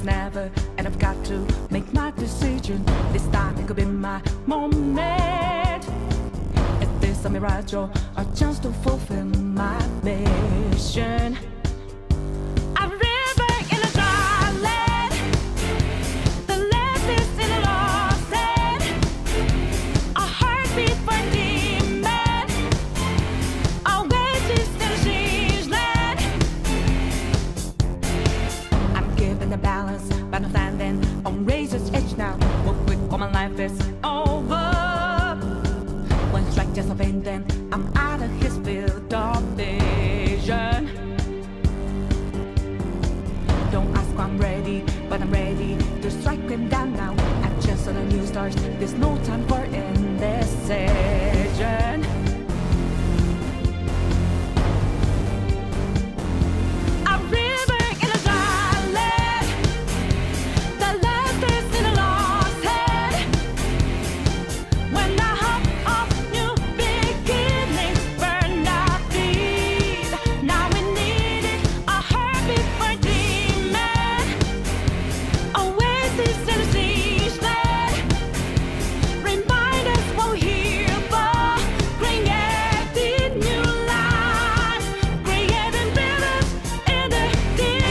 never, and I've got to make my decision. This time it could be my moment. Is this a mirage or a chance to fulfill my mission? I'm living in a dry land. The land is in a lost land. A heartbeat for a demon. Our wages in a then I'm out of his field of vision. Don't ask why I'm ready, but I'm ready to strike him down now. I just saw the new stars, there's no time for indecision. A river in a dry land, the last is in a lost head. When the hope of new beginnings burned our feet, now we needed a heartbeat for demon. Oasis in the siege land, remind us what we're here for. Creating new life, creating rivers in the desert.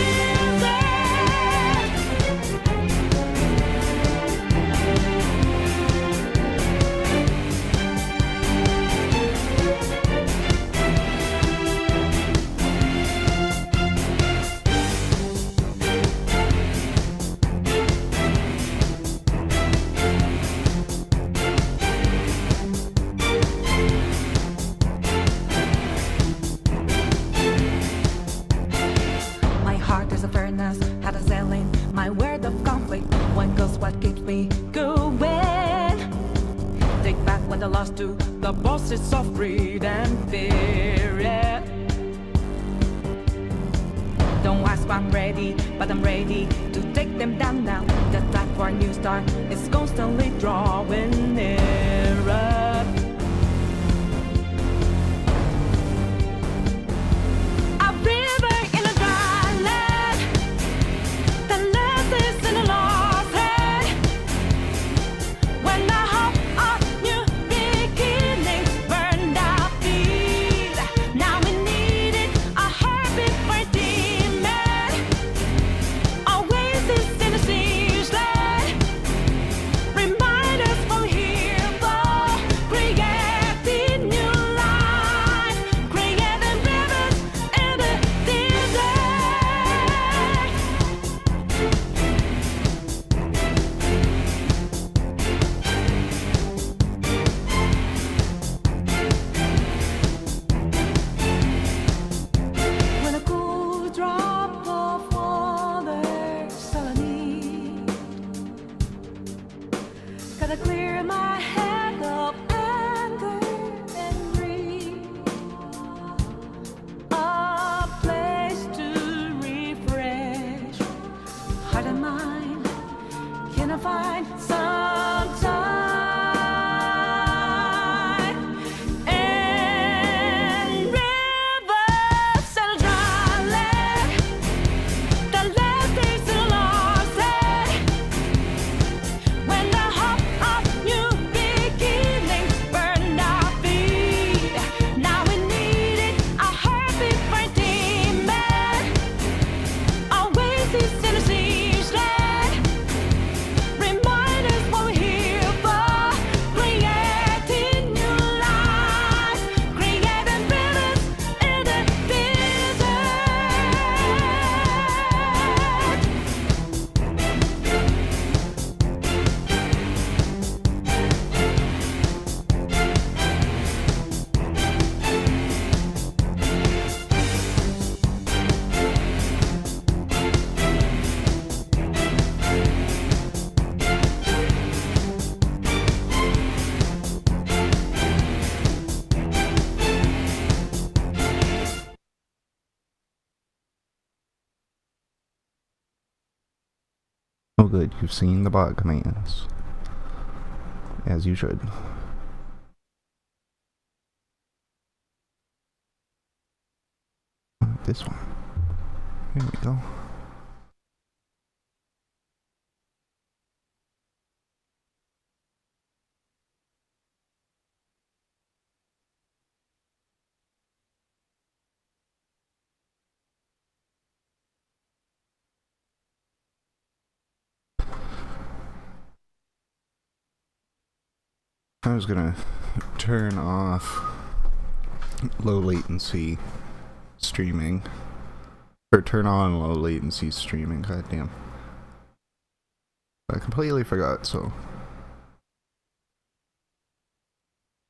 My heart is a furnace, had a selling my word of conflict. One goes what keeps me going. Take back what I lost to the bosses of greed and fear. Yeah. Don't ask why I'm ready, but I'm ready to take them down now. The time for a new start is constantly drawing nearer. A river in a dry land, the last is in a lost head. When the hope of new beginnings burned our feet, now we needed a heartbeat for demon. Oasis in the siege land, remind us what we're here for. Creating new life, creating rivers in the desert. When a cool drop of water's all I need, gotta clear my head of anger and greed. A place to refresh heart and mind. Can I find some time? And rivers and dry land, the last days in a lost head. When the hope of new beginnings burned our feet, now we needed a heartbeat for demon. Oasis in the siege land, remind us what we're here for. Creating new life, creating rivers in the desert. Oh good, you've seen the bot commands. As you should. This one. Here we go. I was gonna turn off low latency streaming. Or turn on low latency streaming, goddamn. I completely forgot, so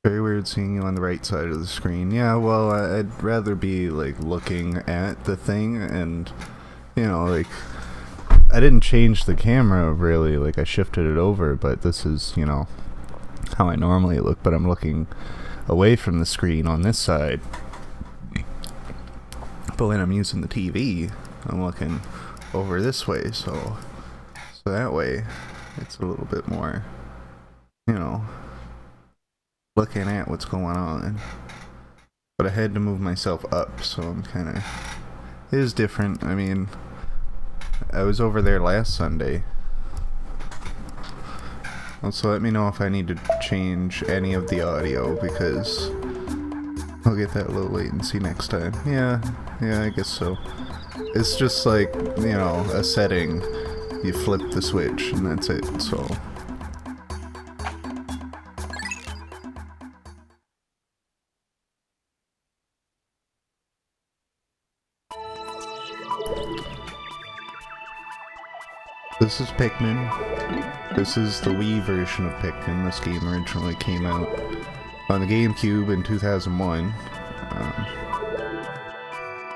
Very weird seeing you on the right side of the screen. Yeah, well, I'd rather be, like, looking at the thing and, you know, like, I didn't change the camera, really. Like, I shifted it over, but this is, you know, how I normally look, but I'm looking away from the screen on this side. But when I'm using the TV, I'm looking over this way, so that way, it's a little bit more, you know, looking at what's going on. But I had to move myself up, so I'm kind of... It is different. I mean, I was over there last Sunday. Also, let me know if I need to change any of the audio, because I'll get that low latency next time. Yeah, I guess so. It's just like, you know, a setting. You flip the switch, and that's it, so... This is Pikmin. This is the Wii version of Pikmin. This game originally came out on the GameCube in 2001.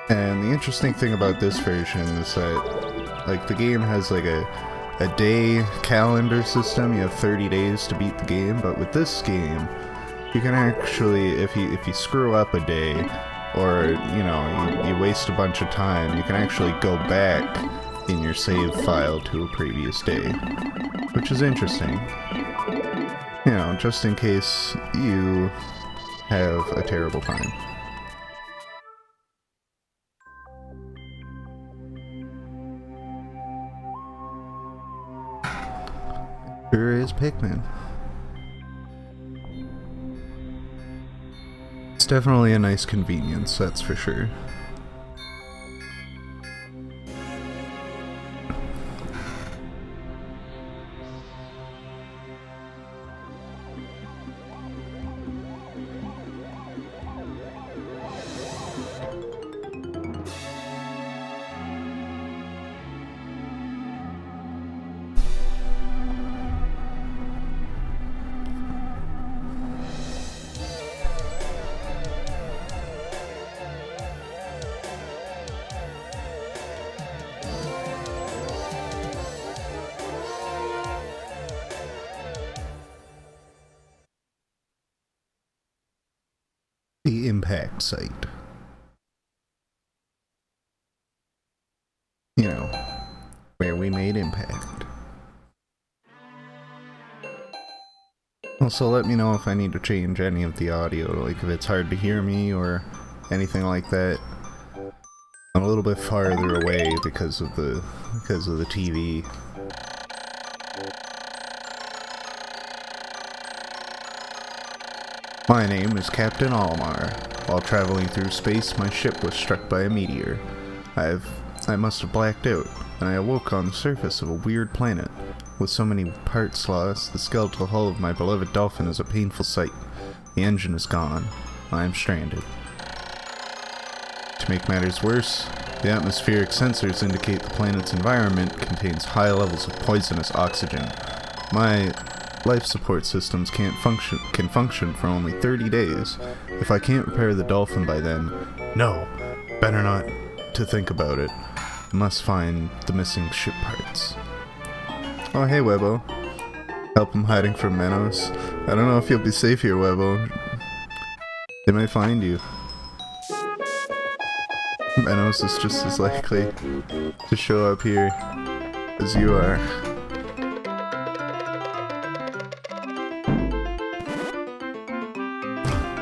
And the interesting thing about this version is that, like, the game has like a day calendar system. You have 30 days to beat the game, but with this game, you can actually, if you screw up a day, or, you know, you waste a bunch of time, you can actually go back in your save file to a previous day, which is interesting. You know, just in case you have a terrible time. Here is Pikmin. It's definitely a nice convenience, that's for sure. The impact site. You know, where we made impact. Also, let me know if I need to change any of the audio, like if it's hard to hear me or anything like that. I'm a little bit farther away because of the TV. My name is Captain Almar. While traveling through space, my ship was struck by a meteor. I must have blacked out, and I awoke on the surface of a weird planet. With so many parts lost, the skeletal hull of my beloved dolphin is a painful sight. The engine is gone. I am stranded. To make matters worse, the atmospheric sensors indicate the planet's environment contains high levels of poisonous oxygen. My life support systems can function for only 30 days. If I can't repair the dolphin by then, no, better not to think about it. I must find the missing ship parts. Oh, hey, Webbo. Help him hiding from Menos. I don't know if you'll be safe here, Webbo. They might find you. Menos is just as likely to show up here as you are.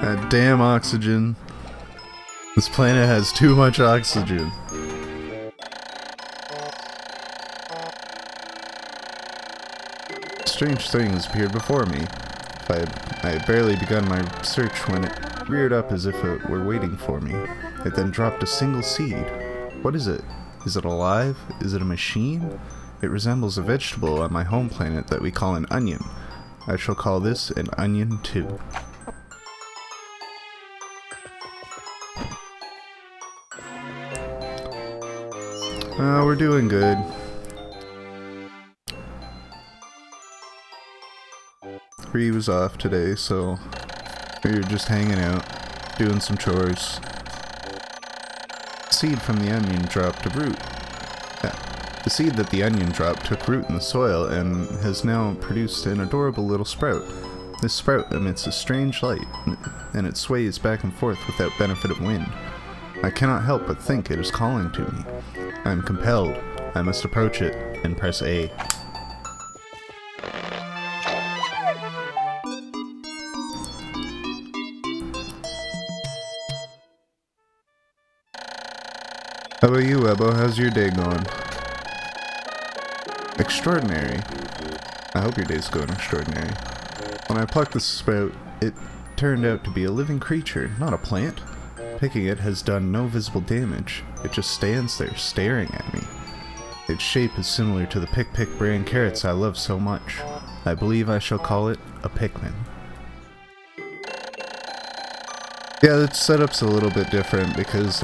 That damn oxygen. This planet has too much oxygen. Strange things appeared before me. I had barely begun my search when it reared up as if it were waiting for me. It then dropped a single seed. What is it? Is it alive? Is it a machine? It resembles a vegetable on my home planet that we call an onion. I shall call this an onion too. We're doing good. Ree was off today, so Or you're just hanging out, doing some chores. Seed from the onion dropped a root. The seed that the onion dropped took root in the soil and has now produced an adorable little sprout. This sprout emits a strange light, and it sways back and forth without benefit of wind. I cannot help but think it is calling to me. I am compelled. I must approach it and press A. How about you, Ebo? How's your day going? Extraordinary. I hope your day's going extraordinary. When I plucked the sprout, it turned out to be a living creature, not a plant. Picking it has done no visible damage. It just stands there, staring at me. Its shape is similar to the Pick brand carrots I love so much. I believe I shall call it a Pikmin. Yeah, the setup's a little bit different because,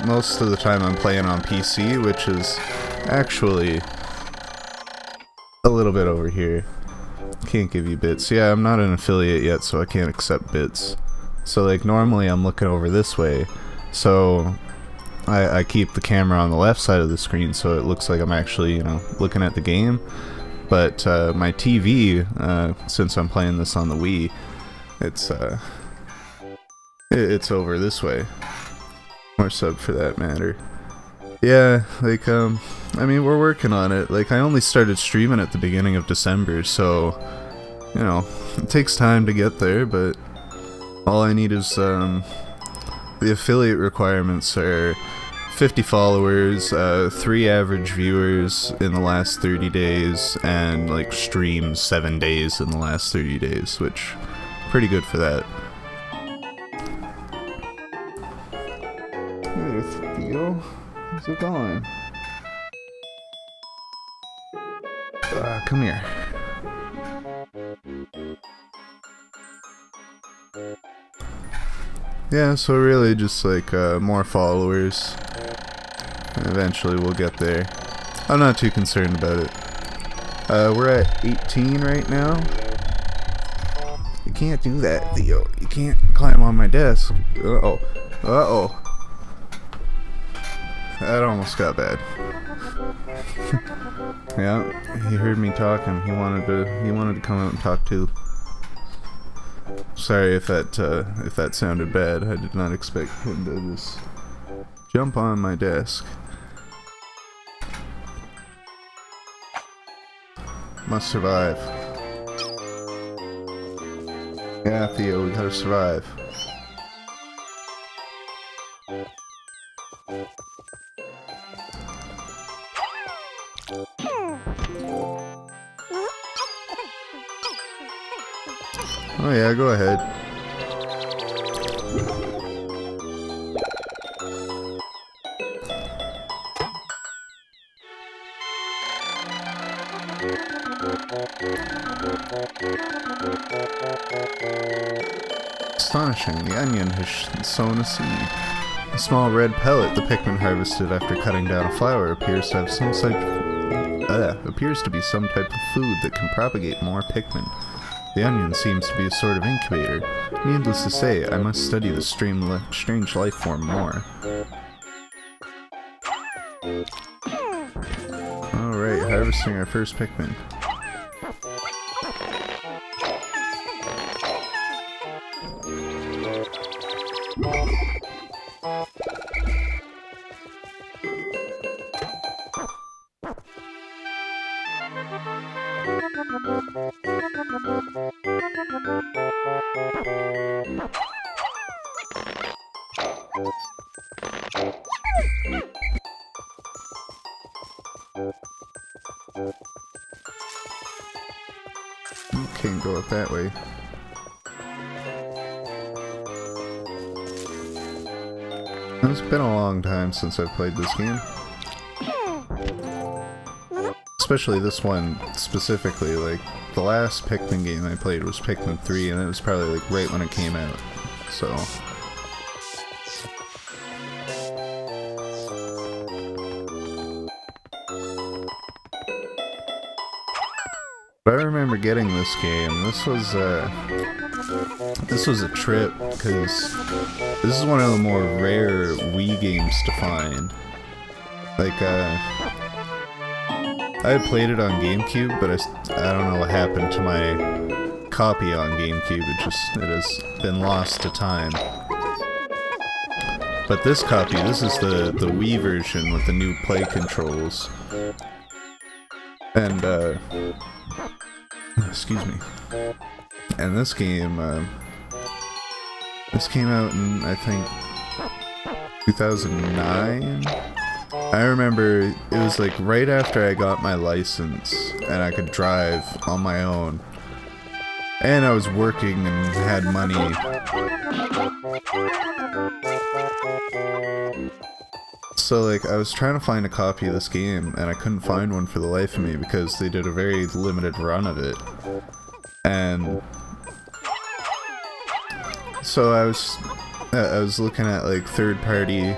most of the time I'm playing on PC, which is actually a little bit over here. Can't give you bits. Yeah, I'm not an affiliate yet, so I can't accept bits. So, like, normally I'm looking over this way, so I keep the camera on the left side of the screen so it looks like I'm actually, you know, looking at the game. But my TV, since I'm playing this on the Wii, it's over this way. Or sub for that matter. Yeah, like, I mean, we're working on it. Like, I only started streaming at the beginning of December, so, you know, it takes time to get there, but all I need is, the affiliate requirements are 50 followers, 3 average viewers in the last 30 days, and, like, streams 7 days in the last 30 days, which, pretty good for that. Hey, Theo. How's it going? Come here. Yeah, so really just like more followers. Eventually we'll get there. I'm not too concerned about it. We're at 18 right now. You can't do that, Theo. You can't climb on my desk. Uh-oh. Uh-oh. That almost got bad. Yeah, he heard me talking. He wanted to come out and talk too. Sorry if that sounded bad. I did not expect him to just jump on my desk. Must survive. Yeah, Theo, we gotta survive. Oh yeah, go ahead. Astonishing, the onion has sown a seed. A small red pellet the Pikmin harvested after cutting down a flower appears to have appears to be some type of food that can propagate more Pikmin. The onion seems to be a sort of incubator. Needless to say, I must study this strange life form more. Alright, harvesting our first Pikmin. Can't go up that way. It's been a long time since I've played this game. Especially this one specifically. Like, the last Pikmin game I played was Pikmin 3, and it was probably like right when it came out. So but I remember getting this game. This was this was a trip, because this is one of the more rare Wii games to find. Like, I had played it on GameCube, but I don't know what happened to my copy on GameCube. It has been lost to time. But this copy, this is the Wii version with the new play controls. And, excuse me. And this game, this came out in, I think, 2009? I remember it was like right after I got my license and I could drive on my own. And I was working and had money. So like I was trying to find a copy of this game and I couldn't find one for the life of me because they did a very limited run of it. And so I was looking at like third-party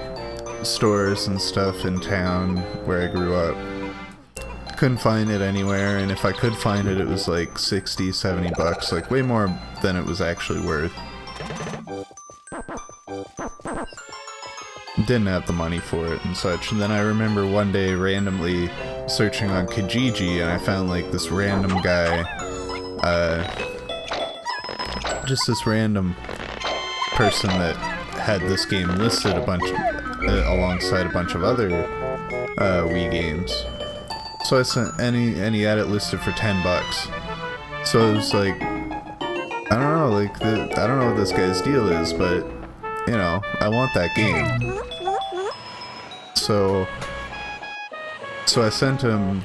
stores and stuff in town where I grew up. Couldn't find it anywhere, and if I could find it, it was like 60, 70 bucks, like way more than it was actually worth. Didn't have the money for it and such. And then I remember one day randomly searching on Kijiji and I found like this random guy, just this random person that had this game listed alongside a bunch of other Wii games. So I sent, and he had it listed for 10 bucks. So it was like, I don't know, like I don't know what this guy's deal is, but you know, I want that game. So I sent him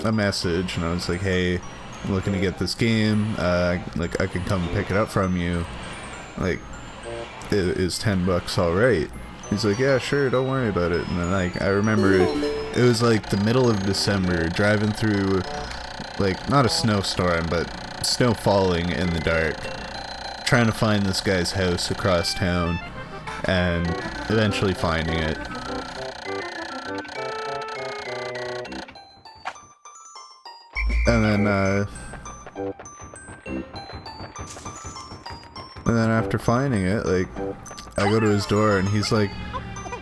a message and I was like, hey, I'm looking to get this game, like I can come pick it up from you, like, is 10 bucks alright? He's like, yeah, sure, don't worry about it. And then like, I remember it was like the middle of December, driving through, like, not a snowstorm, but snow falling in the dark, trying to find this guy's house across town, and eventually finding it. And then after finding it, like, I go to his door and he's like,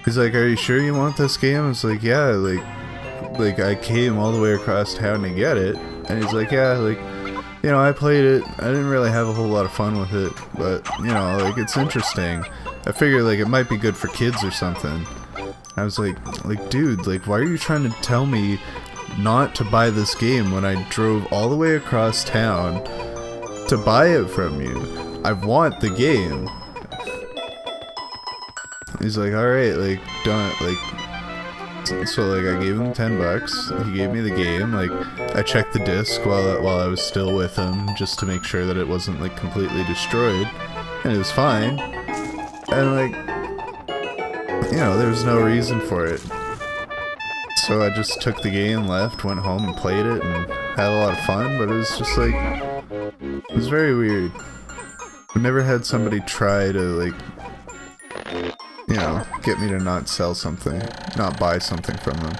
are you sure you want this game? I was like, yeah, like I came all the way across town to get it. And he's like, yeah, like, you know, I played it, I didn't really have a whole lot of fun with it, but, you know, like, it's interesting. I figured, like, it might be good for kids or something. I was like, dude, like, why are you trying to tell me not to buy this game when I drove all the way across town to buy it from you? I want the game. He's like, alright, like, don't, like, so like, I gave him 10 bucks, he gave me the game, like, I checked the disc while I was still with him, just to make sure that it wasn't, like, completely destroyed, and it was fine, and, like, you know, there was no reason for it. So I just took the game, left, went home and played it, and had a lot of fun, but it was just, like, it was very weird. I've never had somebody try to, like, you know, get me to not sell something, not buy something from them.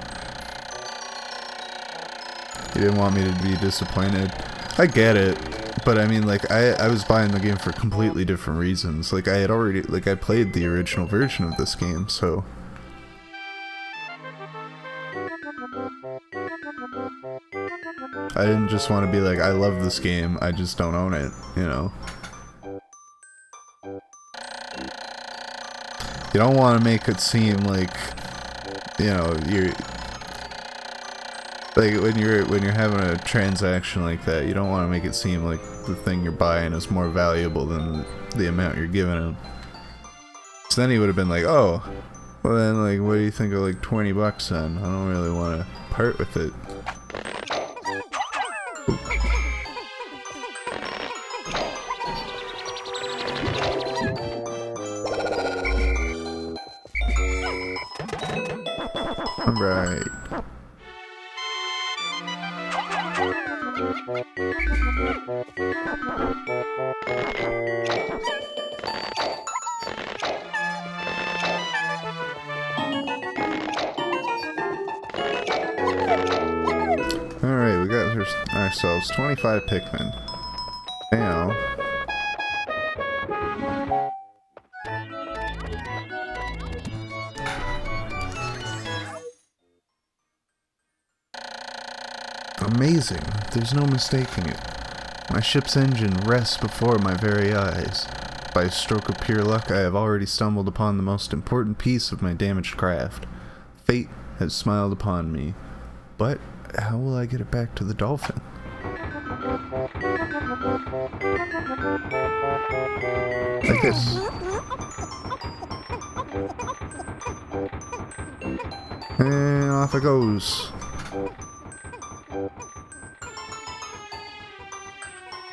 He didn't want me to be disappointed. I get it, but I mean, like, I was buying the game for completely different reasons. Like, I had already, like, I played the original version of this game, so... I didn't just want to be like, I love this game, I just don't own it, you know? You don't want to make it seem like, you know, you're like when you're having a transaction like that, you don't want to make it seem like the thing you're buying is more valuable than the amount you're giving him. So then he would have been like, oh, well then, like, what do you think of like 20 bucks then? I don't really want to part with it. Right. Alright, we got ourselves 25 Pikmin. Now, Amazing. There's no mistaking it. My ship's engine rests before my very eyes. By a stroke of pure luck, I have already stumbled upon the most important piece of my damaged craft. Fate has smiled upon me. But how will I get it back to the dolphin? Like this. And off it goes.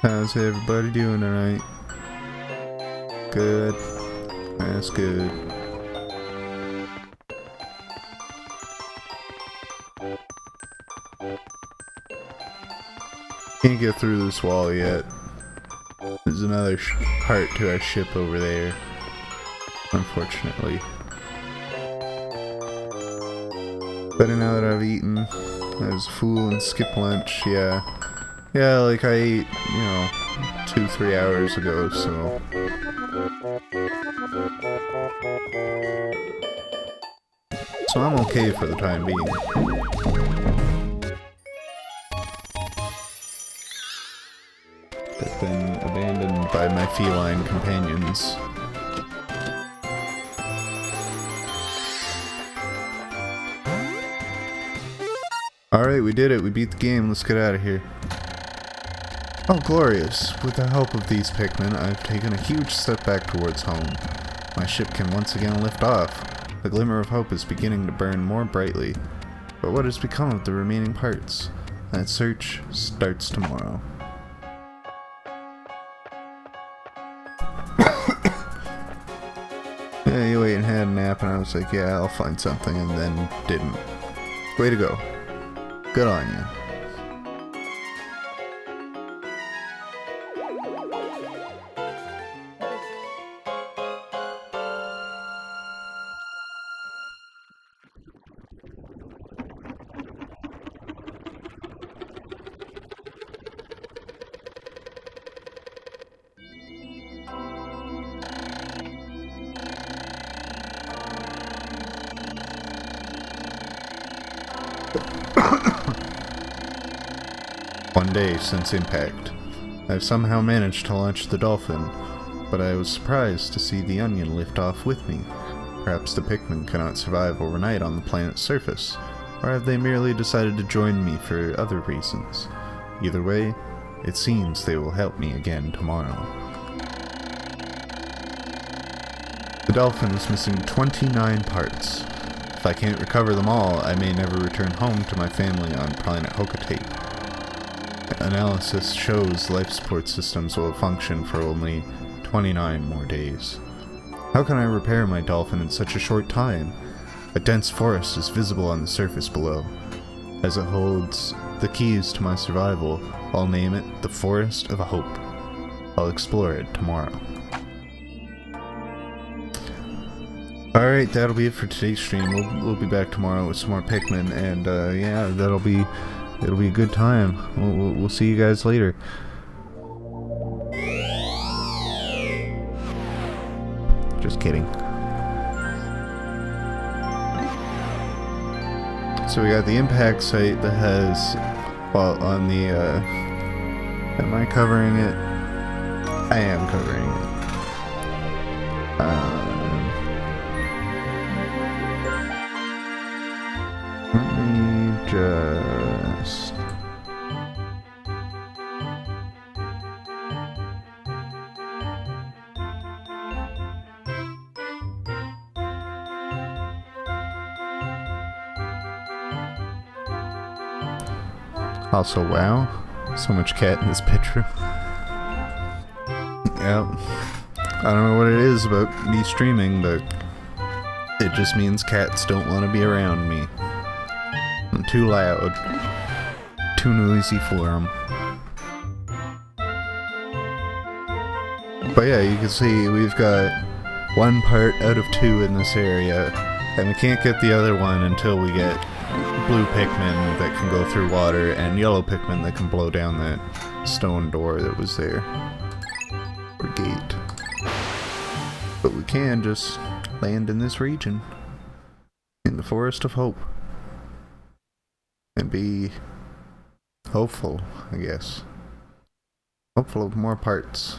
How's everybody doing tonight? Good. That's good. Can't get through this wall yet. There's another part to our ship over there, unfortunately. Better now that I've eaten. I was a fool and skipped lunch, yeah. Yeah, like I ate, 2-3 hours ago, so... So I'm okay for the time being. I've been abandoned by my feline companions. Alright, we did it. We beat the game. Let's get out of here. Oh, glorious. With the help of these Pikmin, I've taken a huge step back towards home. My ship can once again lift off. The glimmer of hope is beginning to burn more brightly. But what has become of the remaining parts? That search starts tomorrow. Yeah, you ate and had a nap, and I was like, yeah, I'll find something, and then didn't. Way to go. Good on you. One day since impact, I've somehow managed to launch the dolphin, but I was surprised to see the onion lift off with me. Perhaps the Pikmin cannot survive overnight on the planet's surface, or have they merely decided to join me for other reasons? Either way, it seems they will help me again tomorrow. The dolphin is missing 29 parts. If I can't recover them all, I may never return home to my family on planet Hokotate. Analysis shows life support systems will function for only 29 more days. How can I repair my dolphin in such a short time? A dense forest is visible on the surface below. As it holds the keys to my survival, I'll name it the Forest of Hope. I'll explore it tomorrow. Alright, that'll be it for today's stream. We'll be back tomorrow with some more Pikmin, and yeah, it'll be a good time. We'll see you guys later. Just kidding. So we got the impact site that has, well, on the, am I covering it? I am covering it. Let me just... Also, wow, so much cat in this bedroom. Yep. I don't know what it is about me streaming, but it just means cats don't want to be around me. I'm too loud. Too noisy for them. But yeah, you can see we've got one part out of 2 in this area, and we can't get the other one until we get blue Pikmin that can go through water, and yellow Pikmin that can blow down that stone door that was there. Or gate. But we can just land in this region. In the Forest of Hope. And be hopeful, I guess. Hopeful of more parts.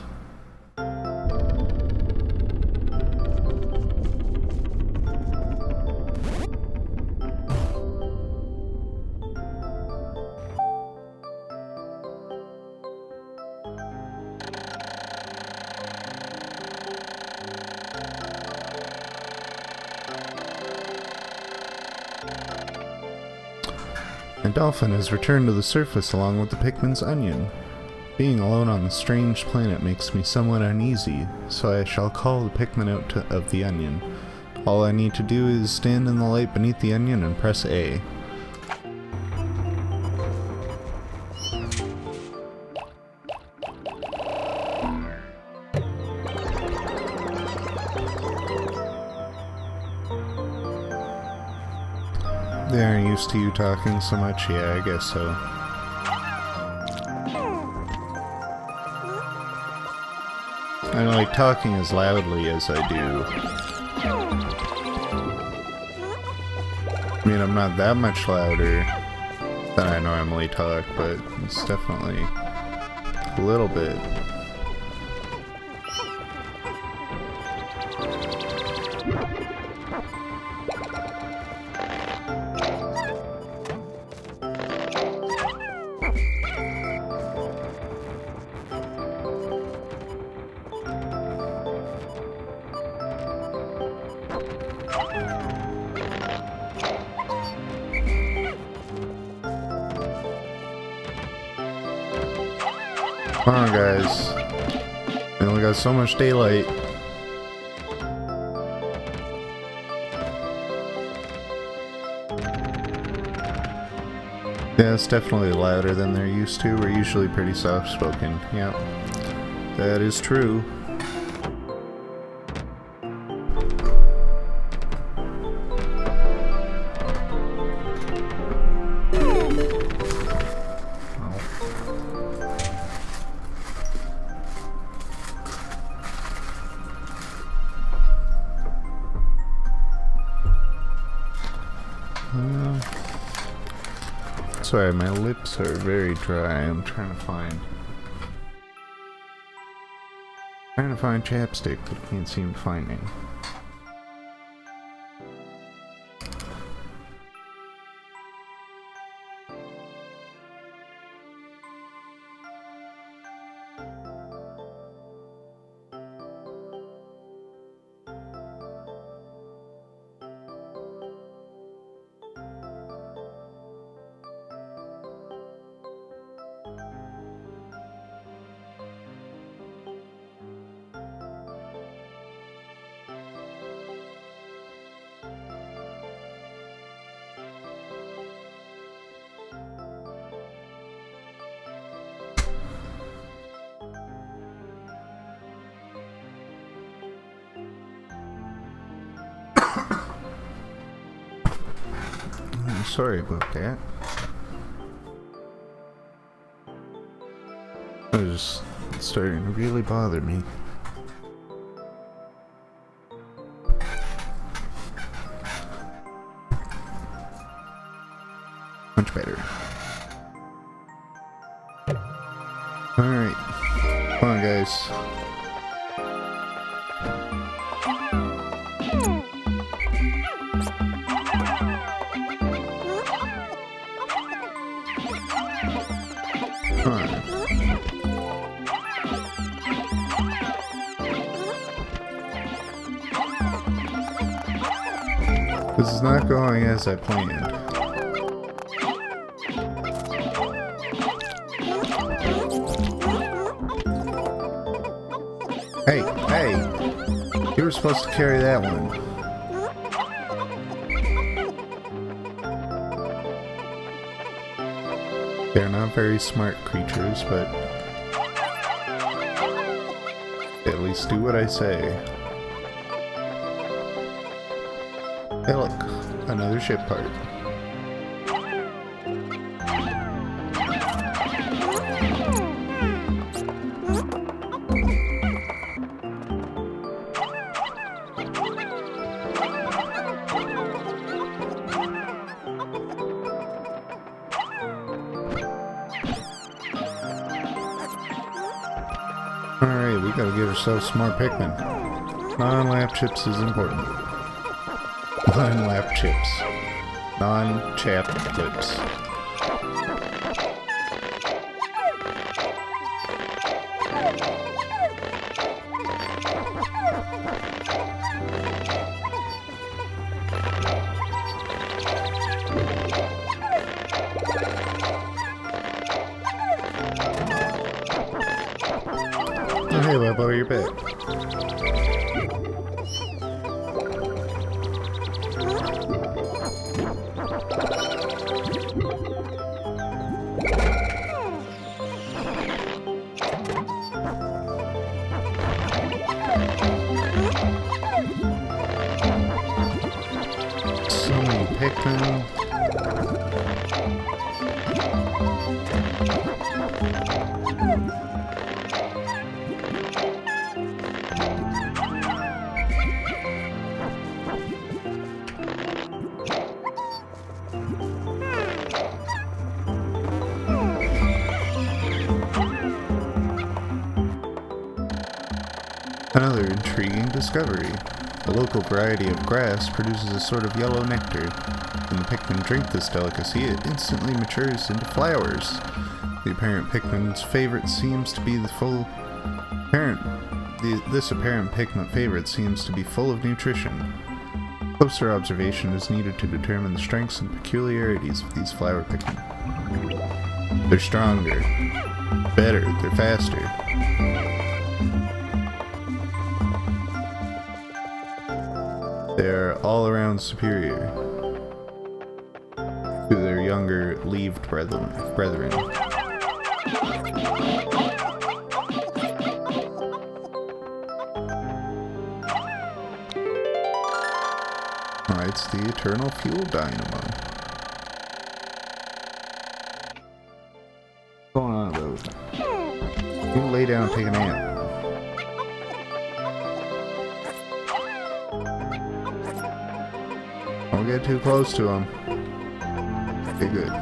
A dolphin has returned to the surface along with the Pikmin's onion. Being alone on the strange planet makes me somewhat uneasy, so I shall call the Pikmin out of the onion. All I need to do is stand in the light beneath the onion and press A. They aren't used to you talking so much? Yeah, I guess so. I don't like talking as loudly as I do. I mean, I'm not that much louder than I normally talk, but it's definitely a little bit. Come on, guys. We only got so much daylight. Yeah, it's definitely louder than they're used to. We're usually pretty soft-spoken. Yep. That is true. Sorry, my lips are very dry. I'm trying to find chapstick, but I can't seem to find any. Sorry about that. It was just starting to really bother me. Much better. Alright. Come on, guys. This is not going as I planned. Hey, hey! You were supposed to carry that one. They're not very smart creatures, but at least do what I say. Hey look, another ship part. gotta give yourself some more Pikmin. Non-lap chips is important. Non-lap chips. Non-chapped lips. Oh, hey, Lobo, you're back. So many Pikmin. Another intriguing discovery. The local variety of grass produces a sort of yellow nectar. When the Pikmin drink this delicacy, it instantly matures into flowers. The apparent Pikmin's favorite seems to be this apparent Pikmin favorite seems to be full of nutrition. Closer observation is needed to determine the strengths and peculiarities of these flower Pikmin. They're stronger, better, they're faster. They're all around superior to their younger leaved brethren. It's the eternal fuel dynamo. What's going on, though? You can lay down and take a nap. Don't get too close to him. Okay, good.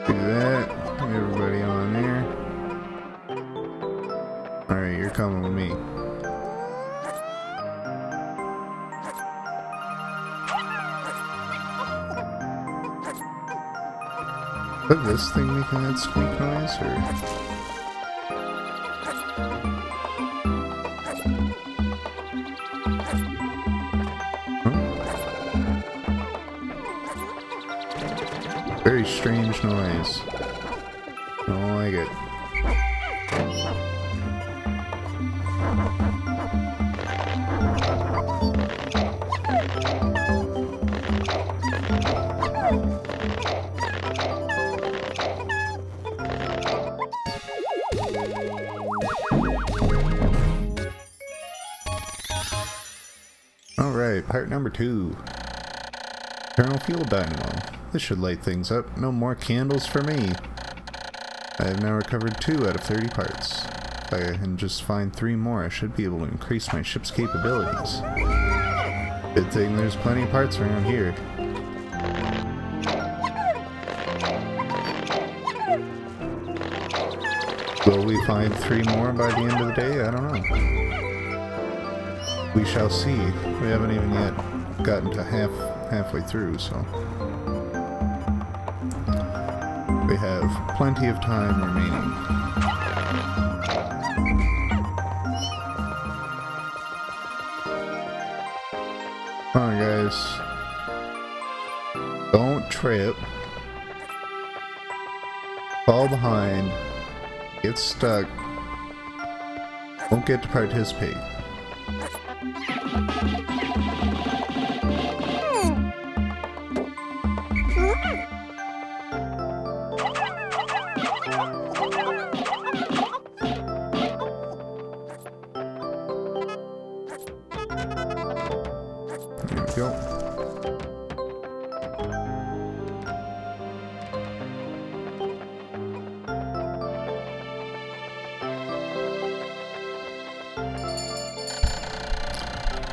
Do that. Everybody on there. Alright, you're coming with me. Is this thing making that squeak noise, or...? Very strange noise. Don't like it. Alright, part number 2. Eternal fuel dynamo. This should light things up. No more candles for me. I have now recovered 2 out of 30 parts. If I can just find 3 more, I should be able to increase my ship's capabilities. Good thing there's plenty of parts around here. Will we find 3 more by the end of the day? I don't know. We shall see. We haven't even yet gotten to halfway through, so... We have plenty of time remaining. Come on, guys. Don't trip. Fall behind. Get stuck. Won't get to participate. There we go.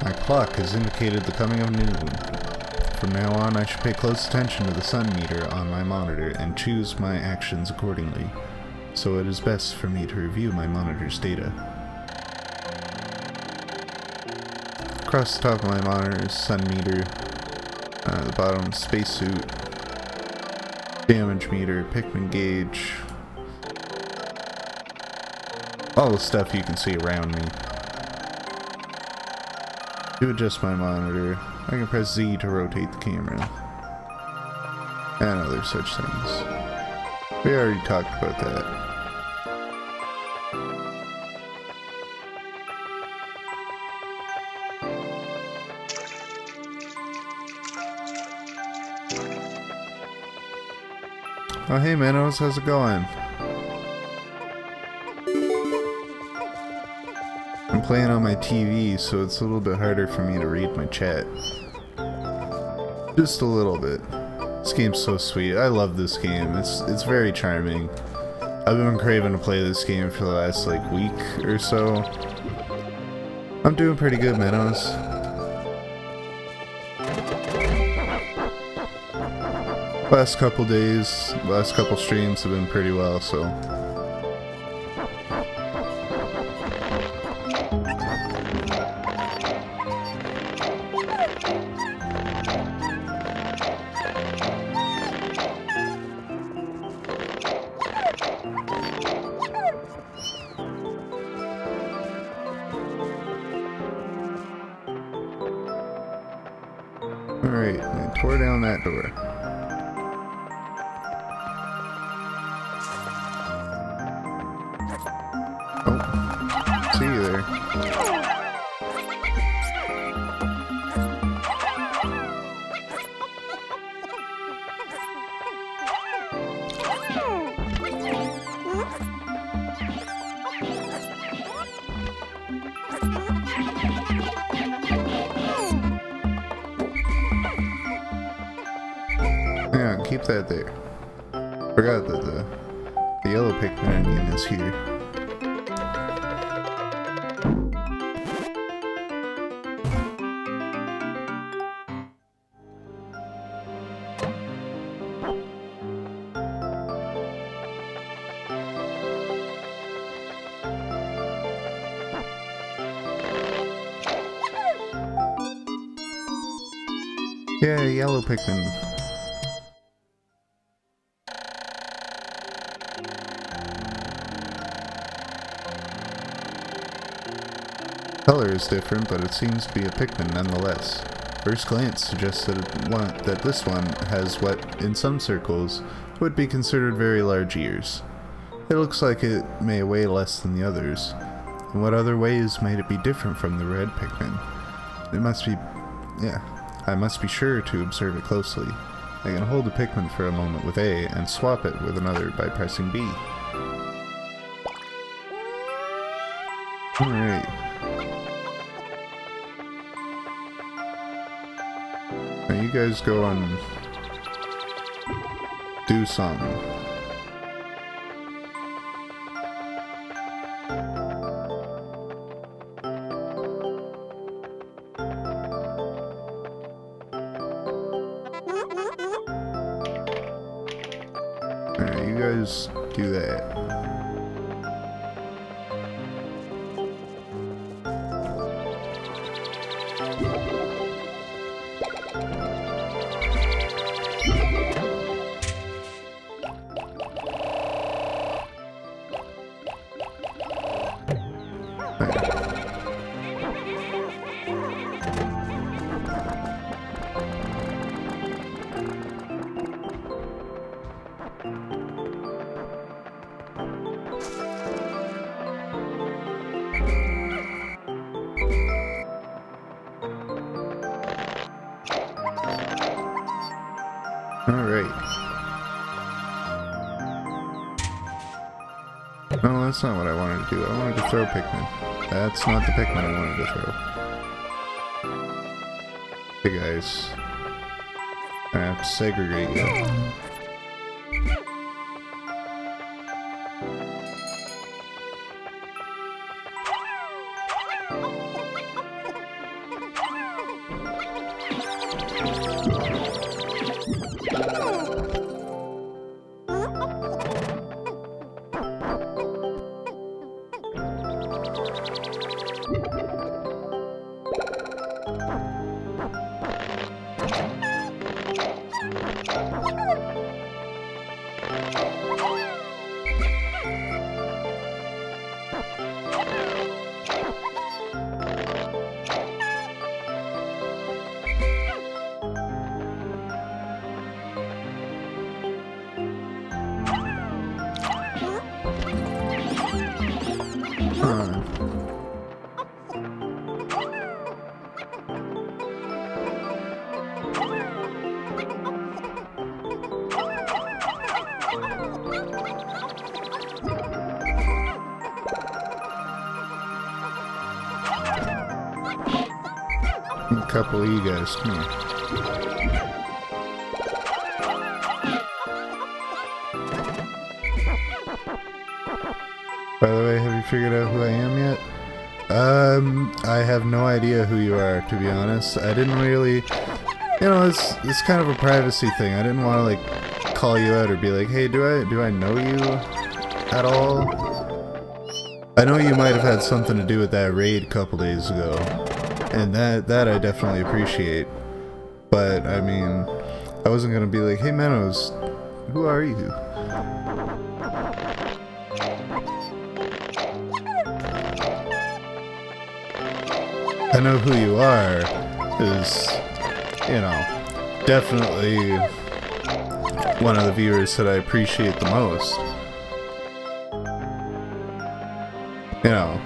My clock has indicated the coming of noon. From now on, I should pay close attention to the sun meter on my monitor and choose my actions accordingly. So it is best for me to review my monitor's data. Across the top of my monitor is sun meter, the bottom spacesuit, damage meter, Pikmin gauge, all the stuff you can see around me. To adjust my monitor, I can press Z to rotate the camera, and other such things. We already talked about that. Oh hey Minnows, how's it going? I'm playing on my TV, so it's a little bit harder for me to read my chat. Just a little bit. This game's so sweet. I love this game. It's very charming. I've been craving to play this game for the last like week or so. I'm doing pretty good, Minnows. Last couple days, last couple streams have been pretty well, so. Alright, I tore down that door. Oh, see you there. Yeah, keep that there. Forgot that the yellow Pikmin onion is here. Yeah, yellow Pikmin. Color is different, but it seems to be a Pikmin nonetheless. First glance suggests that this one has what, in some circles, would be considered very large ears. It looks like it may weigh less than the others. In what other ways might it be different from the red Pikmin? I must be sure to observe it closely. I can hold a Pikmin for a moment with A and swap it with another by pressing B. Alright. Now you guys go and do something. Alright, you guys do that. Alright. No, that's not what I wanted to do. I wanted to throw Pikmin. That's not the Pikmin I wanted to throw. Hey guys. I have to segregate you. A couple of you guys, come here. By the way, have you figured out who I am yet? I have no idea who you are, to be honest. I didn't really, you know, it's kind of a privacy thing. I didn't want to like call you out or be like, hey, do I know you at all? I know you might have had something to do with that raid a couple days ago, and that I definitely appreciate. But I mean, I wasn't gonna be like, hey, Menos, who are you? I know who you are is, you know, definitely one of the viewers that I appreciate the most. You know,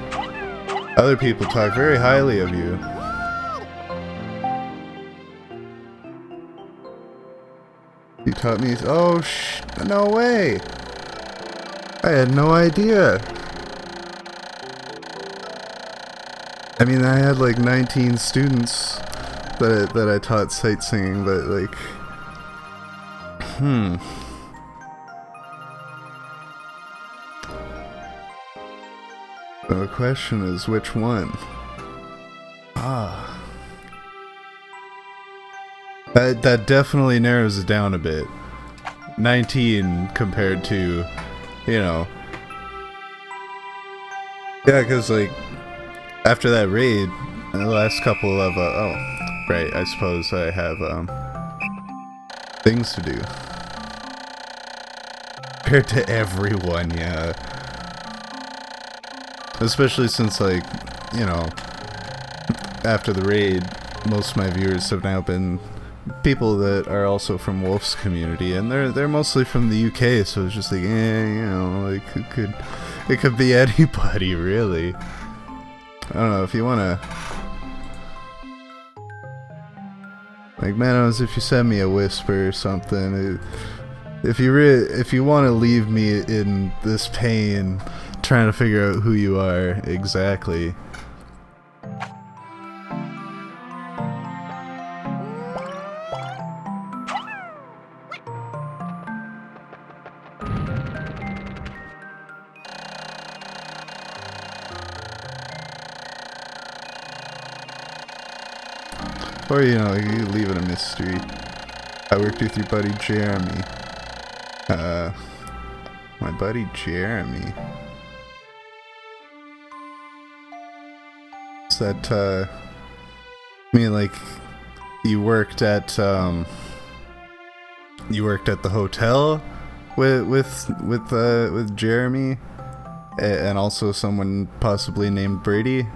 other people talk very highly of you. You taught me, oh no way! I had no idea. I mean, I had like 19 students that I taught sight singing, but like, The question is, which one? That definitely narrows it down a bit. 19 compared to, you know. Yeah, because like, after that raid, the last couple of, oh, right, I suppose I have, things to do. Compared to everyone, yeah. Especially since, like, you know, after the raid, most of my viewers have now been people that are also from Wolf's community, and they're mostly from the UK, so it's just like, you know, like, it could be anybody, really. I don't know, if you wanna, like, Manos, if you send me a whisper or something, if you want to leave me in this pain trying to figure out who you are exactly. Or, you know, you leave it a mystery. I worked with your buddy Jeremy. My buddy Jeremy. Is that, I mean, like, you worked at the hotel with Jeremy, and also someone possibly named Brady?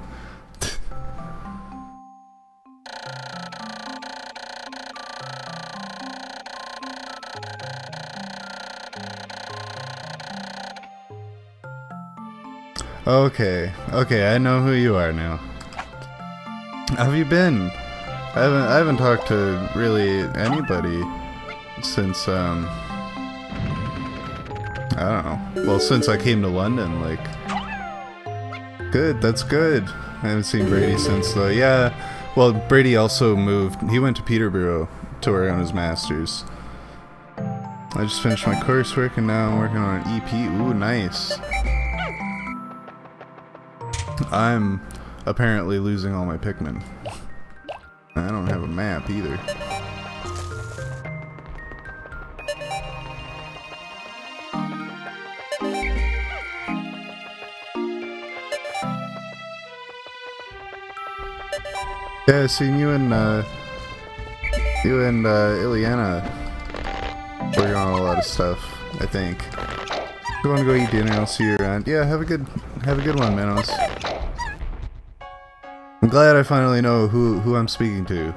Okay, I know who you are now. How have you been? I haven't talked to really anybody since I don't know. Well, since I came to London, like. Good, that's good. I haven't seen Brady since though. Yeah. Well, Brady also moved. He went to Peterborough to work on his masters. I just finished my coursework and now I'm working on an EP. Ooh, nice. I'm apparently losing all my Pikmin. I don't have a map either. Yeah, I seen you and Ileana working on a lot of stuff, I think. If you want to go eat dinner, I'll see you around. Yeah, have a good one, Manos. I'm glad I finally know who I'm speaking to.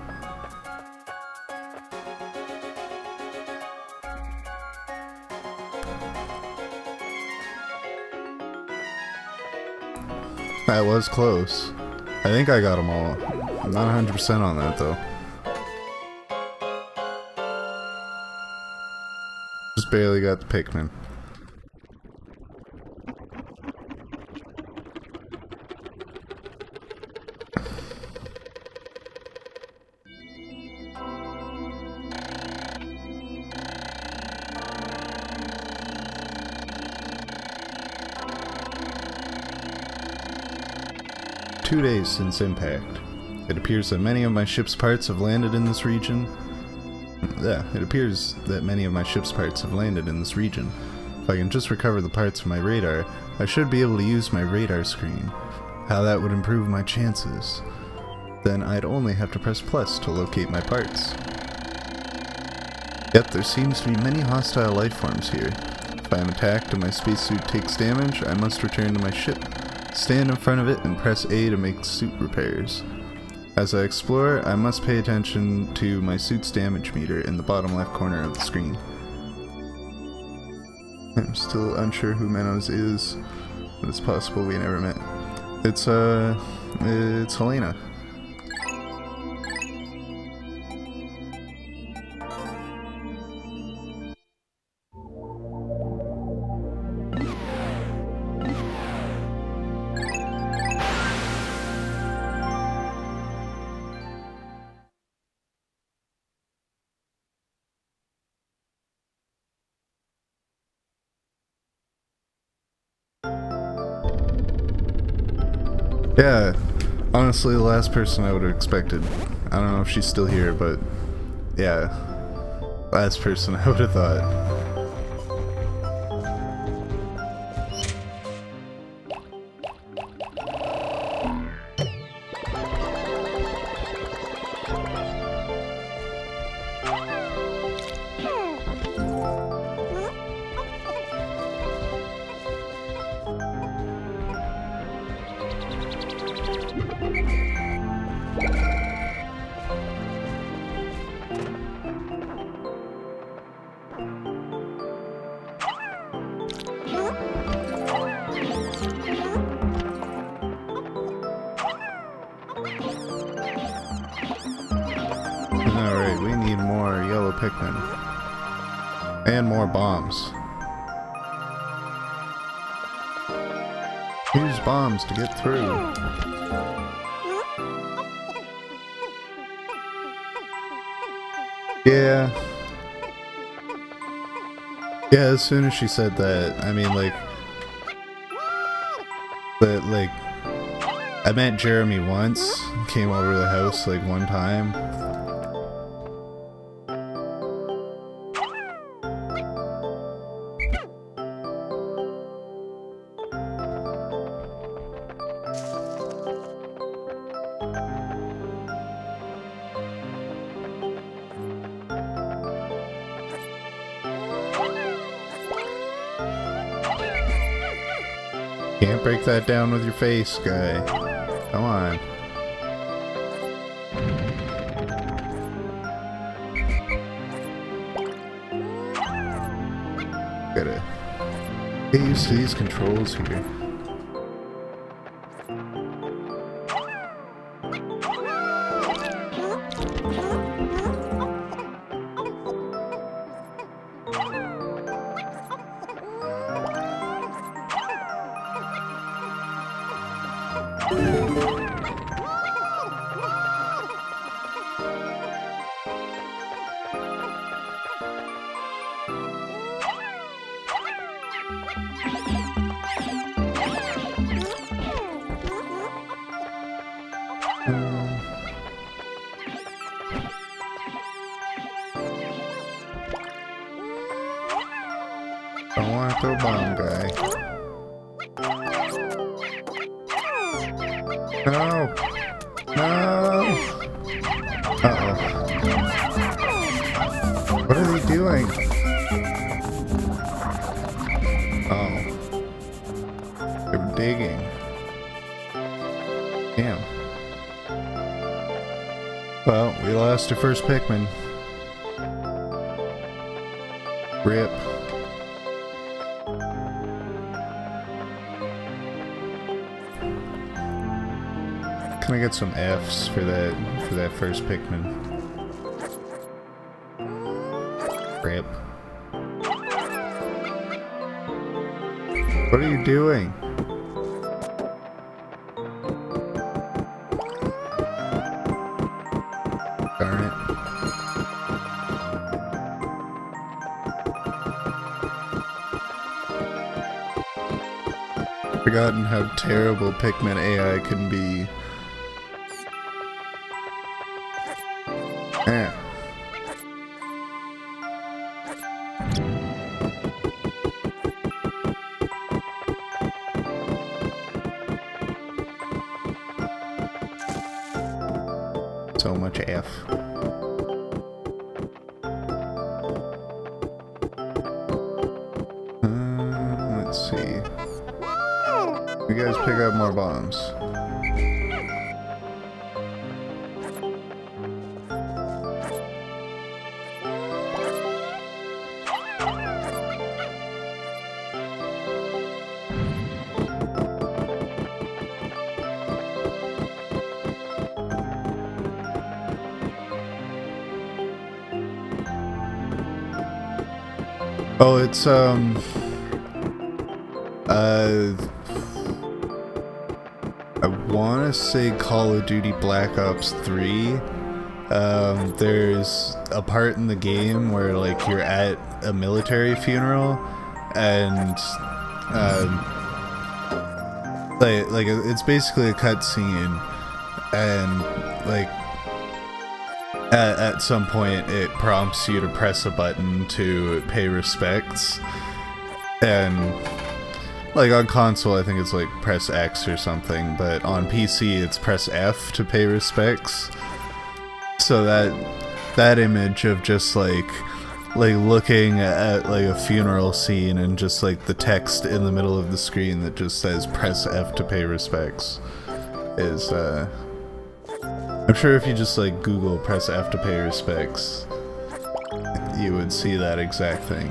That was close. I think I got them all. I'm not 100% on that though. Just barely got the Pikmin. Two days since impact. It appears that many of my ship's parts have landed in this region. If I can just recover the parts from my radar, I should be able to use my radar screen. How that would improve my chances. Then I'd only have to press plus to locate my parts. Yep, there seems to be many hostile life forms here. If I am attacked and my spacesuit takes damage, I must return to my ship. Stand in front of it and press A to make suit repairs. As I explore, I must pay attention to my suit's damage meter in the bottom left corner of the screen. I'm still unsure who Manos is, but it's possible we never met. It's Helena. Yeah, honestly, the last person I would have expected. I don't know if she's still here, but yeah, last person I would have thought. Alright, we need more yellow Pikmin. And more bombs. Use bombs to get through. Yeah. Yeah, as soon as she said that, I mean, like... I met Jeremy once, came over to the house, like, one time. Can't break that down with your face, guy. Come on. Gotta get used to these controls here. Don't want to throw bomb guy. No! No! doing? Oh. They're digging. Damn. Well, we lost our first Pikmin. Rip. Can I get some Fs for that first Pikmin? Rip. What are you doing? Darn it. Forgotten how terrible Pikmin AI can be. Eh. So much F. Let's see. You guys pick up more bombs. Oh, it's I want to say Call of Duty Black Ops 3. There's a part in the game where like you're at a military funeral and like it's basically a cutscene, and like at some point it prompts you to press a button to pay respects, and like on console I think it's like press X or something, but on PC it's press F to pay respects. So that image of just like looking at like a funeral scene and just like the text in the middle of the screen that just says press F to pay respects is I'm sure if you just like Google press F to pay respects, you would see that exact thing.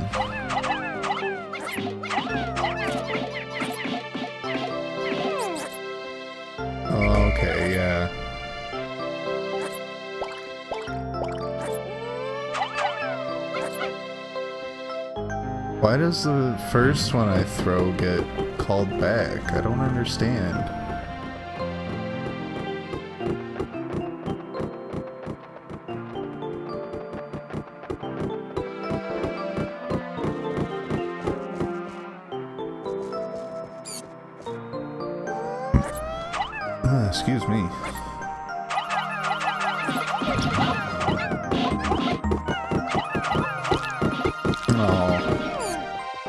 Okay, yeah. Why does the first one I throw get called back? I don't understand. Excuse me. Oh,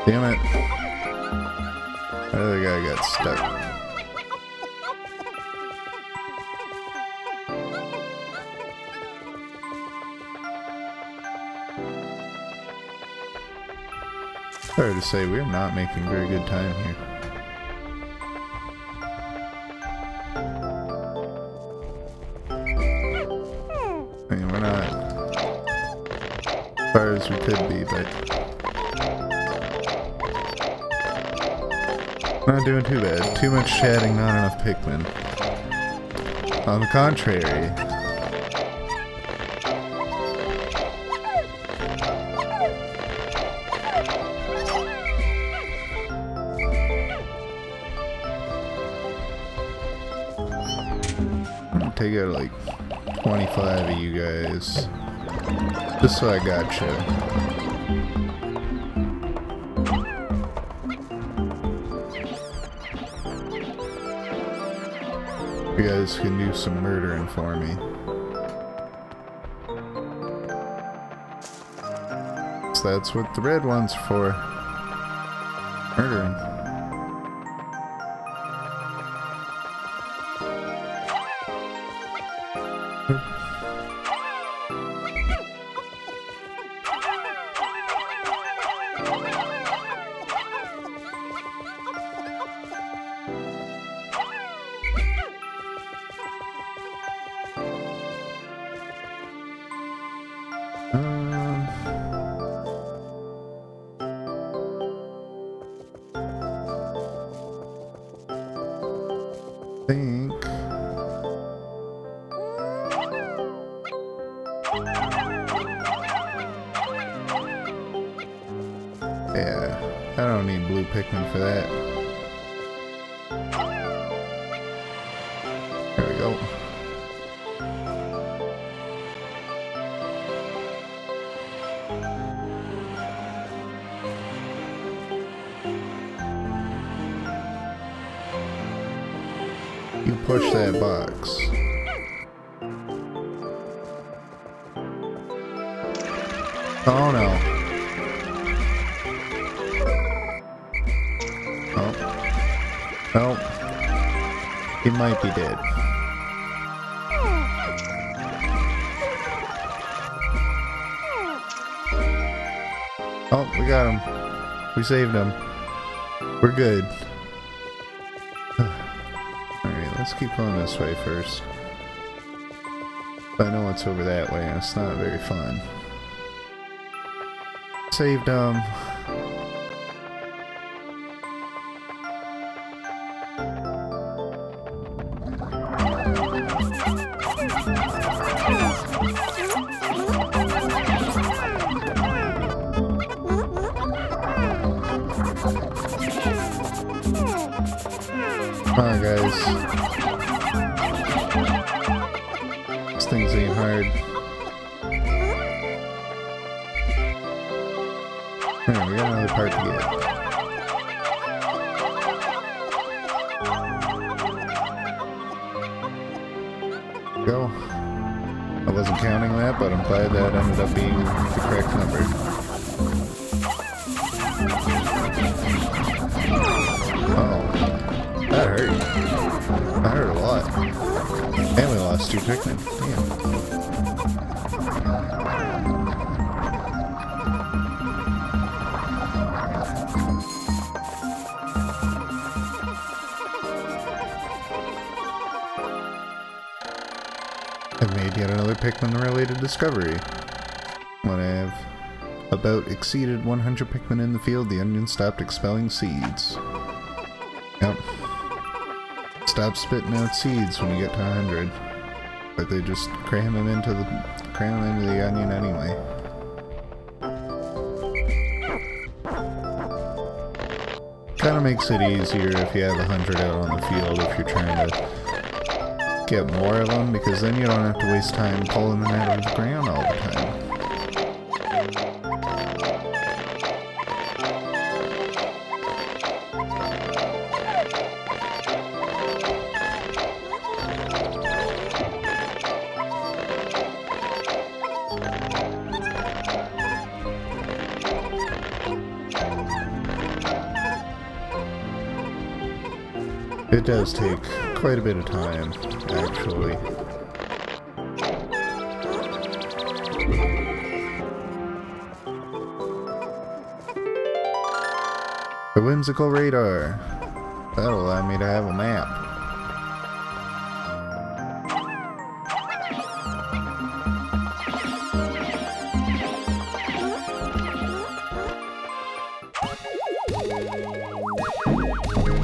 damn it. The other guy got stuck. Sorry to say, we're not making very good time here. I mean, we're not as far as we could be, but not doing too bad. Too much chatting, not enough Pikmin. On the contrary. I'm gonna take out like 25 of you guys, just so I gotcha. You guys can do some murdering for me. So that's what the red one's for. Murdering. think. Yeah, I don't need blue Pikmin for that. There we go. You push that box. Oh no. Oh. Oh. He might be dead. Oh, we got him. We saved him. We're good. Alright, let's keep going this way first. I know what's over that way, and it's not very fun. Saved him. Come on, guys. These things ain't hard. Here, we got another part to get. Go. I wasn't counting that, but I'm glad that ended up being the correct number. Oh. That hurt. That hurt a lot. And we lost 2 Pikmin. Damn. I've made yet another Pikmin-related discovery. When I've about exceeded 100 Pikmin in the field, the onion stopped expelling seeds. Yep. Stop spitting out seeds when you get to 100. But they just cram them into the onion anyway. Kinda makes it easier if you have 100 out on the field if you're trying to get more of them, because then you don't have to waste time pulling them out of the ground all the time. It does take quite a bit of time, actually. The whimsical radar. That'll allow me to have a map.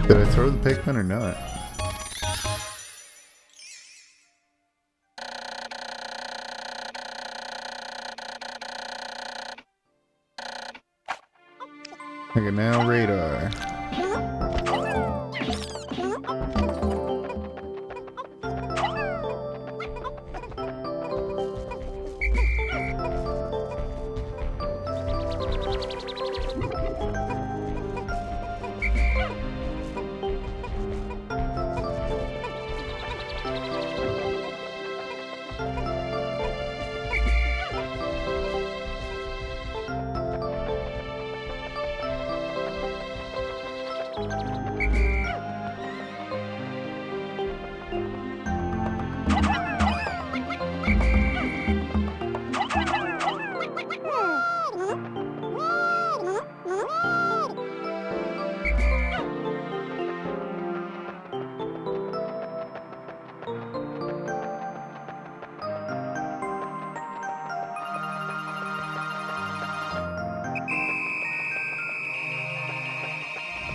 Did I throw the Pikmin or not? Okay, now radar.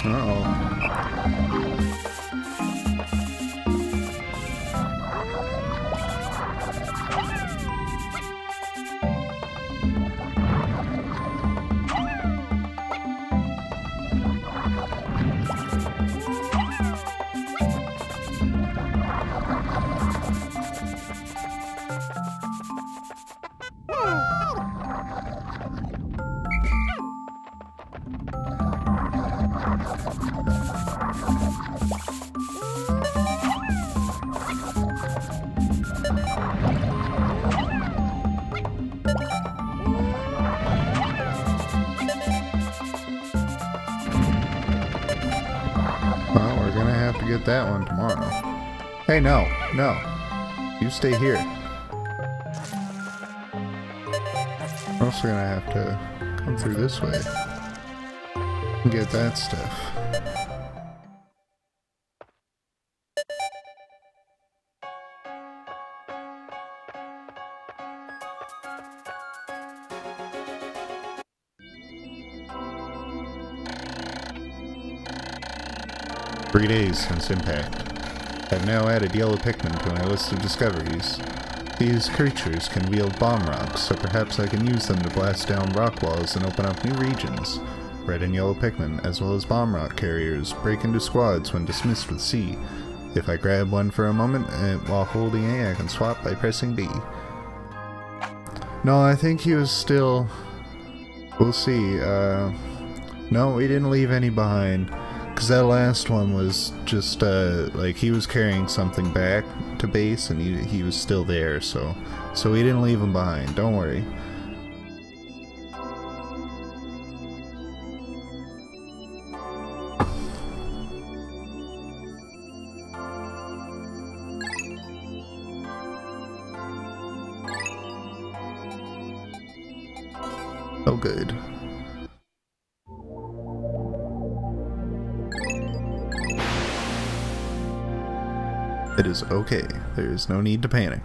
Uh-oh. get that one tomorrow. Hey, no. You stay here. We're also gonna have to come through this way and get that stuff. Three days since impact. I've now added yellow Pikmin to my list of discoveries. These creatures can wield bomb rocks, so perhaps I can use them to blast down rock walls and open up new regions. Red and yellow Pikmin, as well as bomb rock carriers, break into squads when dismissed with C. If I grab one for a moment, while holding A, I can swap by pressing B. No, I think he was still... We'll see. No, we didn't leave any behind. Because that last one was just, like, he was carrying something back to base, and he was still there, so we didn't leave him behind, don't worry. Oh, good. It is okay. There is no need to panic.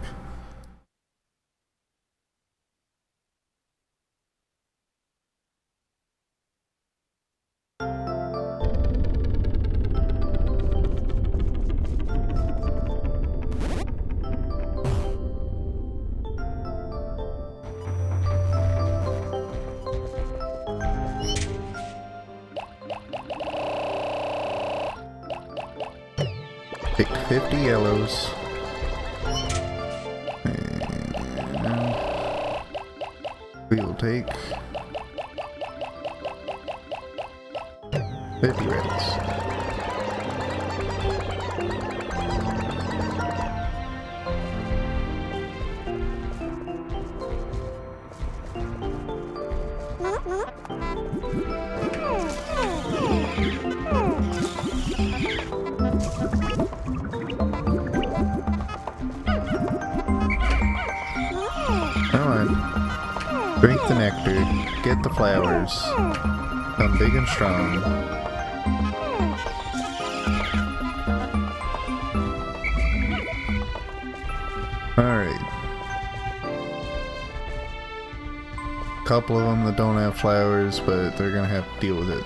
Pick 50 yellows. And we will take 50 reds. Drink the nectar, get the flowers, become big and strong. Alright. Couple of them that don't have flowers, but they're gonna have to deal with it.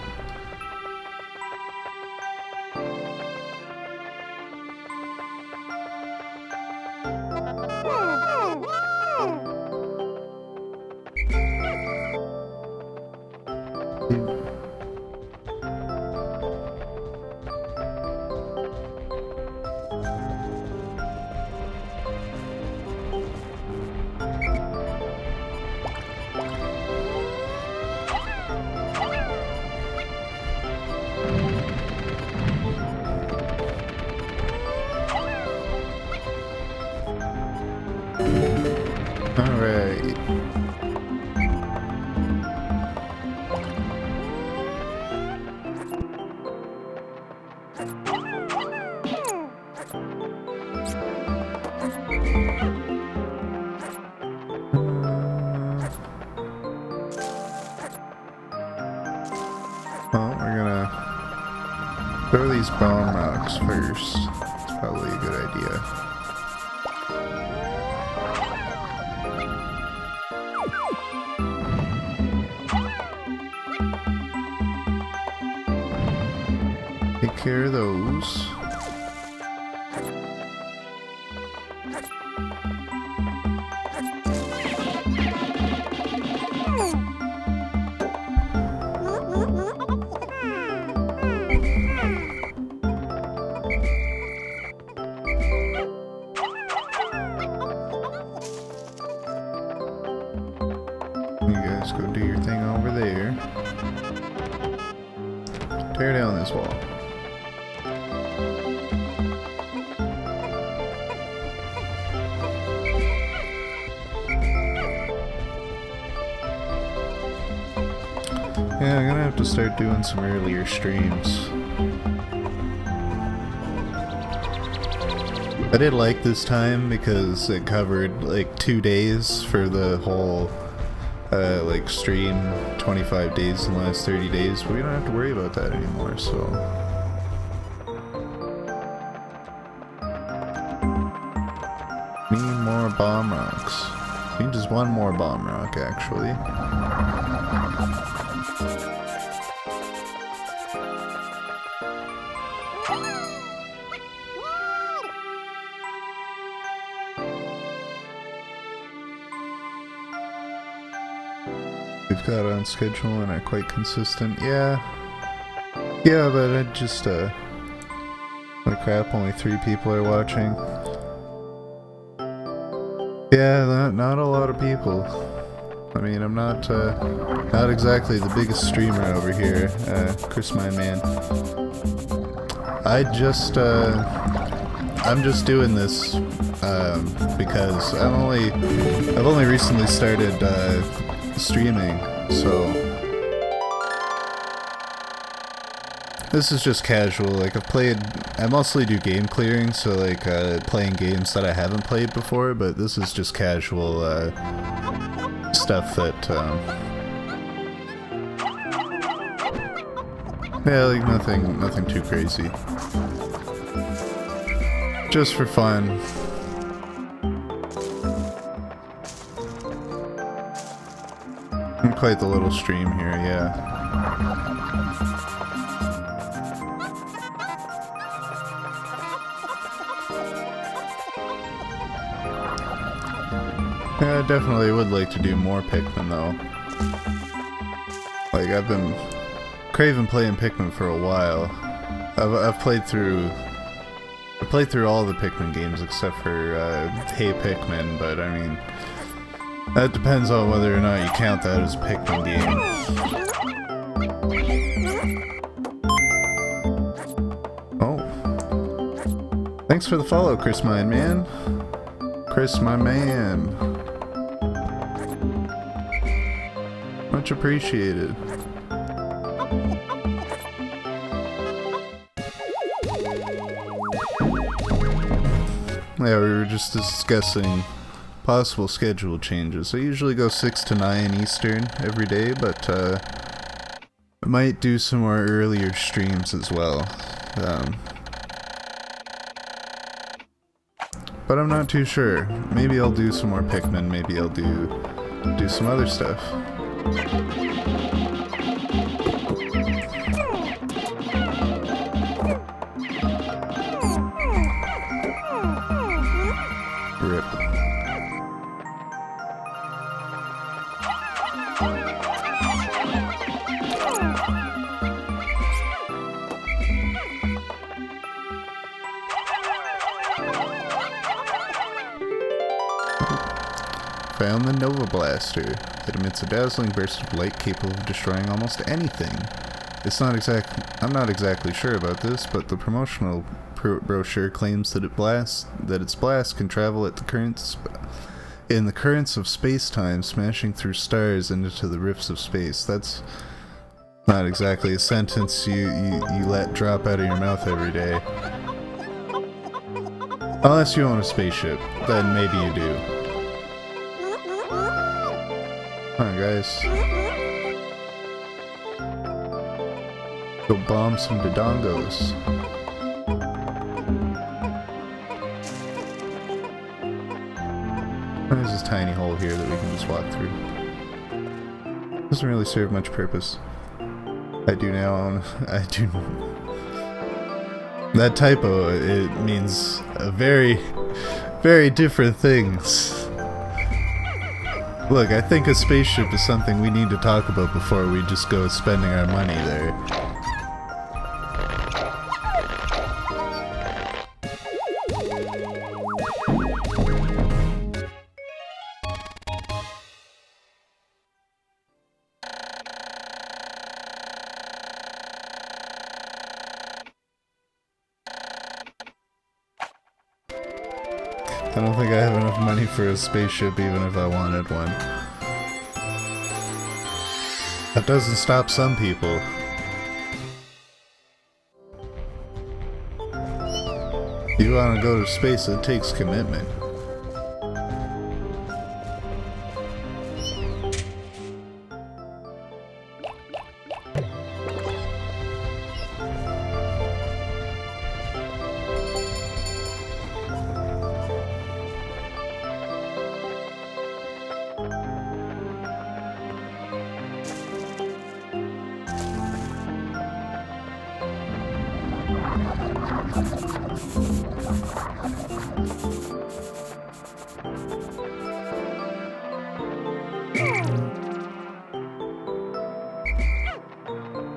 Alright. Well, we're gonna throw these bomb rocks first. It's probably a good idea. Take care of those. You guys go do your thing over there. Tear down this wall. Yeah, I'm gonna have to start doing some earlier streams. I did like this time because it covered like 2 days for the whole like stream, 25 days in the last 30 days, but we don't have to worry about that anymore, so. Need more bomb rocks. Need just one more bomb rock, actually. We've got on schedule and are quite consistent. Yeah, but I just like crap. Only 3 people are watching. Yeah, not a lot of people. I mean, I'm not exactly the biggest streamer over here, Chris, my man. I'm just doing this because I've only recently started streaming, so this is just casual. Like I mostly do game clearing, so like playing games that I haven't played before, but this is just casual stuff that yeah, like nothing too crazy, just for fun. Quite the little stream here, yeah. Yeah, I definitely would like to do more Pikmin though. Like, I've been craving playing Pikmin for a while. I've played through all the Pikmin games except for Hey Pikmin, but I mean, that depends on whether or not you count that as a Pikmin game. Oh. Thanks for the follow, Chris, my man. Chris, my man. Much appreciated. Yeah, we were just discussing possible schedule changes. I usually go 6 to 9 Eastern every day, but I might do some more earlier streams as well. But I'm not too sure. Maybe I'll do some more Pikmin, maybe I'll do some other stuff. Rip. Found the Nova Blaster. It emits a dazzling burst of light capable of destroying almost anything. I'm not exactly sure about this, but the promotional brochure claims that its blast can travel at in the currents of space-time, smashing through stars and into the rifts of space. That's not exactly a sentence you let drop out of your mouth every day. Unless you own a spaceship, then maybe you do. Come on, guys. Go bomb some dodongos. There's this tiny hole here that we can just walk through. Doesn't really serve much purpose. I do now own... I do... That typo, it means a very, very different things. Look, I think a spaceship is something we need to talk about before we just go spending our money there. I don't think I have enough money for a spaceship even if I wanted one. That doesn't stop some people. You want to go to space, it takes commitment.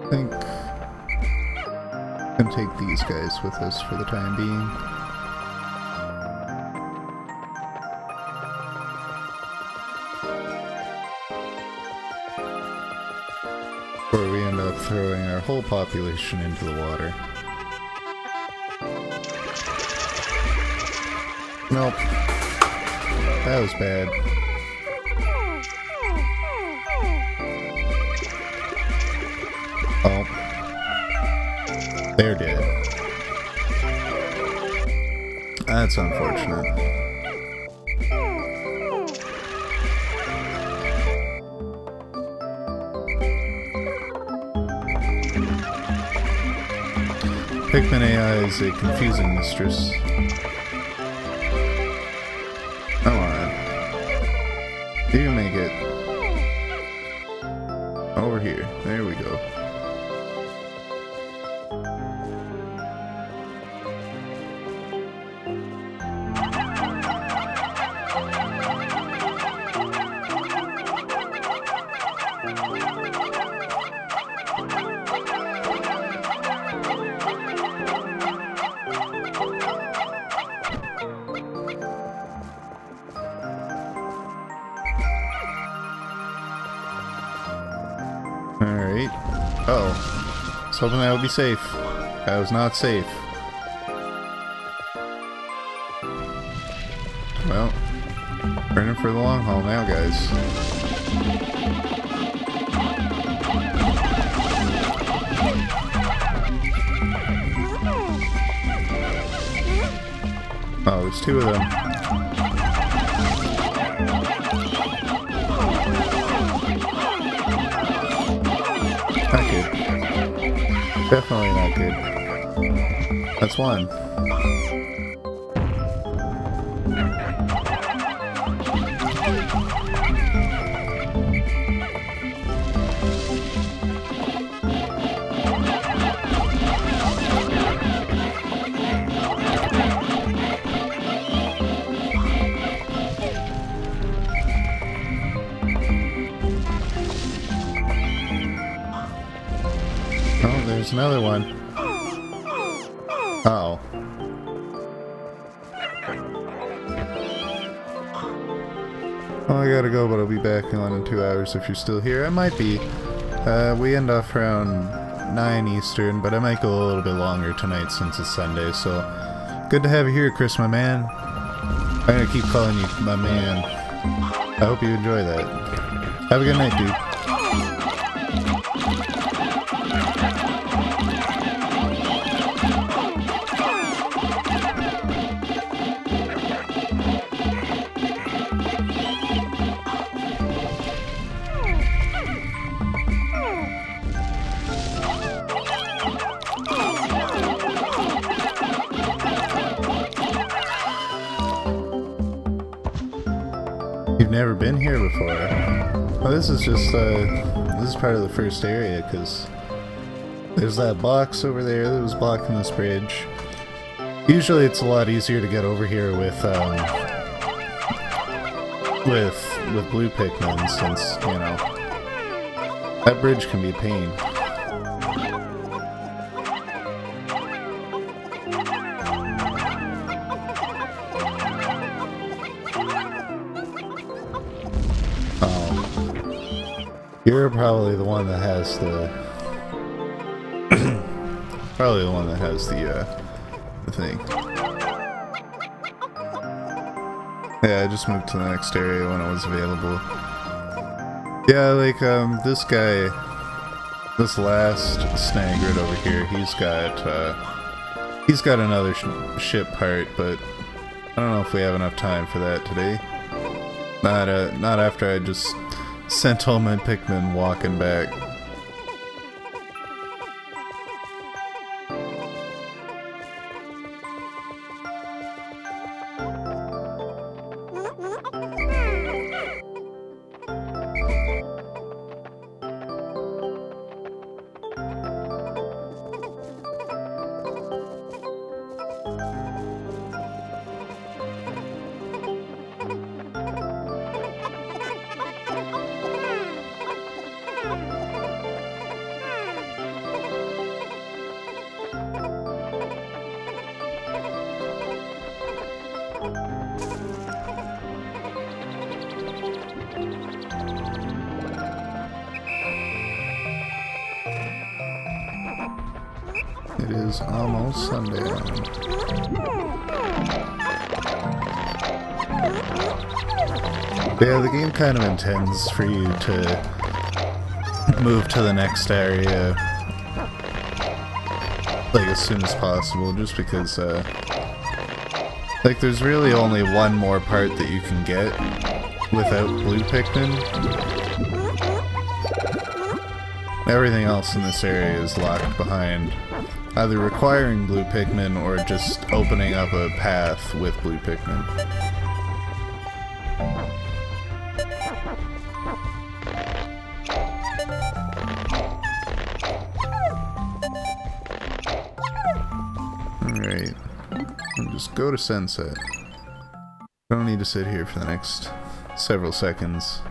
I think I'm gonna take these guys with us for the time being. Before we end up throwing our whole population into the water. Nope. That was bad. Oh. They're dead. That's unfortunate. Pikmin AI is a confusing mistress. Come on. You can make it. Over here. There we go. Alright. Uh-oh. I was hoping that would be safe. That was not safe. Well, we're in it for the long haul now, guys. Oh, there's two of them. Not good. Definitely not good. That's one. Oh, there's another one. Uh-oh. Oh, I gotta go, but I'll be back in 1 and 2 hours if you're still here. I might be. We end off around 9 Eastern, but I might go a little bit longer tonight since it's Sunday, so... Good to have you here, Chris, my man. I'm gonna keep calling you my man. I hope you enjoy that. Have a good night, dude. You've never been here before. Well, this is just, this is part of the first area, because there's that box over there that was blocking this bridge. Usually it's a lot easier to get over here with blue Pikmin, since, you know, that bridge can be a pain. You're probably the one that has the the thing. Yeah, I just moved to the next area when it was available. Yeah, like this guy, this last snag right over here, he's got He's got another ship part, but I don't know if we have enough time for that today. Not after I just sent all my Pikmin walking back. It is almost sundown. Yeah, the game kind of intends for you to move to the next area like as soon as possible, just because like there's really only one more part that you can get without blue Pikmin. Everything else in this area is locked behind either requiring blue Pikmin or just opening up a path with blue Pikmin. Alright, I'll just go to sunset. I don't need to sit here for the next several seconds.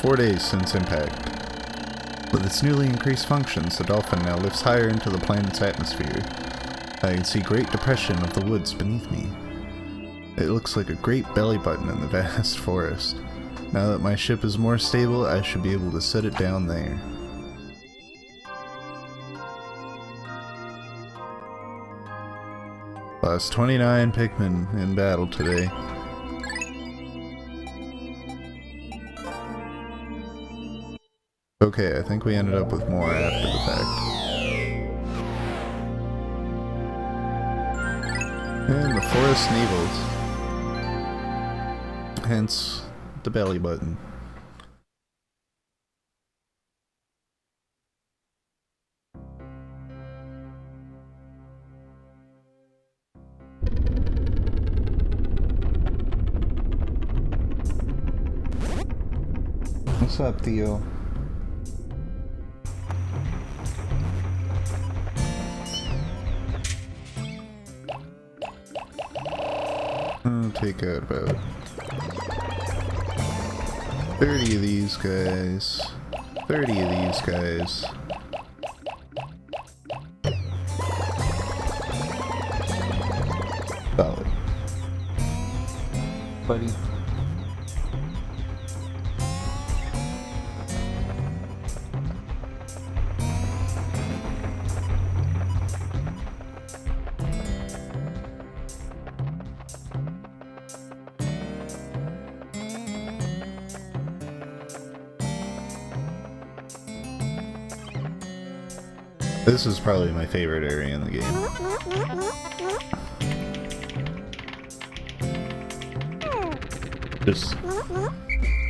"4 days since impact. With its newly increased functions, the dolphin now lifts higher into the planet's atmosphere. I can see great depression of the woods beneath me. It looks like a great belly button in the vast forest. Now that my ship is more stable, I should be able to set it down there." Lost 29 Pikmin in battle today. Okay, I think we ended up with more after the fact. And the forest nevels. Hence, the belly button. What's up, Theo? I'll take out about 30 of these guys. 30 of these guys. Solid. Buddy. This is probably my favorite area in the game. Just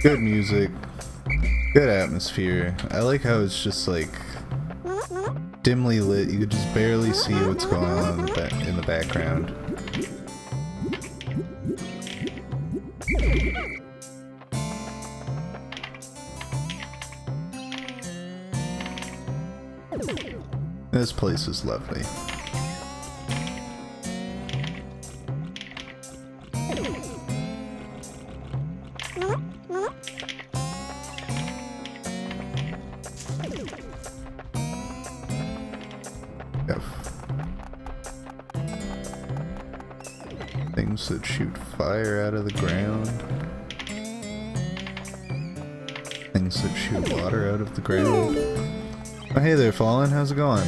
good music, good atmosphere. I like how it's just like dimly lit. You could just barely see what's going on in the background. This place is lovely. Have things that shoot fire out of the ground. Things that shoot water out of the ground. Oh, hey there, Fallen. How's it going?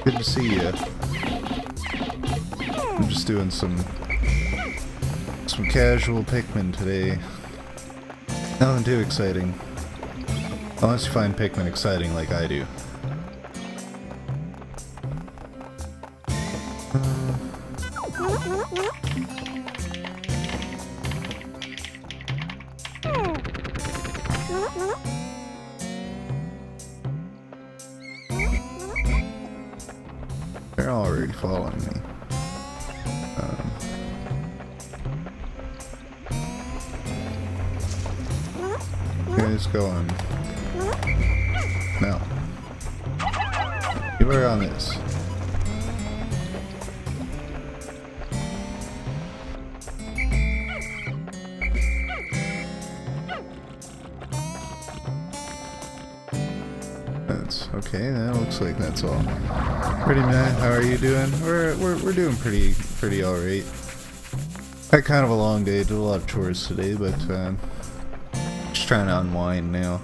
Good to see you. I'm just doing some casual Pikmin today. Nothing too exciting. Unless you find Pikmin exciting like I do. They're already following me. Guys, go on. No. You are on this. That's okay. That looks like that's all. Pretty Matt, how are you doing? We're doing pretty all right. Had kind of a long day. Did a lot of chores today, but just trying to unwind now.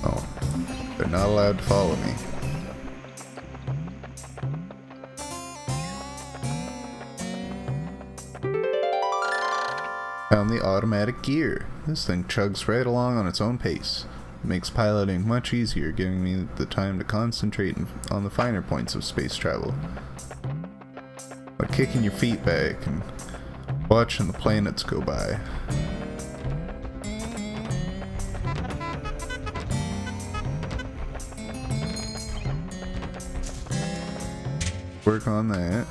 Oh, they're not allowed to follow me. Found the automatic gear. This thing chugs right along on its own pace. It makes piloting much easier, giving me the time to concentrate on the finer points of space travel. Like kicking your feet back and watching the planets go by. Work on that.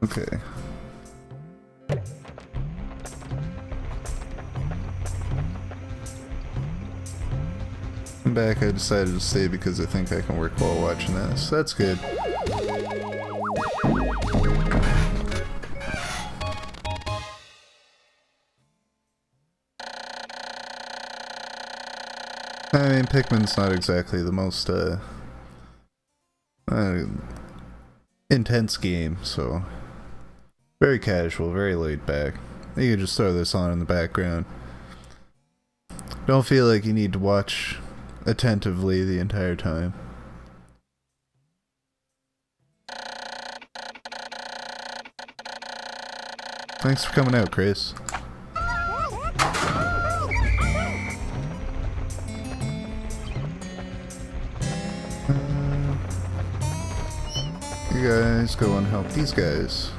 Okay. I'm back. I decided to stay because I think I can work while watching this. That's good. I mean, Pikmin's not exactly the most intense game, so very casual, very laid back. You can just throw this on in the background. Don't feel like you need to watch attentively the entire time. Thanks for coming out, Chris. You guys go and help these guys.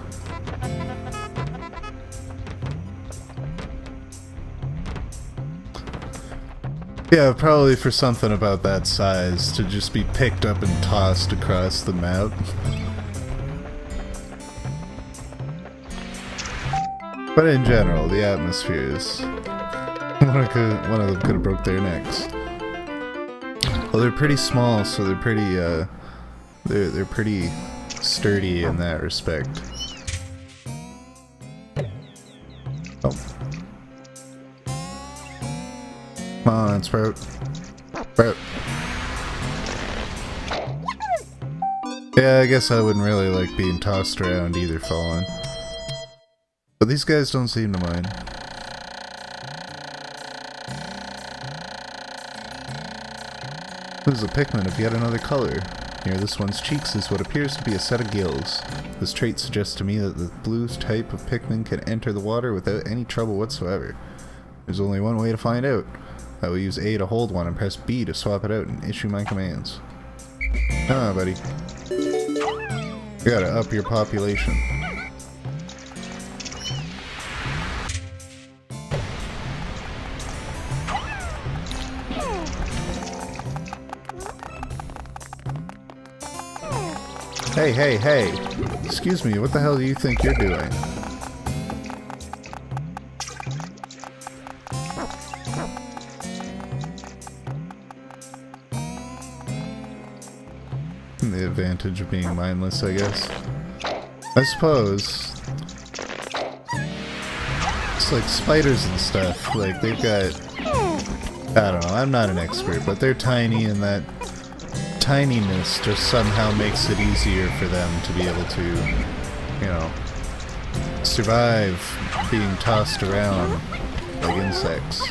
Yeah, probably for something about that size to just be picked up and tossed across the map. But in general, the atmosphere is... one of them could have broke their necks. Well, they're pretty small, so they're pretty, they're pretty sturdy in that respect. Oh. Come on, Sprout. Sprout. Yeah, I guess I wouldn't really like being tossed around either, Fallen. But these guys don't seem to mind. This is a Pikmin of yet another color. Near this one's cheeks is what appears to be a set of gills. This trait suggests to me that the blue type of Pikmin can enter the water without any trouble whatsoever. There's only one way to find out. I will use A to hold one and press B to swap it out and issue my commands. Come on, buddy. You gotta up your population. Hey, hey, hey! Excuse me, what the hell do you think you're doing? The advantage of being mindless, I guess. I suppose. It's like spiders and stuff. Like, they've got... I don't know, I'm not an expert, but they're tiny, and that tininess just somehow makes it easier for them to be able to, you know, survive being tossed around like insects.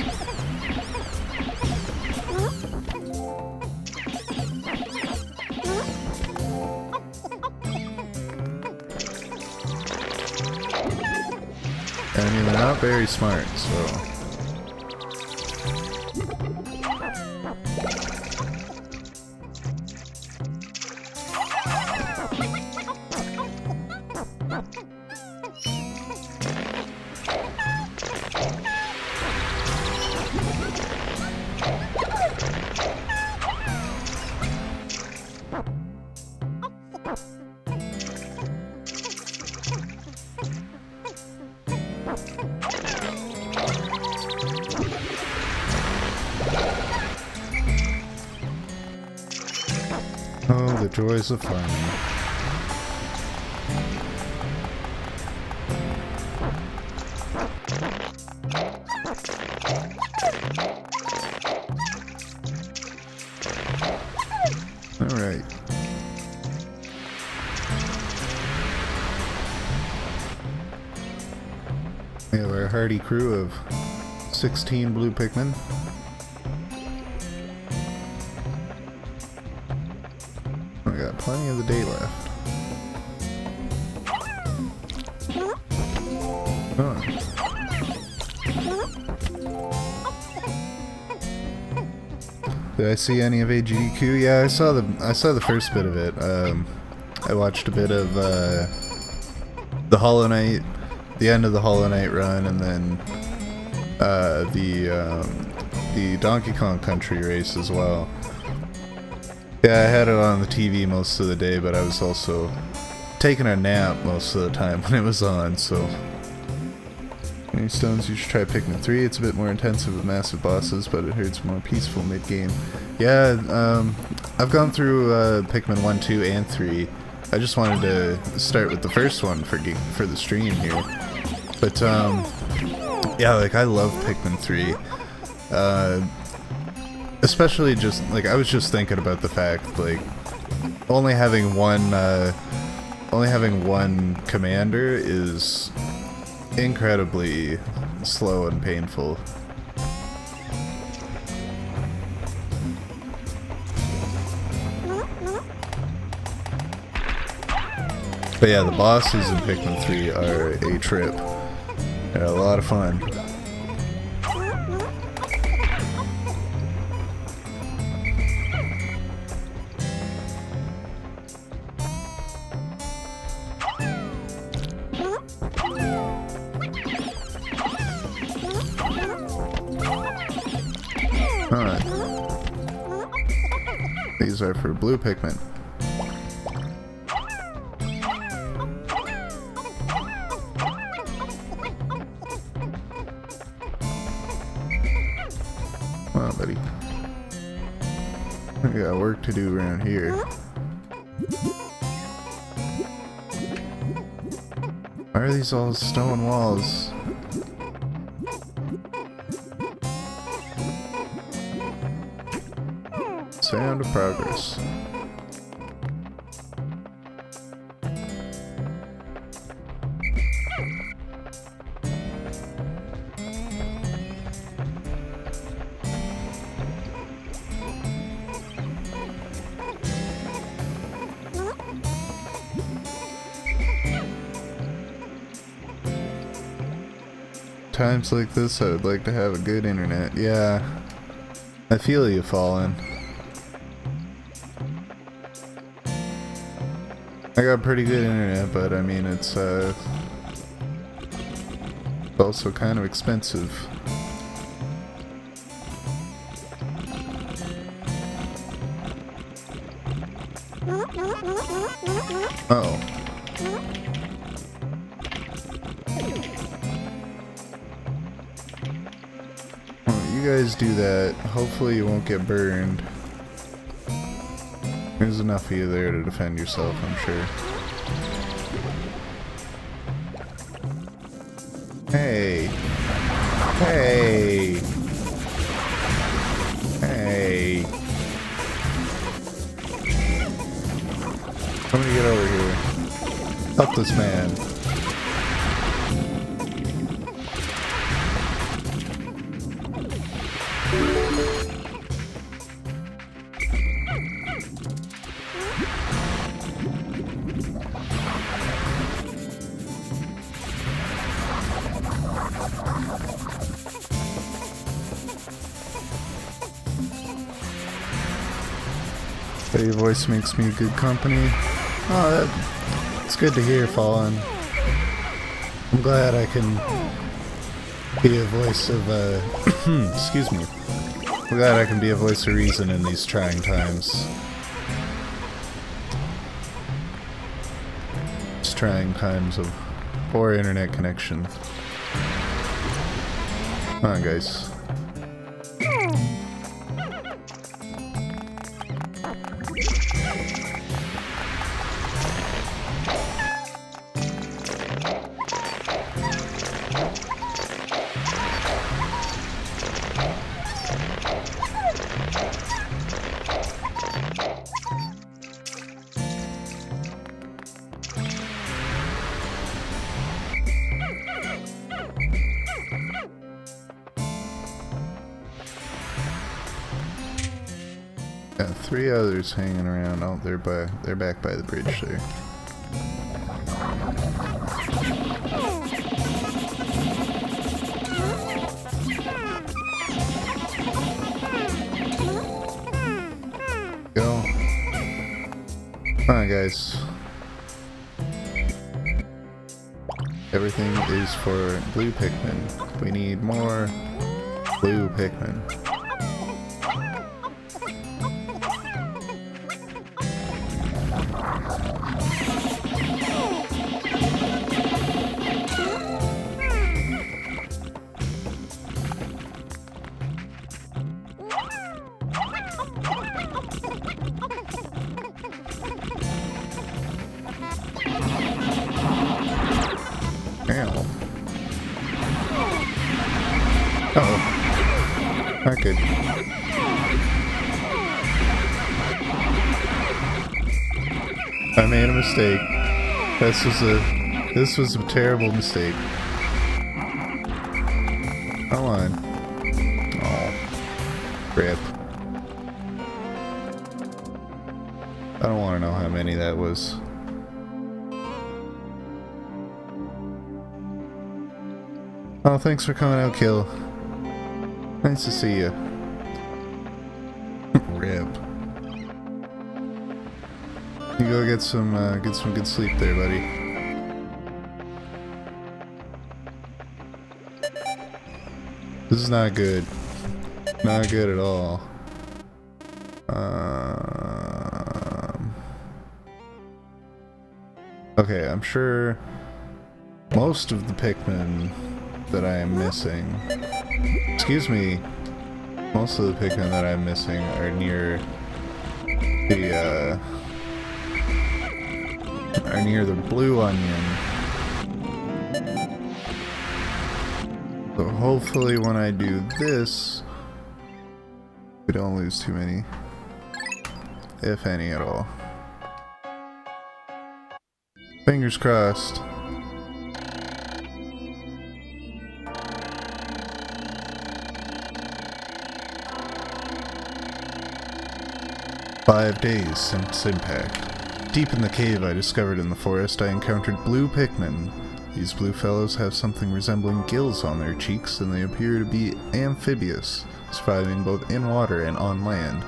And I mean, they're not very smart, so... Oh, the joys of farming. Alright. We have our hardy crew of 16 blue Pikmin. We got plenty of the day left. Oh. Did I see any of AGDQ? Yeah, I saw the first bit of it. I watched a bit of the Hollow Knight, the end of the Hollow Knight run, and then the Donkey Kong Country race as well. Yeah, I had it on the TV most of the day, but I was also taking a nap most of the time when it was on, so... Any stones, you should try Pikmin 3. It's a bit more intensive with massive bosses, but it hurts more peaceful mid-game. Yeah, I've gone through Pikmin 1, 2, and 3. I just wanted to start with the first one for the stream here. But, yeah, like, I love Pikmin 3. Especially just, like, I was just thinking about the fact, like, only having one commander is incredibly slow and painful. But yeah, the bosses in Pikmin 3 are a trip. They're a lot of fun. Alright. These are for blue Pikmin. Come on, buddy. We got work to do around here. Why are these all stone walls? Sound of progress. Times like this, I would like to have a good internet. Yeah, I feel you, Fallen. I got pretty good internet, but I mean, it's also kind of expensive. Uh-oh. Well, you guys do that. Hopefully you won't get burned. There's enough of you there to defend yourself, I'm sure. Hey! Hey! Hey! Somebody get over here. Help this man. Your voice makes me good company. Oh, it's good to hear, Fallen. I'm glad I can be a voice of, excuse me. I'm glad I can be a voice of reason in these trying times. These trying times of poor internet connection. Come on, guys. Got 3 others hanging around. Oh, they're back by the bridge there. Go. Come on, guys. Everything is for blue Pikmin. We need more blue Pikmin. Uh-oh. Not good. I made a mistake. This was a terrible mistake. Come on. Oh. Rip. I don't want to know how many that was. Oh, thanks for coming out, Kill. Nice to see you. Rip. You go get some good sleep there, buddy. This is not good. Not good at all. Okay, I'm sure most of the Pikmin that I am missing, excuse me, most of the Pikmin that I'm missing are near the blue onion. So hopefully when I do this, we don't lose too many, if any at all. Fingers crossed. "5 days since impact. Deep in the cave I discovered in the forest, I encountered blue Pikmin. These blue fellows have something resembling gills on their cheeks, and they appear to be amphibious, surviving both in water and on land.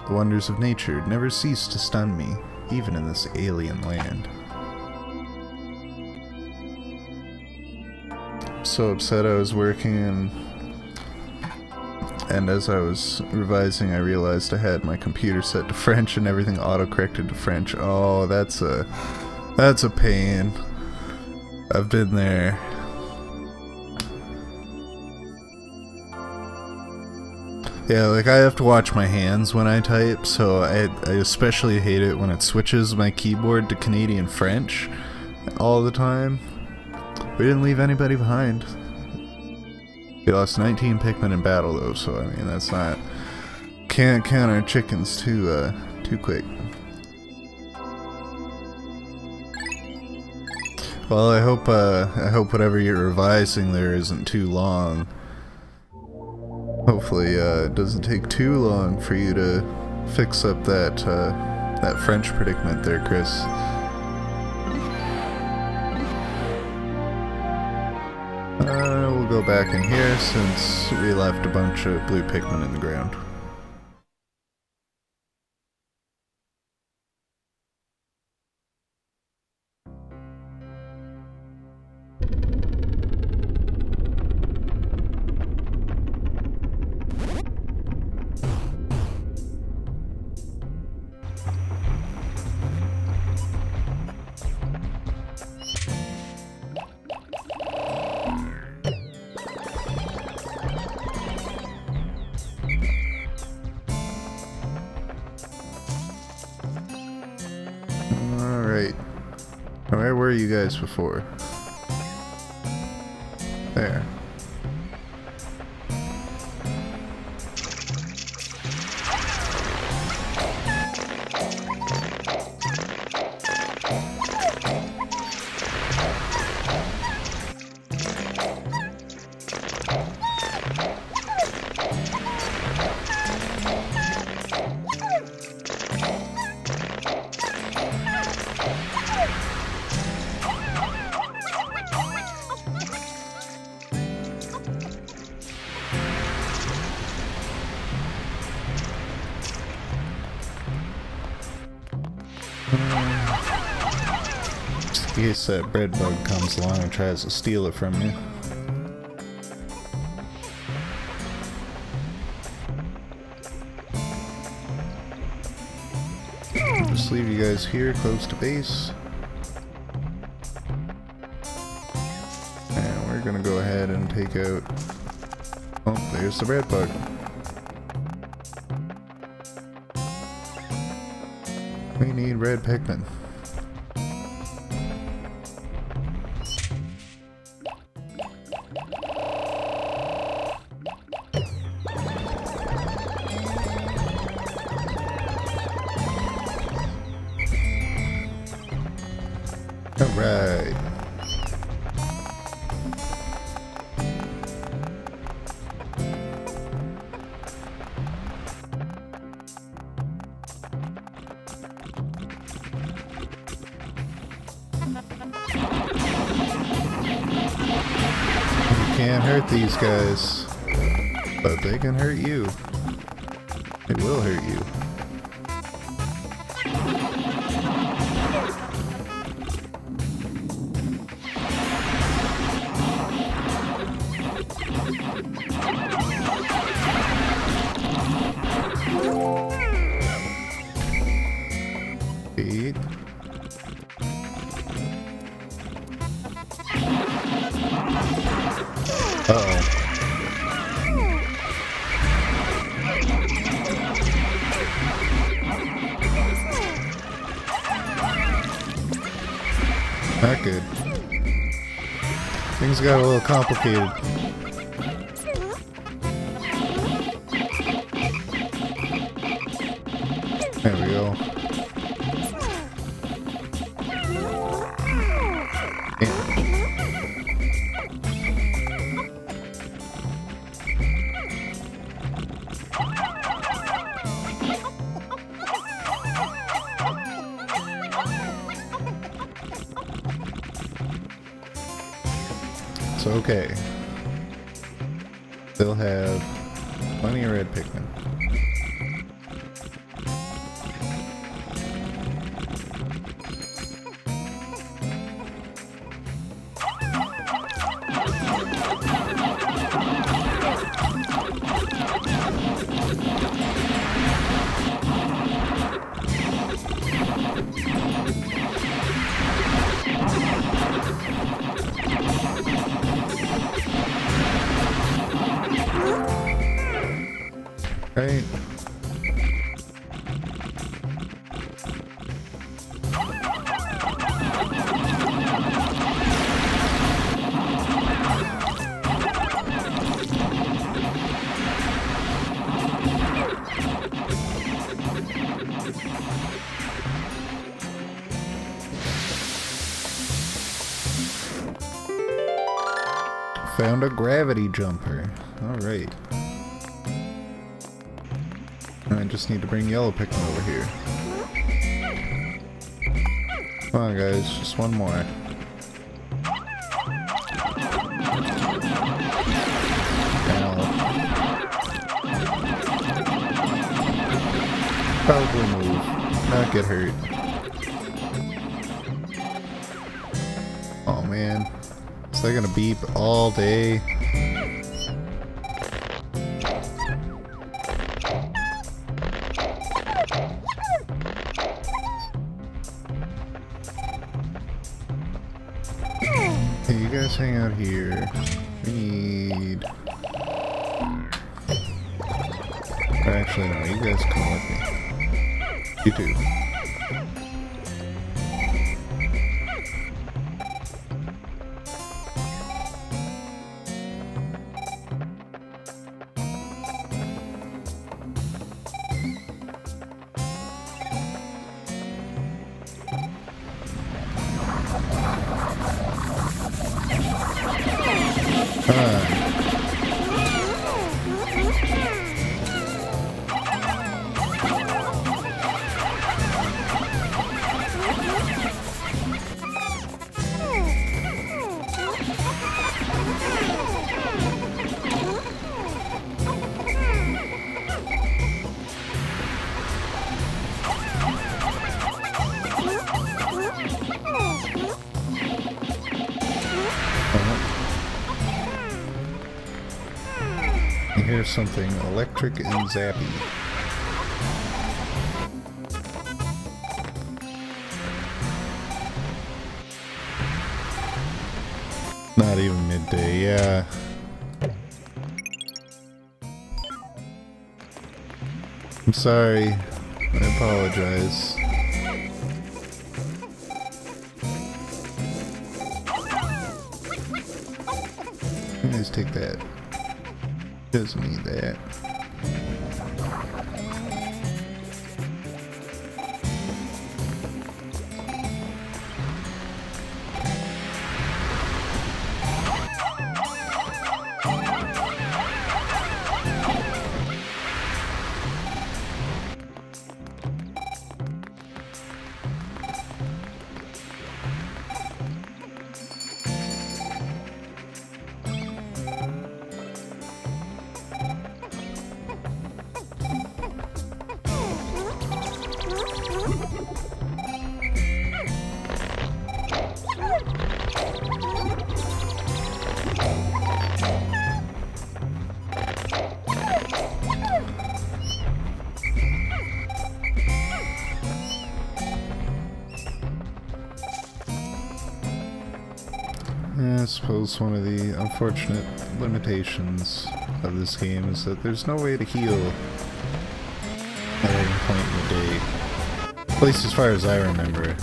The wonders of nature never cease to stun me, even in this alien land." So upset I was working, and as I was revising I realized I had my computer set to French and everything auto-corrected to French. Oh, that's a pain. I've been there. Yeah, like I have to watch my hands when I type, so I especially hate it when it switches my keyboard to Canadian French all the time. We didn't leave anybody behind. We lost 19 Pikmin in battle though, so I mean that's not... Can't count our chickens too quick. Well, I hope whatever you're revising there isn't too long. Hopefully, it doesn't take too long for you to fix up that that French predicament there, Chris. We'll go back in here since we left a bunch of blue Pikmin in the ground. Alright. Where were you guys before? There. In case that bread bug comes along and tries to steal it from you. Just leave you guys here close to base. And we're gonna go ahead and take out... Oh, there's the bread bug. We need red Pikmin. Alright. You can't hurt these guys, but they can hurt you. It will hurt you. Eight. Uh-oh. Not good. Things got a little complicated. There we go. It's okay. They'll have plenty of red Pikmin. Right? Found a gravity jumper. Alright. I just need to bring yellow Pikmin over here. Come on guys, just one more. Ow. Probably move, not get hurt. Oh man. Is that gonna beep all day? Hey, you guys hang out here. We need... Actually, no, you guys come with me. You too. Here's something electric and zappy. Not even midday, yeah. I'm sorry. I apologize. You guys take that. Doesn't need that. I suppose one of the unfortunate limitations of this game is that there's no way to heal at any point in the day. At least as far as I remember.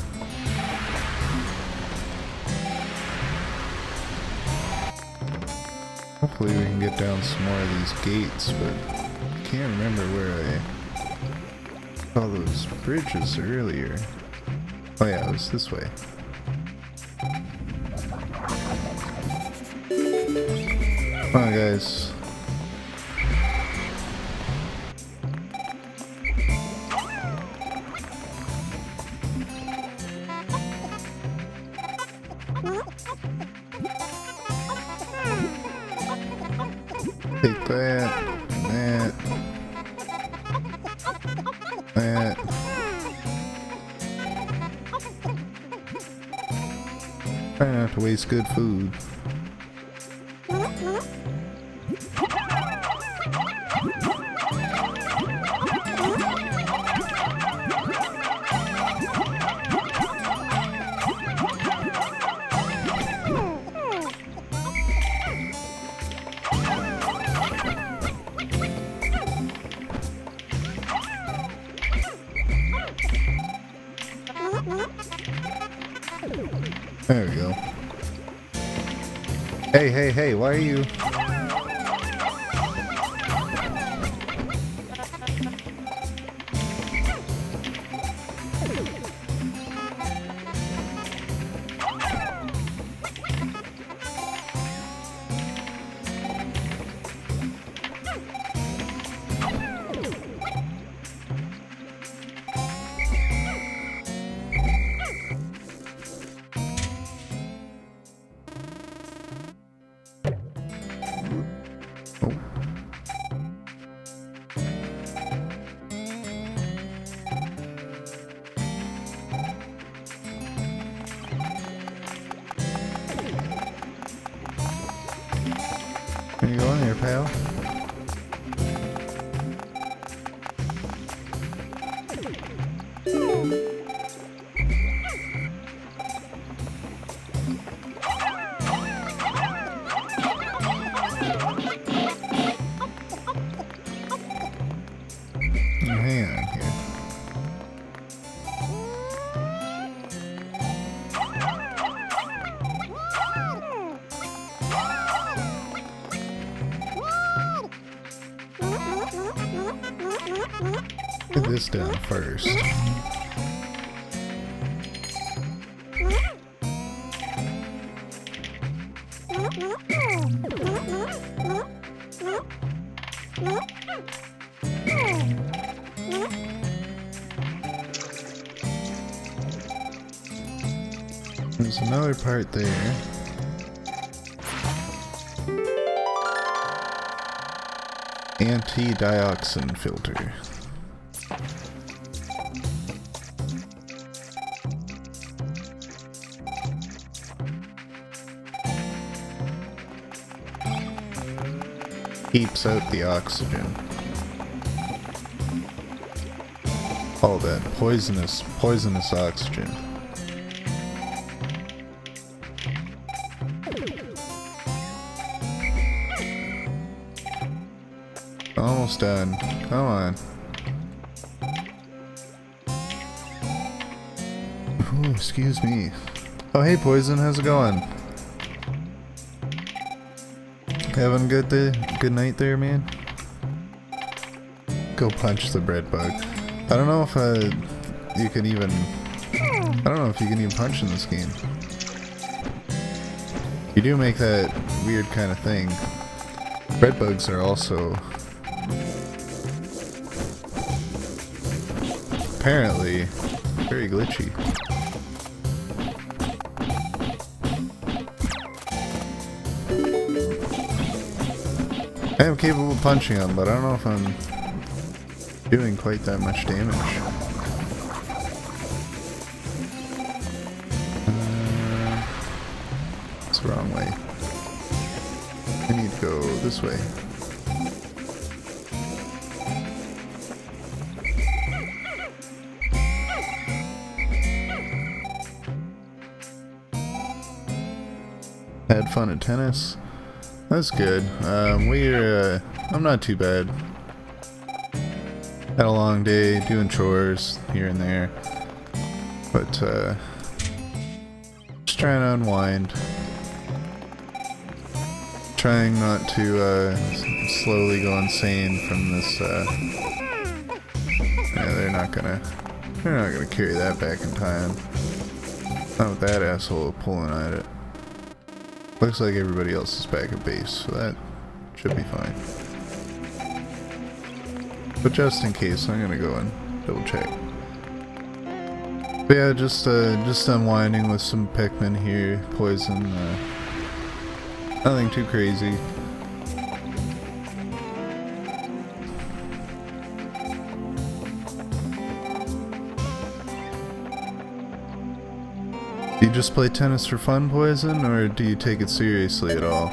Hopefully we can get down some more of these gates, but I can't remember where I saw those bridges earlier. Oh yeah, it was this way. Come on, guys. Take that, that, that. Try not to waste good food. There we go. Hey, hey, hey, why are you... Where you going there, pal? Hang on here. Put this down first. There's another part there. Anti-dioxin filter. Keeps out the oxygen. All that poisonous oxygen. Almost done. Come on. Ooh, excuse me. Oh, hey, Poison. How's it going? Having a good night there, man? Go punch the bread bug. I don't know if you can even... I don't know if you can even punch in this game. You do make that weird kind of thing. Bread bugs are also... apparently very glitchy. I am capable of punching them, but I don't know if I'm doing quite that much damage. It's the wrong way. I need to go this way. Had fun at tennis. That's good. I'm not too bad. Had a long day doing chores here and there, but just trying to unwind. Trying not to slowly go insane from this. Yeah, they're not gonna carry that back in time. Not with that asshole pulling at it. Looks like everybody else is back at base, so that should be fine. But just in case, I'm gonna go and double check. But yeah, just unwinding with some Pikmin here, Poison. Nothing too crazy. Do you just play tennis for fun, Poison, or do you take it seriously at all?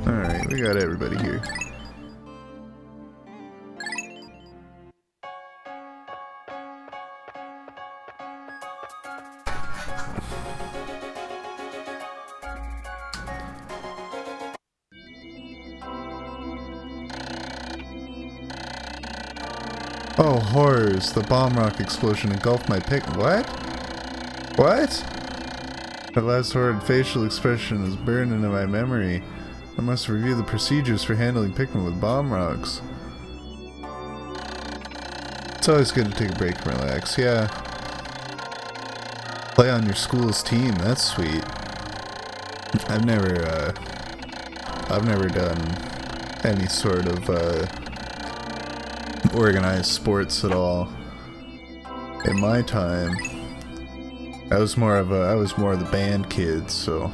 Alright, we got everybody here. Oh, horrors. The bomb rock explosion engulfed my Pikmin. What? What? That last horrid facial expression is burned into my memory. I must review the procedures for handling Pikmin with bomb rocks. It's always good to take a break and relax, yeah. Play on your school's team, that's sweet. I've never done any sort of, organized sports at all. In my time, I was more of the band kid, so.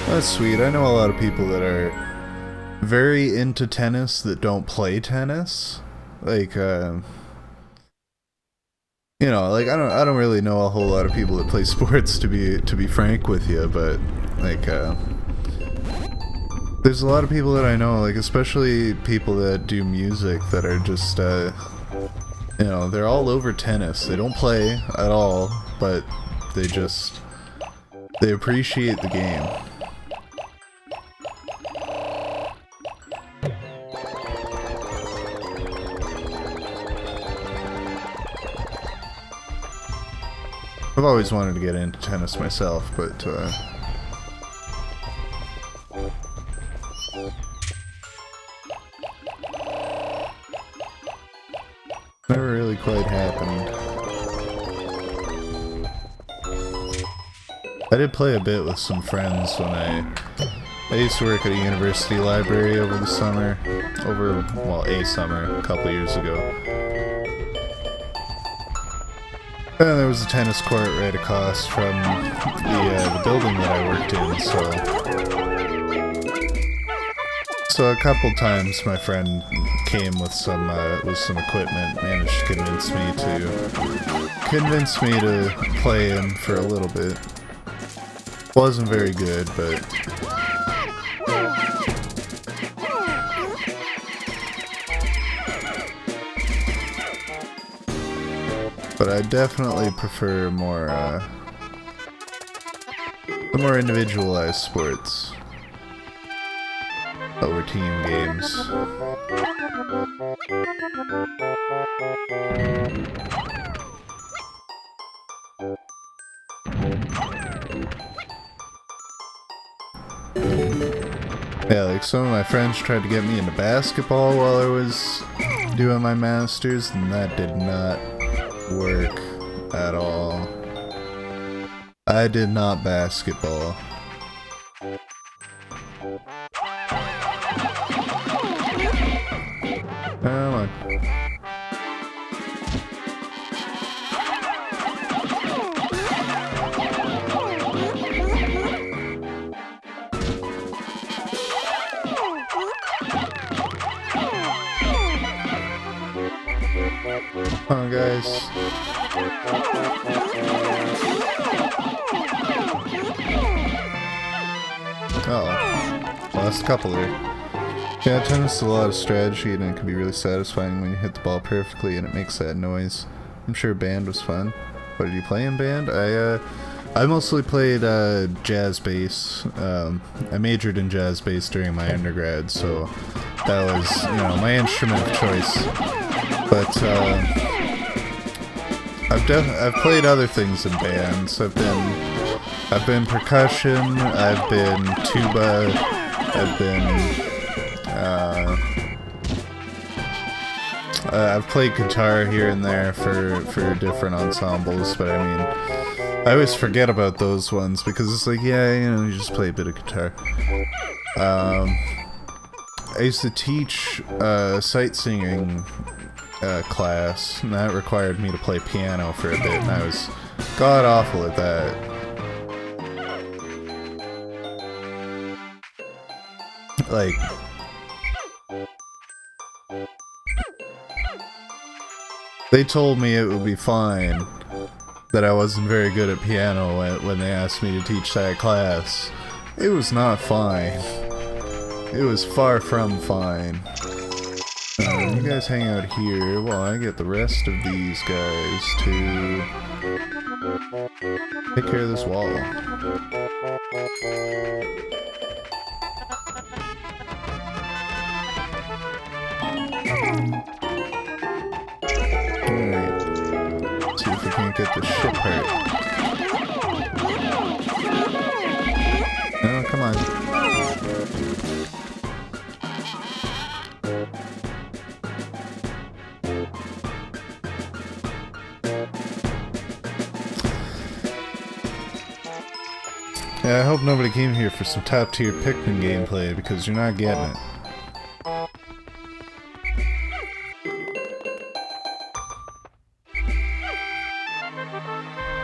That's sweet. I know a lot of people that are very into tennis that don't play tennis. Like, you know, like I don't really know a whole lot of people that play sports to be frank with you, but like there's a lot of people that I know, like especially people that do music that are just you know, they're all over tennis. They don't play at all, but they appreciate the game. I've always wanted to get into tennis myself, but never really quite happened. I did play a bit with some friends when I used to work at a university library over the summer, a summer, a couple years ago. And there was a tennis court right across from the building that I worked in, so a couple times my friend came with some equipment, managed to convince me to play him for a little bit. Wasn't very good, but I definitely prefer the more individualized sports over team games. Yeah, like some of my friends tried to get me into basketball while I was doing my masters, and that did not work at all. I did not basketball. Come on. Come on, guys. Uh-oh. Lost a couple there. Yeah, tennis is a lot of strategy, and it can be really satisfying when you hit the ball perfectly and it makes that noise. I'm sure band was fun. What did you play in band? I mostly played jazz bass. I majored in jazz bass during my undergrad, so that was, you know, my instrument of choice. But I've played other things in bands. I've been percussion. I've been tuba. I've played guitar here and there for different ensembles, but I mean, I always forget about those ones because it's like, yeah, you know, you just play a bit of guitar. I used to teach sight singing class, and that required me to play piano for a bit, and I was god awful at that. Like, they told me it would be fine that I wasn't very good at piano when they asked me to teach that class. It was not fine. It was far from fine. You guys hang out here while I get the rest of these guys to take care of this wall. Alright. See if we can't get the ship hurt. Oh, come on. Yeah, I hope nobody came here for some top-tier Pikmin gameplay, because you're not getting it.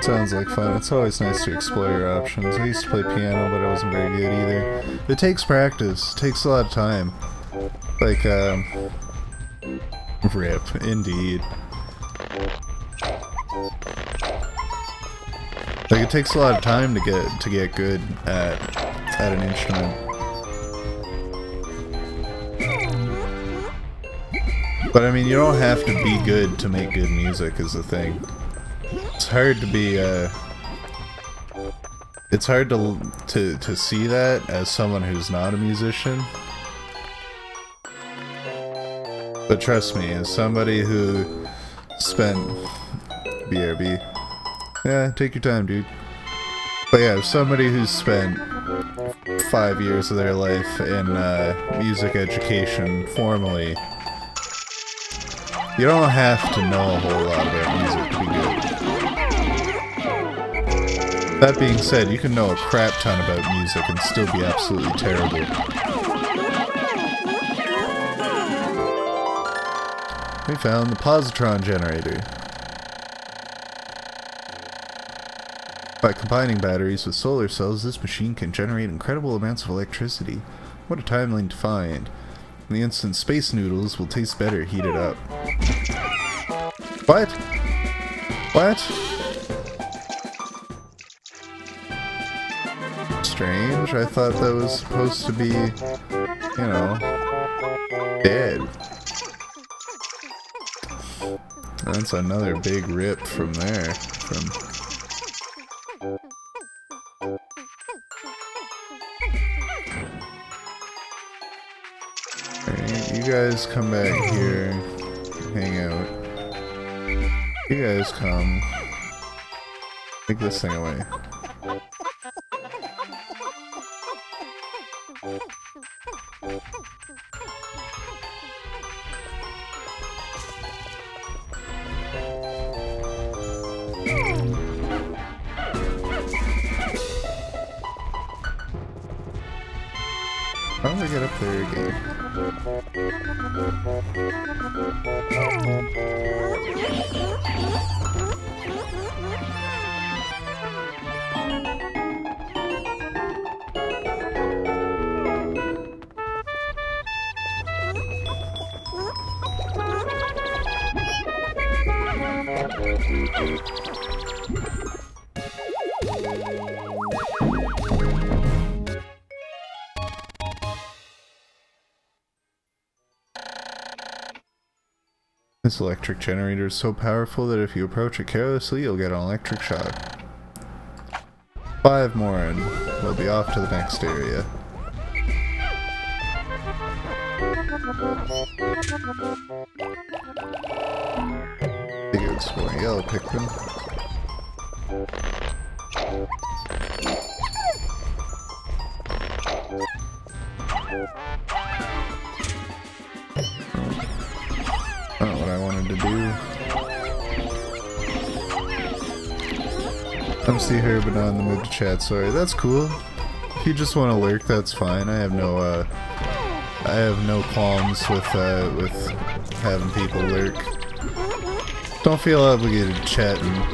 Sounds like fun. It's always nice to explore your options. I used to play piano, but I wasn't very good either. It takes practice. It takes a lot of time. Like, rip, indeed. Like, it takes a lot of time to get good at an instrument. But I mean, you don't have to be good to make good music is the thing. It's hard to be, it's hard to see that as someone who's not a musician. But trust me, as somebody who spent... BRB. Yeah, take your time, dude. But yeah, as somebody who's spent 5 years of their life in music education formally, you don't have to know a whole lot about music to be good. That being said, you can know a crap ton about music and still be absolutely terrible. We found the positron generator. By combining batteries with solar cells, this machine can generate incredible amounts of electricity. What a timely find. In the instant, space noodles will taste better heated up. What? What? Strange. I thought that was supposed to be, you know, dead. That's another big rip from there. Alright, you guys come back here, hang out. You guys come. Take this thing away. How do I get up there again? This electric generator is so powerful that if you approach it carelessly, you'll get an electric shock. 5 more and we'll be off to the next area. Big exploring yellow Pikmin. Not what I wanted to do. Come see her, but not in the mood to chat. Sorry, that's cool. If you just want to lurk, that's fine. I have no qualms with having people lurk. Don't feel obligated to chat and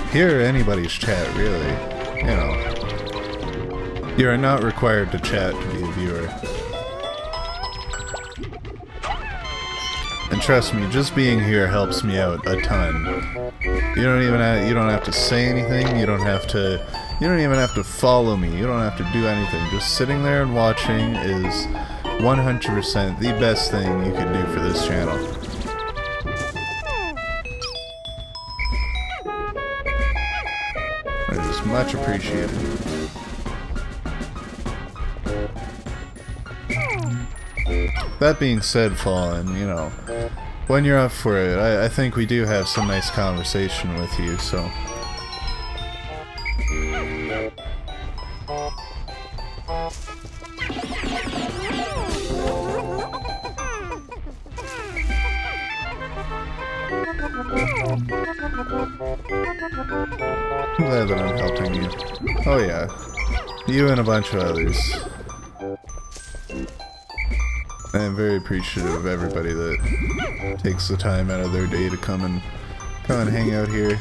hear anybody's chat, really. You know, you are not required to chat to be a viewer. And trust me, just being here helps me out a ton. You don't have to say anything. You don't even have to follow me. You don't have to do anything. Just sitting there and watching is 100% the best thing you could do for this channel. It is much appreciated. That being said, Fallen, you know, when you're up for it, I think we do have some nice conversation with you, so... I'm glad that I'm helping you. Oh yeah, you and a bunch of others. I am very appreciative of everybody that takes the time out of their day to come and hang out here.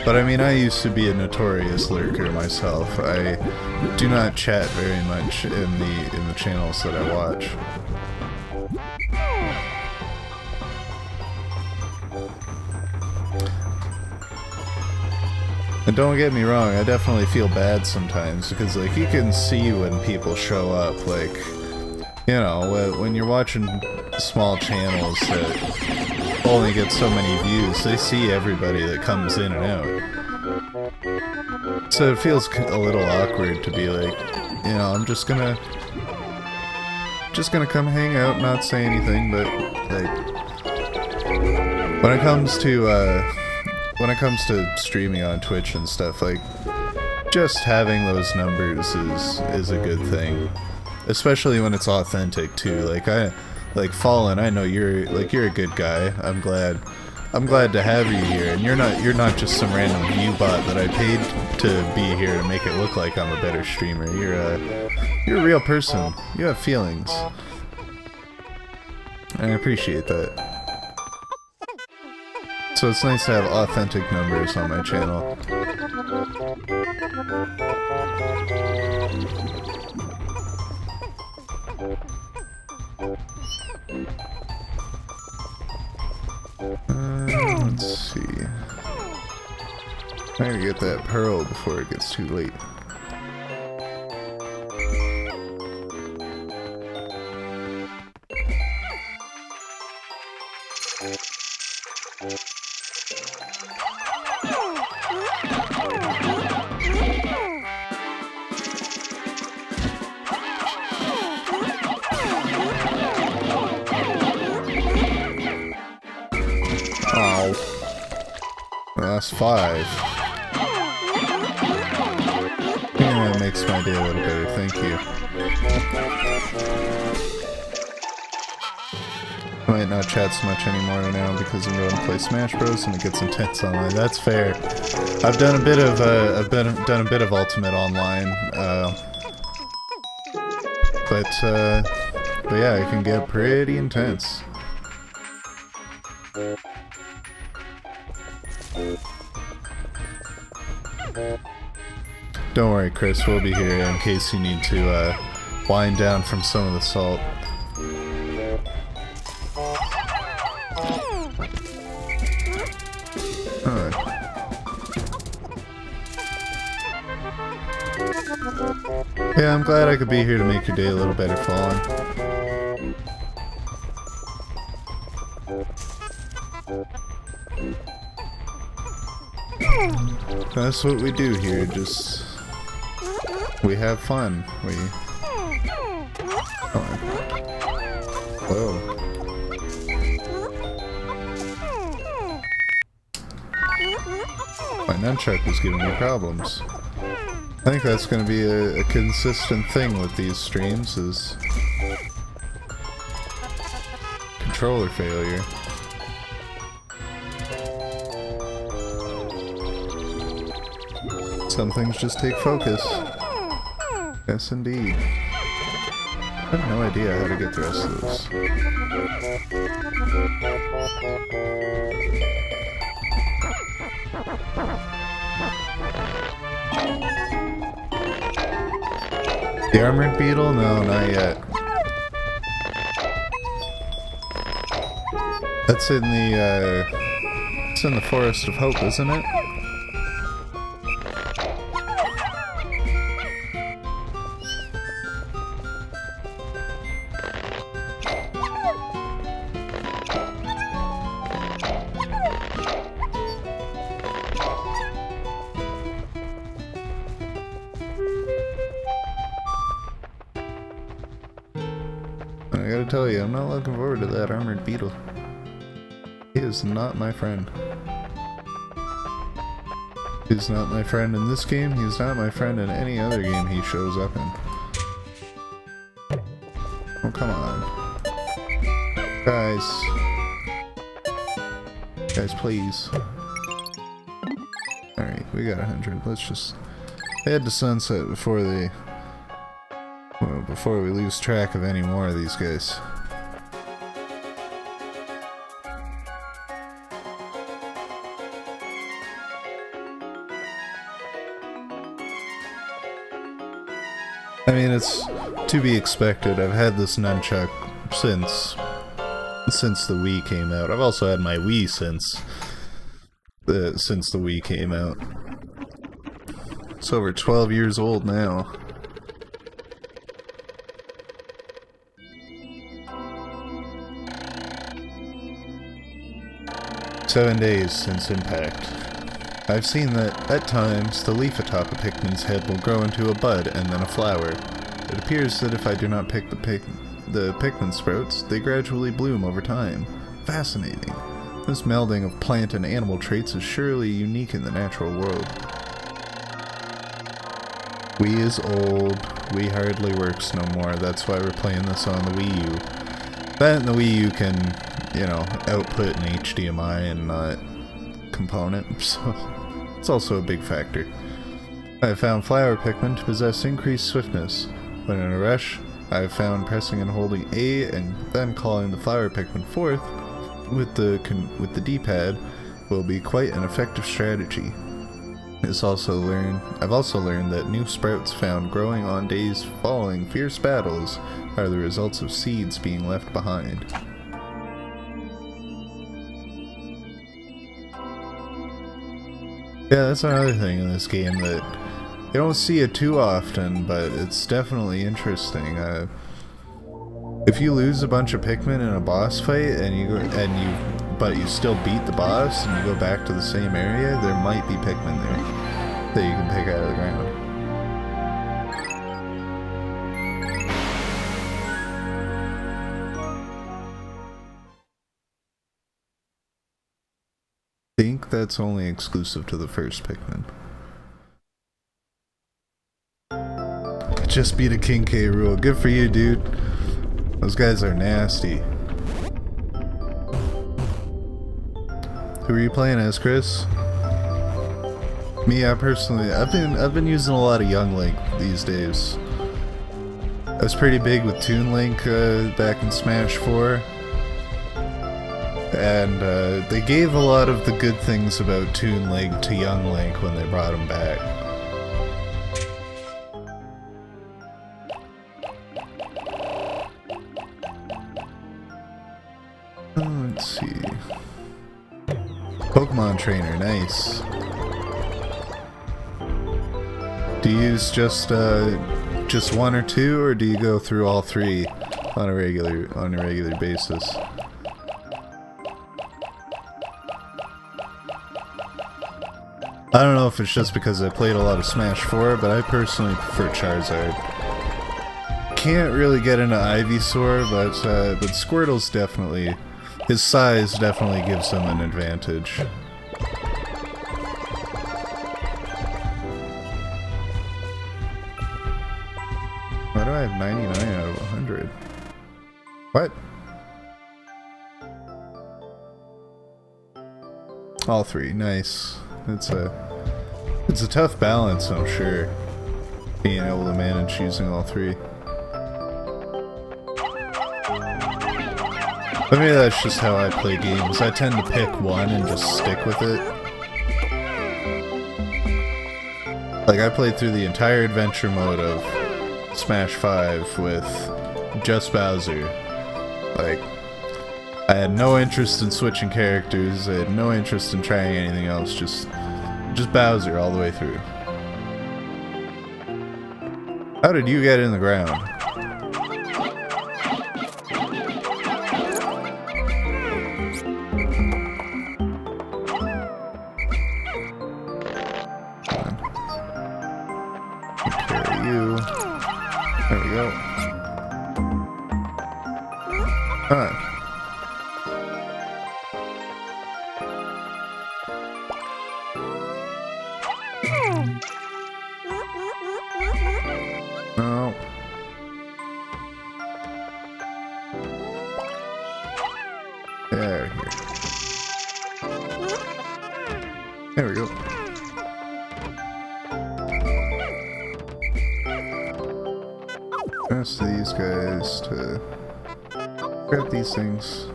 But I mean, I used to be a notorious lurker myself. I do not chat very much in the channels that I watch. And don't get me wrong, I definitely feel bad sometimes, because, like, you can see when people show up, like, you know, when you're watching small channels that only get so many views, they see everybody that comes in and out. So it feels a little awkward to be like, you know, I'm just gonna come hang out, not say anything, but, like, when it comes to streaming on Twitch and stuff, like, just having those numbers is a good thing, especially when it's authentic too. Like Fallen, I know you're a good guy. I'm glad to have you here, and you're not just some random view bot that I paid to be here to make it look like I'm a better streamer. You're a real person. You have feelings, and I appreciate that. So it's nice to have authentic numbers on my channel. Let's see. I gotta get that pearl before it gets too late. Oh. Well, that's 5. Yeah, that makes my day a little better, thank you. I might not chat so much anymore now because I'm going to play Smash Bros. And it gets intense online. That's fair. I've done a bit of Ultimate Online, but yeah, it can get pretty intense. Don't worry, Chris, we'll be here in case you need to wind down from some of the salt. Alright. Yeah, I'm glad I could be here to make your day a little better, Fallen. That's what we do here, just... we have fun. Oh. Whoa. My nunchuck was giving me problems. I think that's going to be a consistent thing with these streams, is controller failure. Some things just take focus. Yes, indeed. I have no idea how to get the rest of this. The armored beetle? No, not yet. That's in the, it's in the Forest of Hope, isn't it? gotta tell you, I'm not looking forward to that armored beetle. He is not my friend. He's not my friend in this game, he's not my friend in any other game he shows up in. Oh, come on. Guys. Guys, please. Alright, we got 100. Let's just head to sunset before they... well, before we lose track of any more of these guys. I mean, it's to be expected. I've had this nunchuck since the Wii came out. I've also had my Wii since the Wii came out. It's over 12 years old now. "7 days since impact. I've seen that, at times, the leaf atop a Pikmin's head will grow into a bud and then a flower. It appears that if I do not pick the Pikmin sprouts, they gradually bloom over time. Fascinating. This melding of plant and animal traits is surely unique in the natural world." Wii is old. Wii hardly works no more. That's why we're playing this on the Wii U. That and the Wii U can, you know, output an HDMI and not component, so it's also a big factor. I have found flower Pikmin to possess increased swiftness. When in a rush, I have found pressing and holding A and then calling the flower Pikmin forth with the D-pad will be quite an effective strategy. I've also learned that new sprouts found growing on days following fierce battles are the results of seeds being left behind. Yeah, that's another thing in this game that you don't see it too often, but it's definitely interesting. If you lose a bunch of Pikmin in a boss fight but you still beat the boss and you go back to the same area, there might be Pikmin there that you can pick out of the ground. I think that's only exclusive to the first Pikmin. I just beat a King K. Rool. Good for you, dude. Those guys are nasty. Who are you playing as, Chris? Me, I've been using a lot of Young Link these days. I was pretty big with Toon Link back in Smash 4. And they gave a lot of the good things about Toon Link to Young Link when they brought him back. Let's see. Pokemon Trainer, nice. Do you use just one or two, or do you go through all three on a regular basis? I don't know if it's just because I played a lot of Smash 4, but I personally prefer Charizard. Can't really get into Ivysaur, but Squirtle's definitely... his size definitely gives him an advantage. Why do I have 99 out of 100? What? All three, nice. It's a tough balance, I'm sure, being able to manage using all three. But maybe that's just how I play games. I tend to pick one and just stick with it. Like, I played through the entire adventure mode of Smash 5 with just Bowser. Like, I had no interest in switching characters, I had no interest in trying anything else, just Bowser all the way through. How did you get in the ground? Carry you. There we go. Ah. No. There, here. There we go. Ask these guys to grab these things.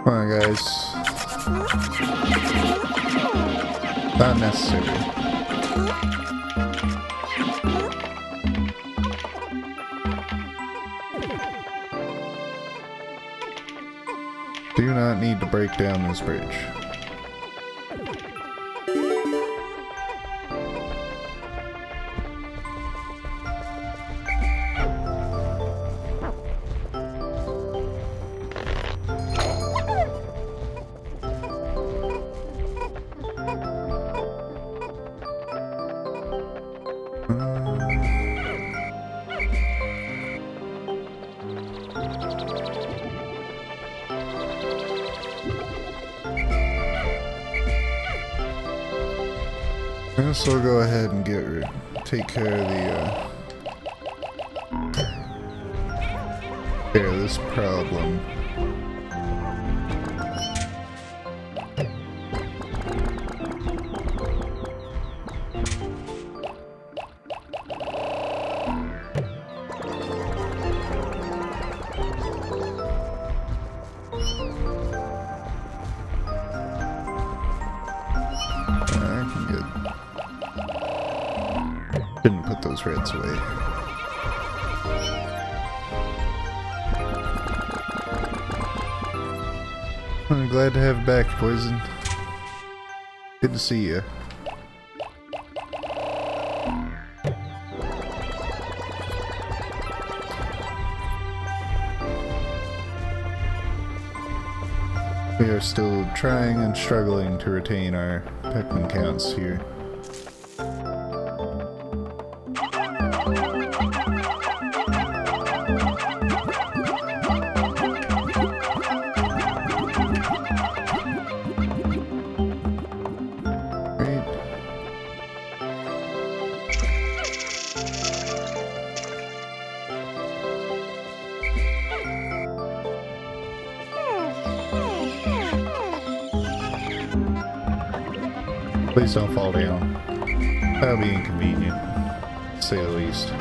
Come on, guys. Not necessary. Do not need to break down this bridge. I guess we'll go ahead and take care of this problem. Didn't put those reds away. I'm glad to have you back, Poison. Good to see you. We are still trying and struggling to retain our Pikmin counts here. Please don't fall down. That'll be inconvenient, to say the least.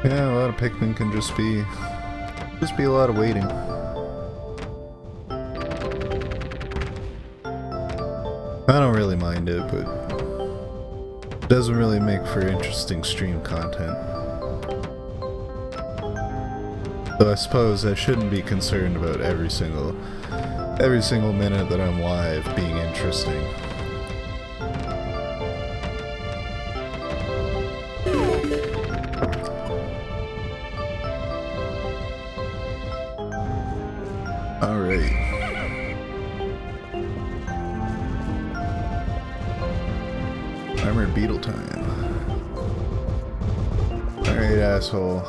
Yeah, a lot of Pikmin can just be a lot of waiting. I don't really mind it, but it doesn't really make for interesting stream content. So I suppose I shouldn't be concerned about every single minute that I'm live being interesting. Alright. Armored beetle time. Alright, asshole.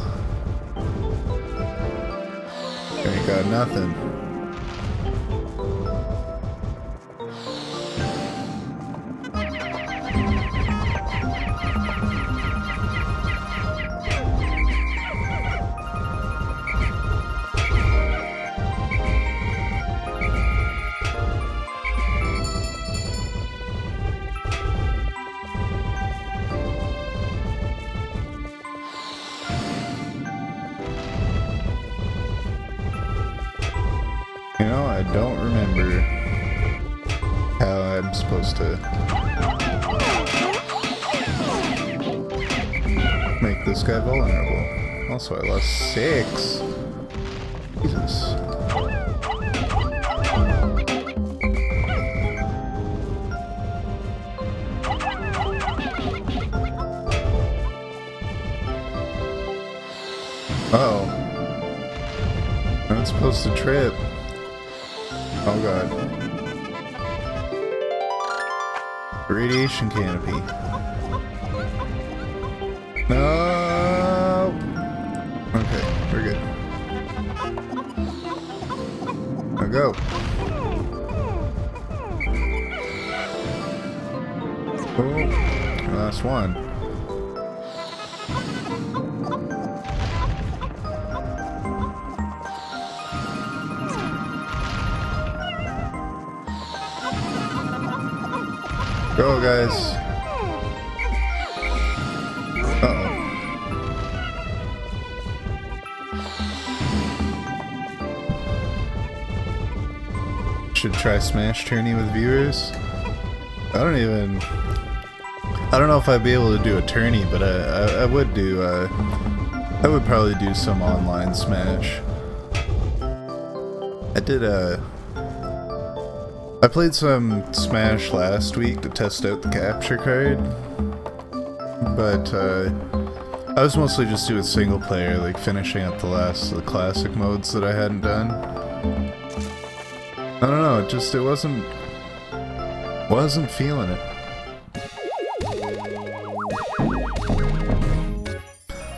Ain't got nothing. You know, I don't remember how I'm supposed to make this guy vulnerable. Also, I lost 6. Jesus. Uh-oh. I'm not supposed to trip. Oh god. Radiation canopy. No. Okay, we're good. Now go. Oh, last one. Go, guys. Uh-oh. Should try Smash Tourney with viewers. I don't know if I'd be able to do a tourney, but I would do, I would probably do some online Smash. I played some Smash last week to test out the capture card, but I was mostly just doing single player, like finishing up the last of the classic modes that I hadn't done. I don't know, it wasn't feeling it.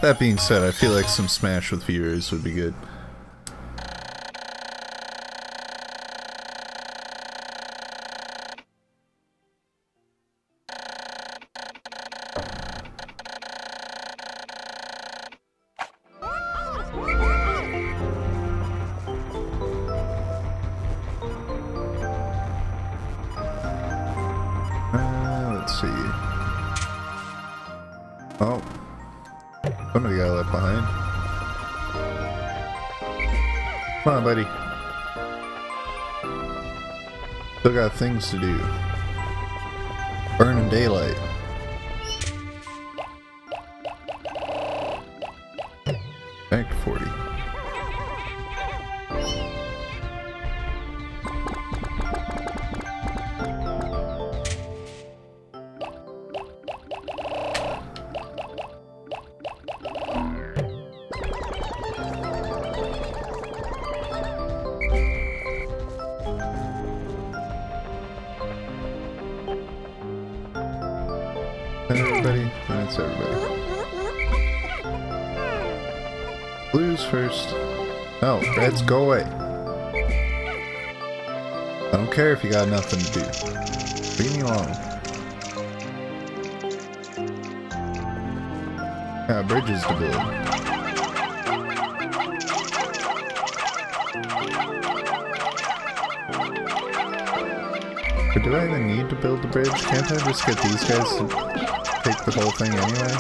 That being said, I feel like some Smash with viewers would be good. Let's see. Oh. Somebody got left behind. Come on, buddy. Still got things to do. Burning daylight. Act 40. Everybody? That's everybody. Blues first. No, reds, go away. I don't care if you got nothing to do. Leave me alone. Got bridges to build. But do I even need to build the bridge? Can't I just get these guys to take the whole thing anyway?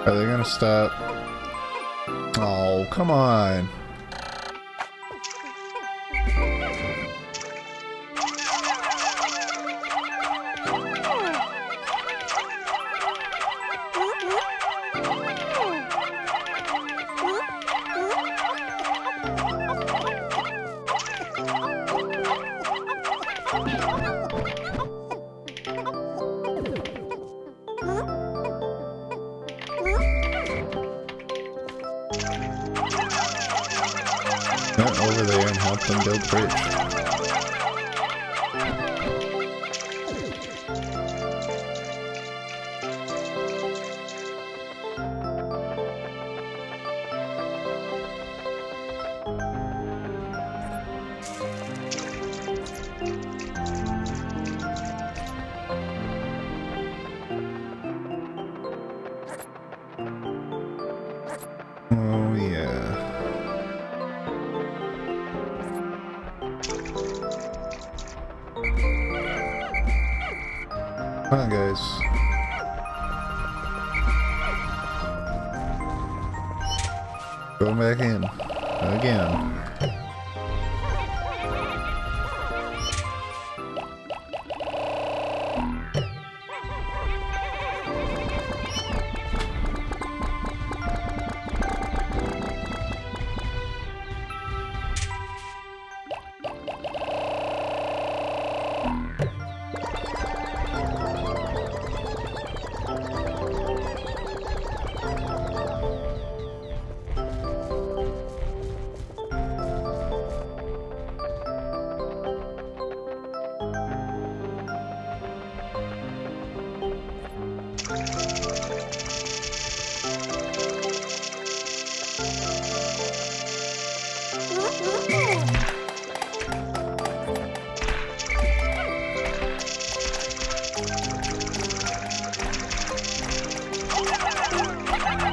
Are they gonna stop? Oh, come on. help them build the bridge. Oh yeah. Come on, guys. Going back in. Again.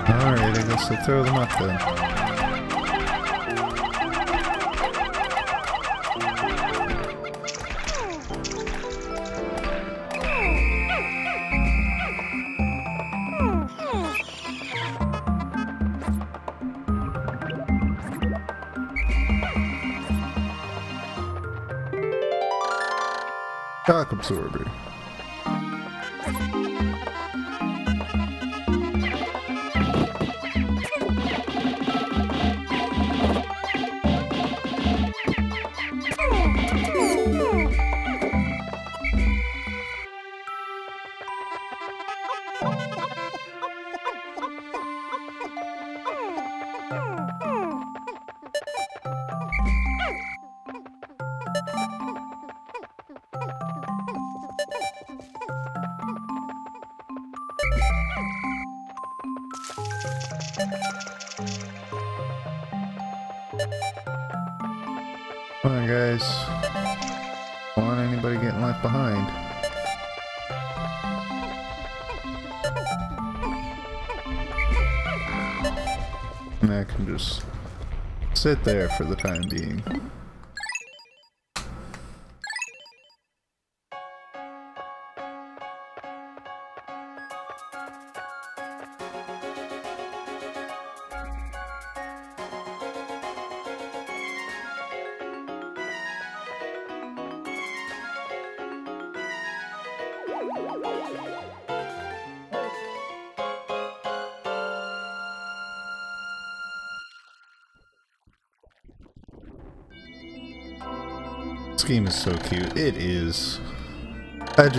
Alright, I guess I'll throw them up then. Shock absorber. Come on, guys. Don't want anybody getting left behind. And I can just sit there for the time being. This game is so cute. It is. It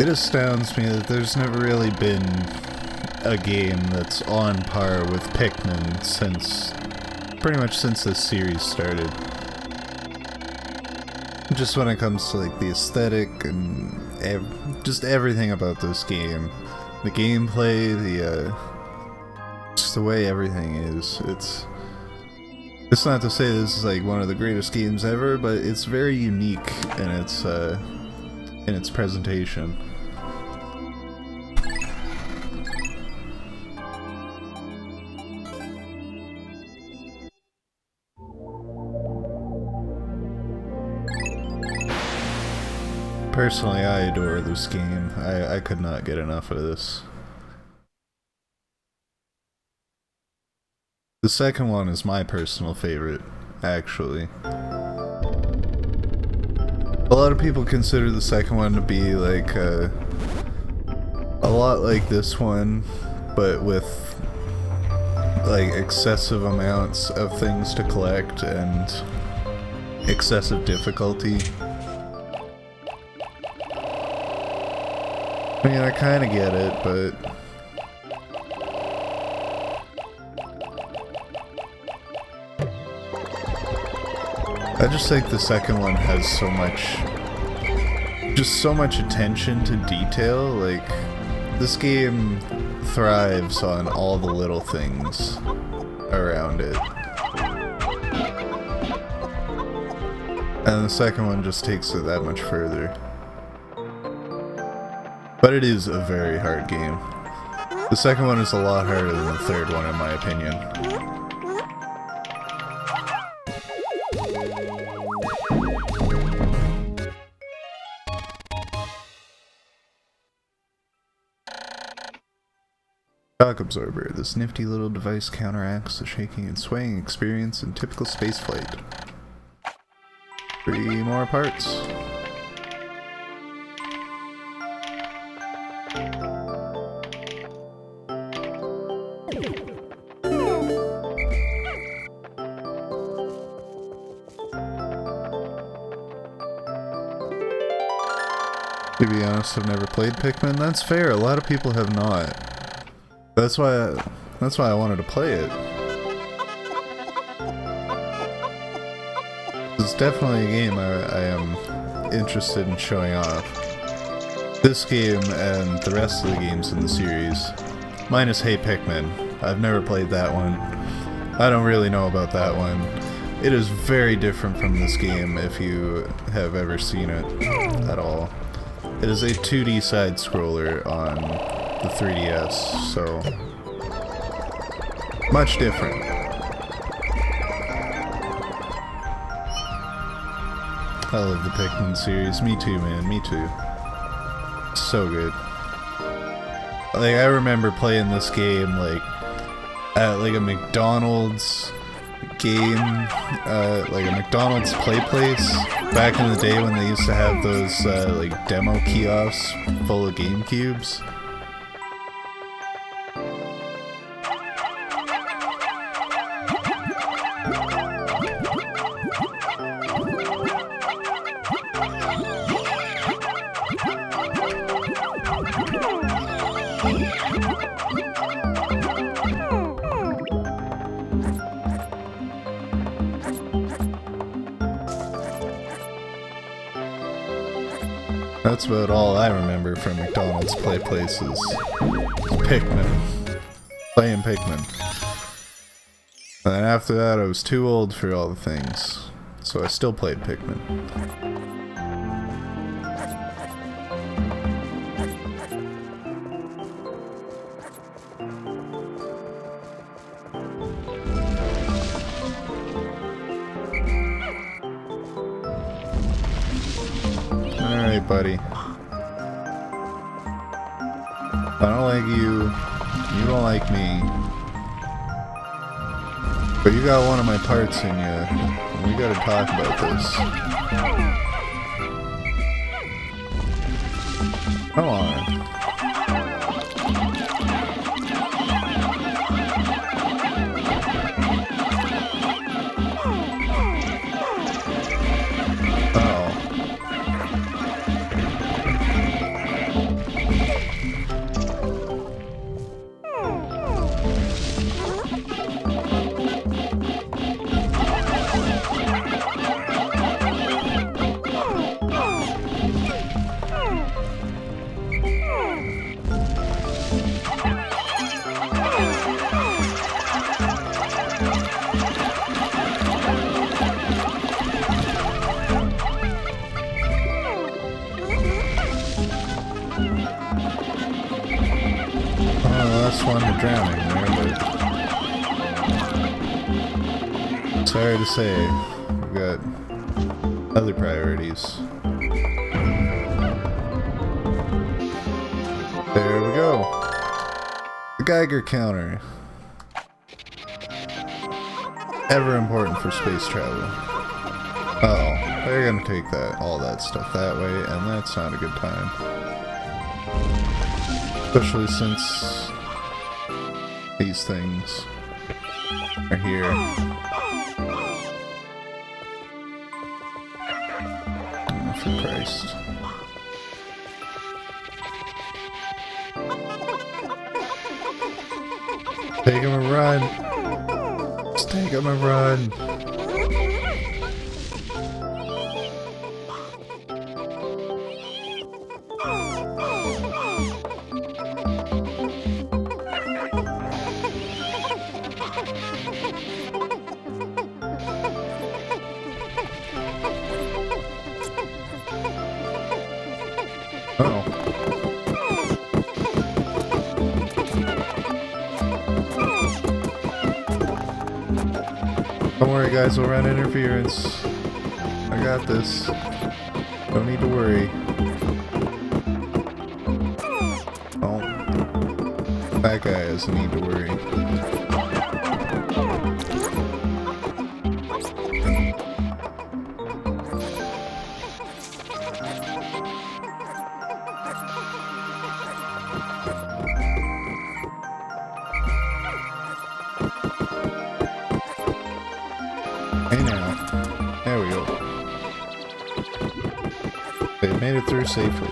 astounds me that there's never really been a game that's on par with Pikmin pretty much since this series started. Just when it comes to like the aesthetic and just everything about this game. The gameplay, just the way everything is. It's not to say this is like one of the greatest games ever, but it's very unique in its presentation. Personally, I adore this game. I could not get enough of this. The second one is my personal favorite, actually. A lot of people consider the second one to be like a lot like this one, but with like excessive amounts of things to collect and excessive difficulty. I mean, I kind of get it, but I just think the second one has so much, just so much attention to detail. Like, this game thrives on all the little things around it. And the second one just takes it that much further. But it is a very hard game. The second one is a lot harder than the third one, in my opinion. Shock absorber. This nifty little device counteracts the shaking and swaying experience in typical spaceflight. 3 more parts. To be honest, I've never played Pikmin. That's fair. A lot of people have not. That's why I wanted to play it. It's definitely a game I am interested in showing off. This game and the rest of the games in the series, minus Hey Pikmin. I've never played that one. I don't really know about that one. It is very different from this game if you have ever seen it at all. It is a 2D side-scroller on the 3DS, so much different. I love the Pikmin series. Me too, man. Me too. So good. Like, I remember playing this game like at like a McDonald's game, like a McDonald's play place back in the day when they used to have those like demo kiosks full of GameCubes. That's about all I remember from McDonald's play places. Pikmin. Playing Pikmin. And then after that I was too old for all the things. So I still played Pikmin. Alright, buddy. I don't like you. You don't like me. But you got one of my parts in you. We gotta talk about this. Come on. One to drowning there, but sorry to say, we've got other priorities. There we go. The Geiger counter. Ever important for space travel. Uh-oh, they're gonna take all that stuff that way, and that's not a good time. Especially since these things are here. Oh, for Christ. Take him a run. Just take him a run. worry guys, we'll run interference. I got this. Don't need to worry. Oh. That guy doesn't need to worry. Hey now. There we go. They made it through safely.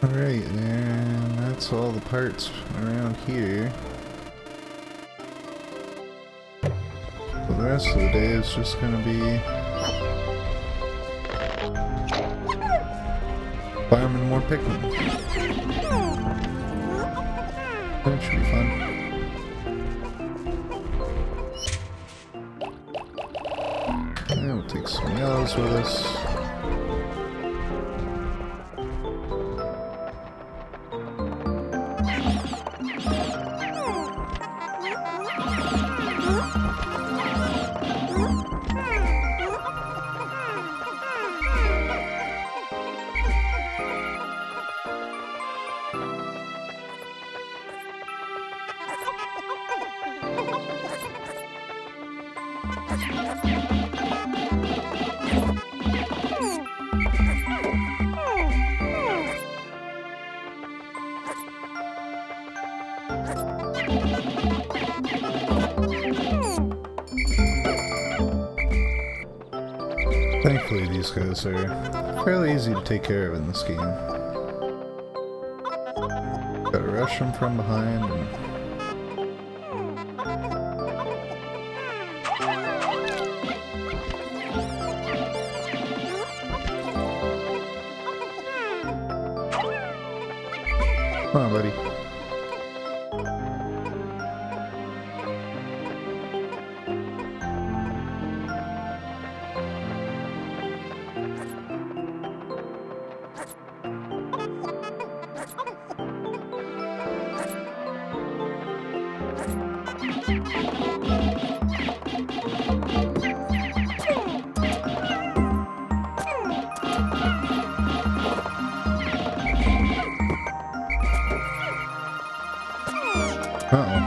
Alright, and that's all the parts around here. So the rest of the day is just gonna be farming more Pikmin. That should be fun. And we'll take some yellows with us. Thankfully these guys are fairly easy to take care of in this game. Gotta rush them from behind and... Come on, buddy. Uh-oh.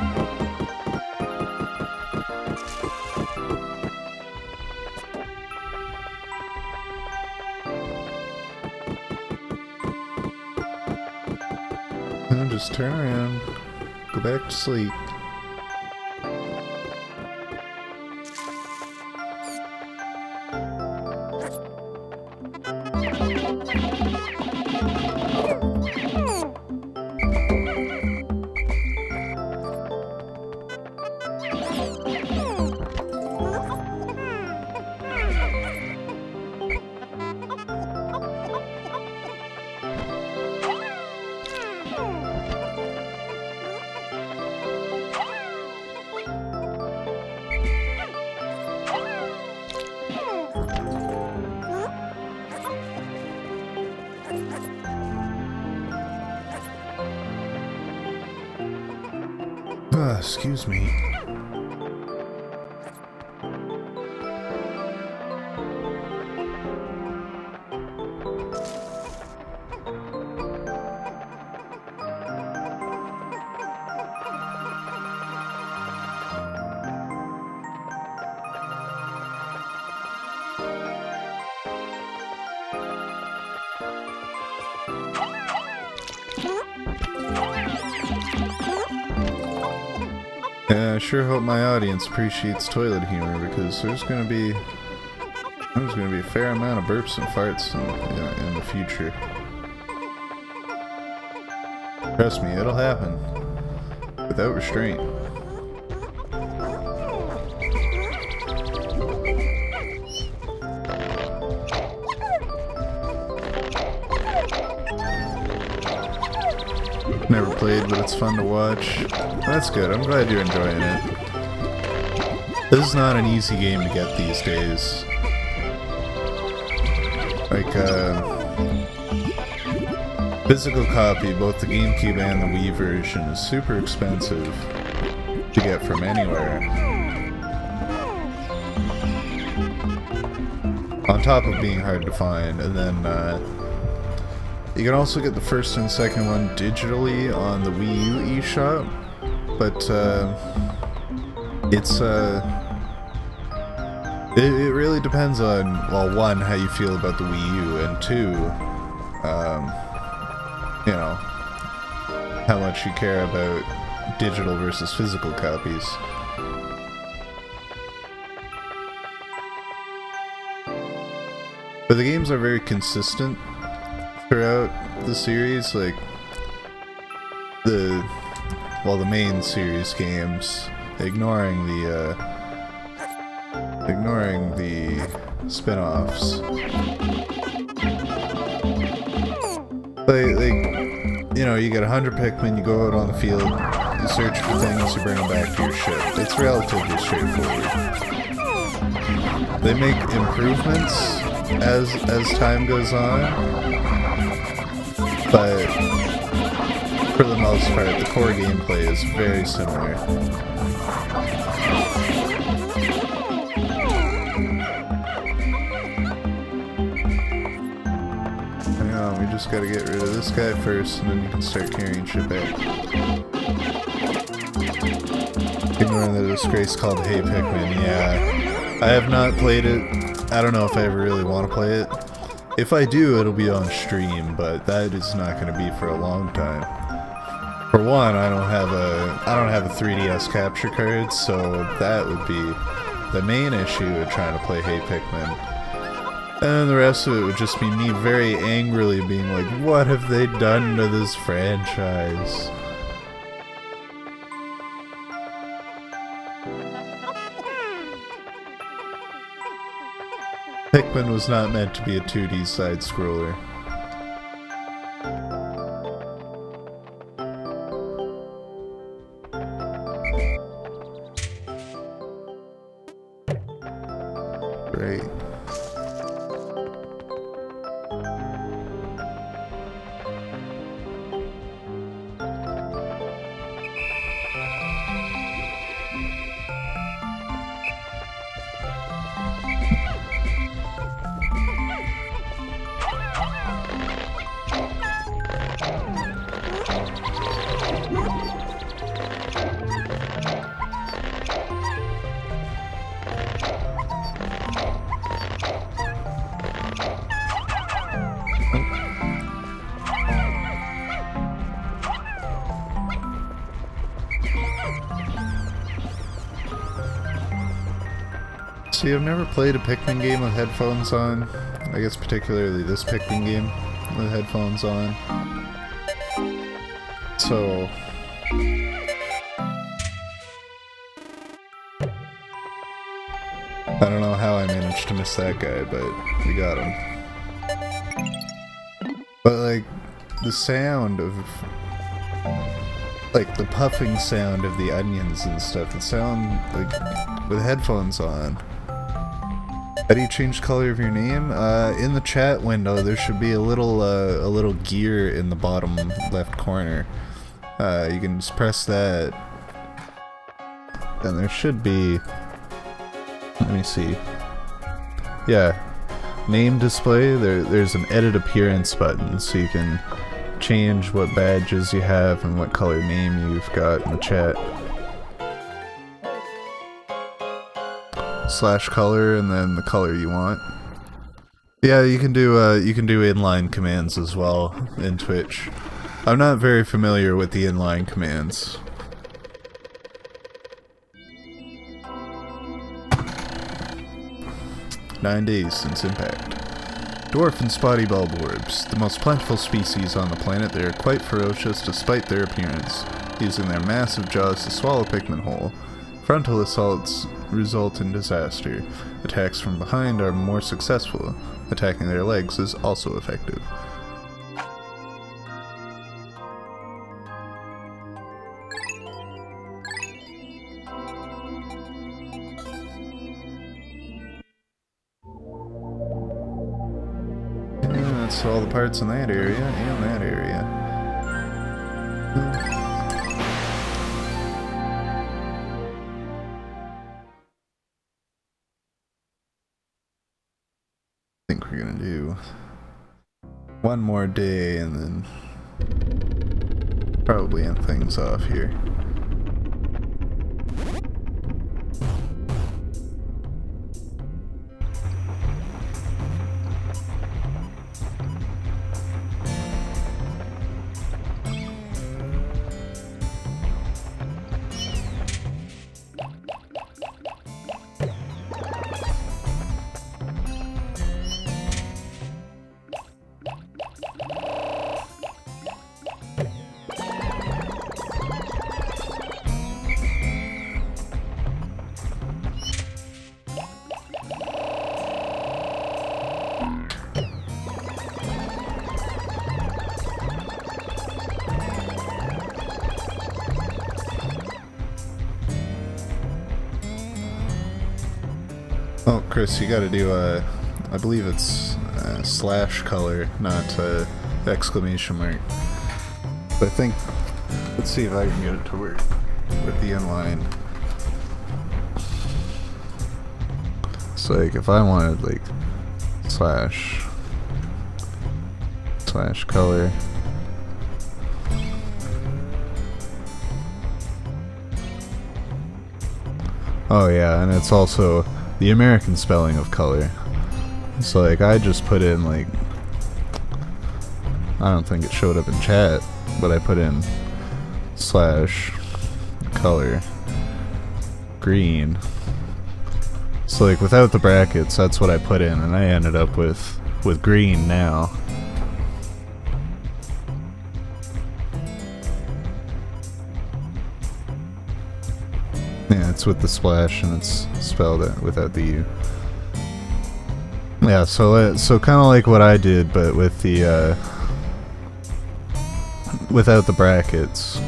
Now just turn around, go back to sleep. Excuse me. Yeah, I sure hope my audience appreciates toilet humor, because there's gonna be a fair amount of burps and farts in the future. Trust me, it'll happen. Without restraint. Never played, but it's fun to watch. That's good. I'm glad you're enjoying it. This is not an easy game to get these days. Like, physical copy, both the GameCube and the Wii version, is super expensive to get from anywhere. On top of being hard to find, and then, you can also get the first and second one digitally on the Wii U eShop, but it really depends on, well, one, how you feel about the Wii U, and two, you know, how much you care about digital versus physical copies. But the games are very consistent throughout the series, like the main series games, ignoring the spin-offs. Like, you know, you get 100 Pikmin, you go out on the field, you search for things, you bring them back to your ship. It's relatively straightforward. They make improvements as time goes on, but for the most part, the core gameplay is very similar. Hang on, we just gotta get rid of this guy first, and then you can start carrying shit back. Ignoring the disgrace called Hey Pikmin, yeah. I have not played it. I don't know if I ever really want to play it. If I do, it'll be on stream, but that is not going to be for a long time. For one, I don't have a 3DS capture card, so that would be the main issue of trying to play Hey Pikmin. And the rest of it would just be me very angrily being like, what have they done to this franchise? Pikmin was not meant to be a 2D side-scroller. Great. See, I've never played a Pikmin game with headphones on. I guess particularly this Pikmin game with headphones on. So... I don't know how I managed to miss that guy, but we got him. But like, the sound of... like, the puffing sound of the onions and stuff, it sound like, with headphones on. How do you change the color of your name? In the chat window, there should be a little gear in the bottom left corner. You can just press that, and there should be. Let me see. Yeah, name display. There's an edit appearance button, so you can change what badges you have and what color name you've got in the chat. Slash color and then the color you want. Yeah, you can do inline commands as well in Twitch. I'm not very familiar with the inline commands. "9 days since impact. Dwarf and spotty bulborbs, the most plentiful species on the planet, they are quite ferocious despite their appearance, using their massive jaws to swallow Pikmin whole. Frontal assaults result in disaster. Attacks from behind are more successful. Attacking their legs is also effective." that's all the parts in that area and that area. I think we're gonna do one more day and then probably end things off here. Oh, Chris, you gotta do I believe it's slash color, not exclamation mark. But I think, let's see if I can get it to work with the inline. So like if I wanted like slash color. Oh yeah, and it's also the American spelling of color. So like I just put in like, I don't think it showed up in chat, but I put in slash color green. So like without the brackets, that's what I put in, and I ended up with green now. Yeah, it's with the splash and it's spelled it without the U. Yeah, so kind of like what I did, but with the without the brackets.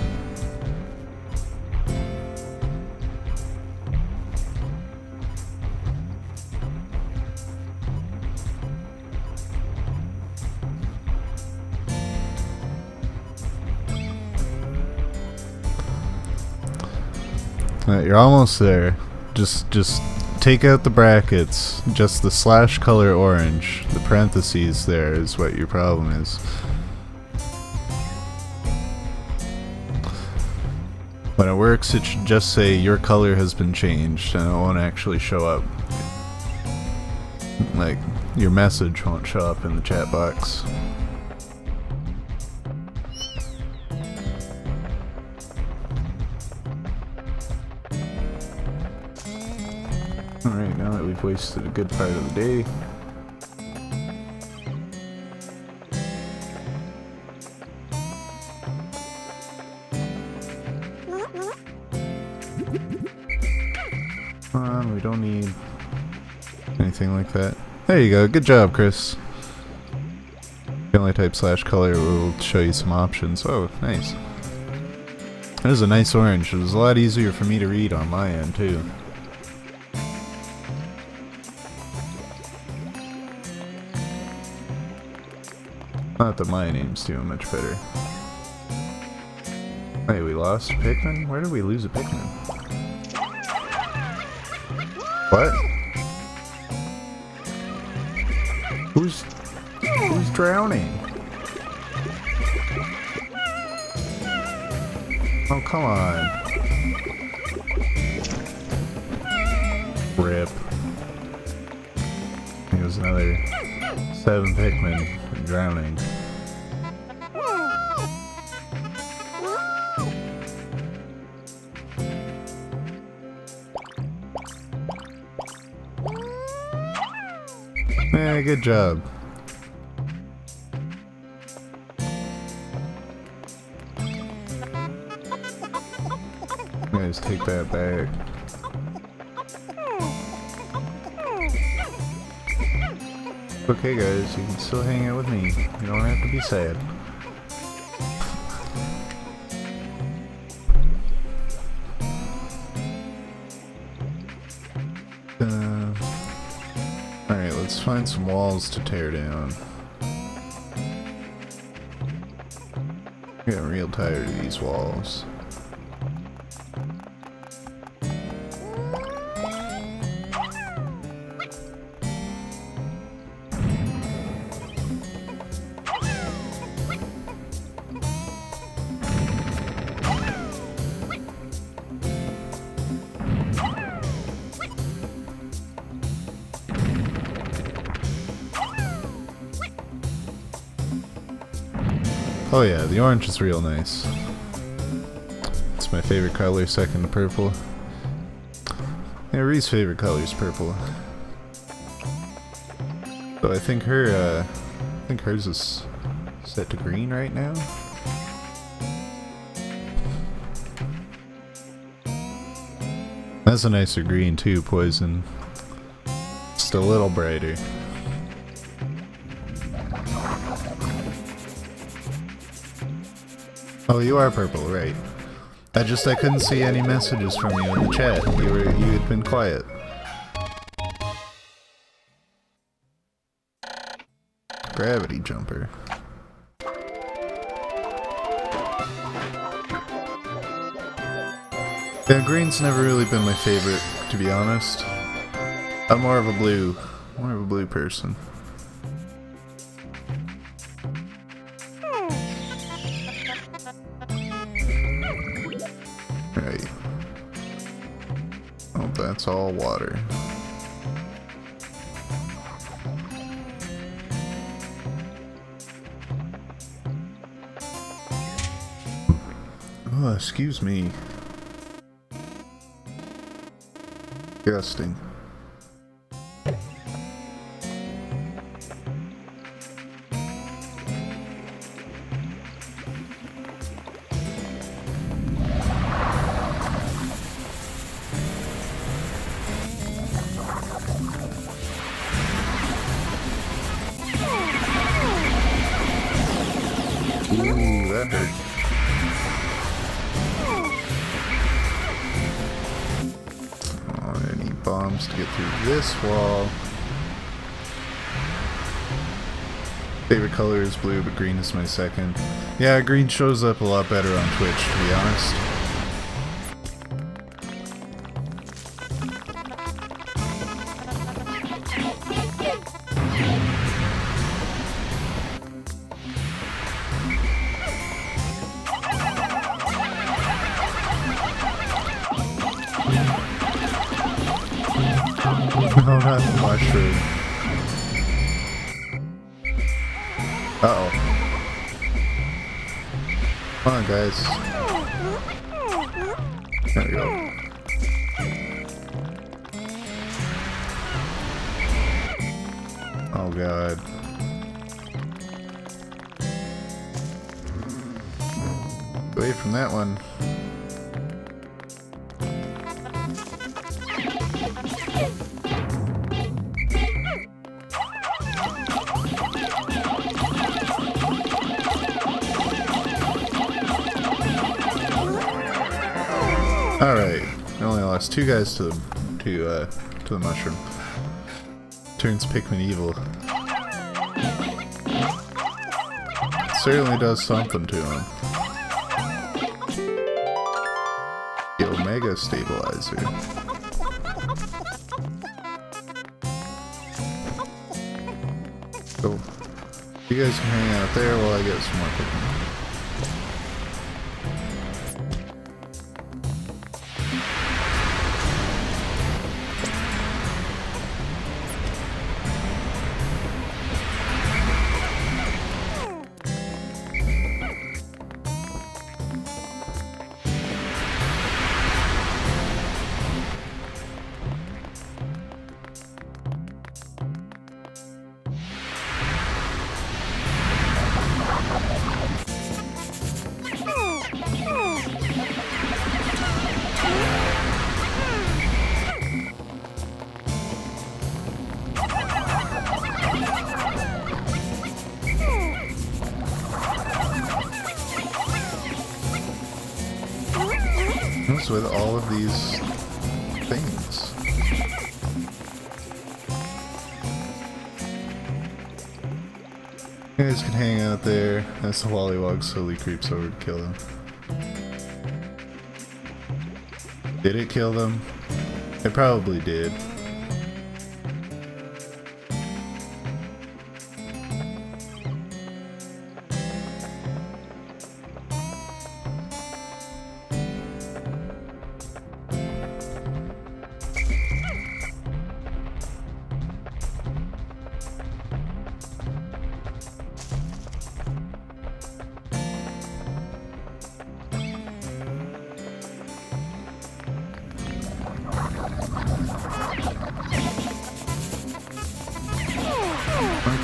You're almost there. Just take out the brackets. Just the slash color orange. The parentheses there is what your problem is. When it works, it should just say your color has been changed, and it won't actually show up. Like, your message won't show up in the chat box. Alright, now that we've wasted a good part of the day, we don't need anything like that. There you go, good job, Chris. You can only type slash color, will show you some options. Oh, nice. That is a nice orange. It was a lot easier for me to read on my end, too. Not that my name's doing much better. Hey, we lost a Pikmin? Where did we lose a Pikmin? What? Who's drowning? Oh, come on. Rip. There's another 7 Pikmin drowning. Yeah, good job. Guys, take that back. Okay guys, you can still hang out with me. You don't have to be sad. Alright, let's find some walls to tear down. I'm getting real tired of these walls. Oh yeah, the orange is real nice. It's my favorite color, second to purple. Yeah, Ree's favorite color is purple. So I think hers is set to green right now. That's a nicer green too, poison. Just a little brighter. Oh, you are purple, right. I couldn't see any messages from you in the chat. You had been quiet. Gravity jumper. Yeah, green's never really been my favorite, to be honest. I'm more of a blue person. Right. Oh, that's all water. Oh, excuse me. Disgusting. Ooh, that hurt. Oh, I need bombs to get through this wall. Favorite color is blue, but green is my second. Yeah, green shows up a lot better on Twitch, to be honest. No, not the mushroom. Uh-oh. Come on, guys. There we go. Oh, God. Away from that one. Alright, I only lost two guys to the mushroom. Turns Pikmin evil. Certainly does something to him. The Omega Stabilizer. So, you guys can hang out there while I get some more Pikmin. What's with all of these things? You guys can hang out there as the Wallywog slowly creeps over to kill them. Did it kill them? It probably did.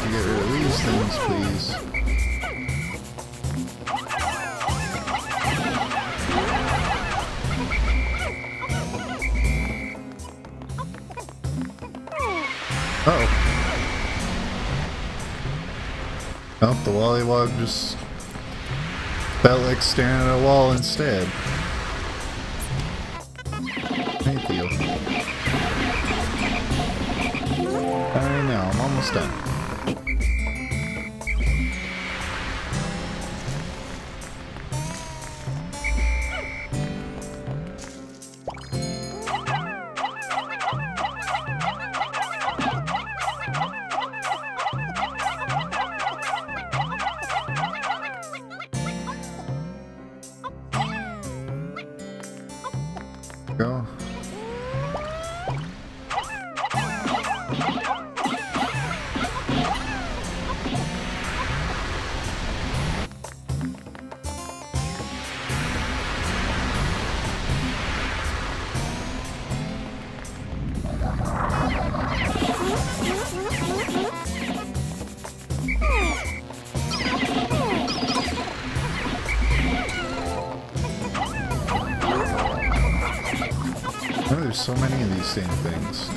Get rid of these things, please. Uh-oh. Oh, the Wallywog just felt like staring at a wall instead. Thank you. I know, I'm almost done. Go. Oh, there's so many of these same things.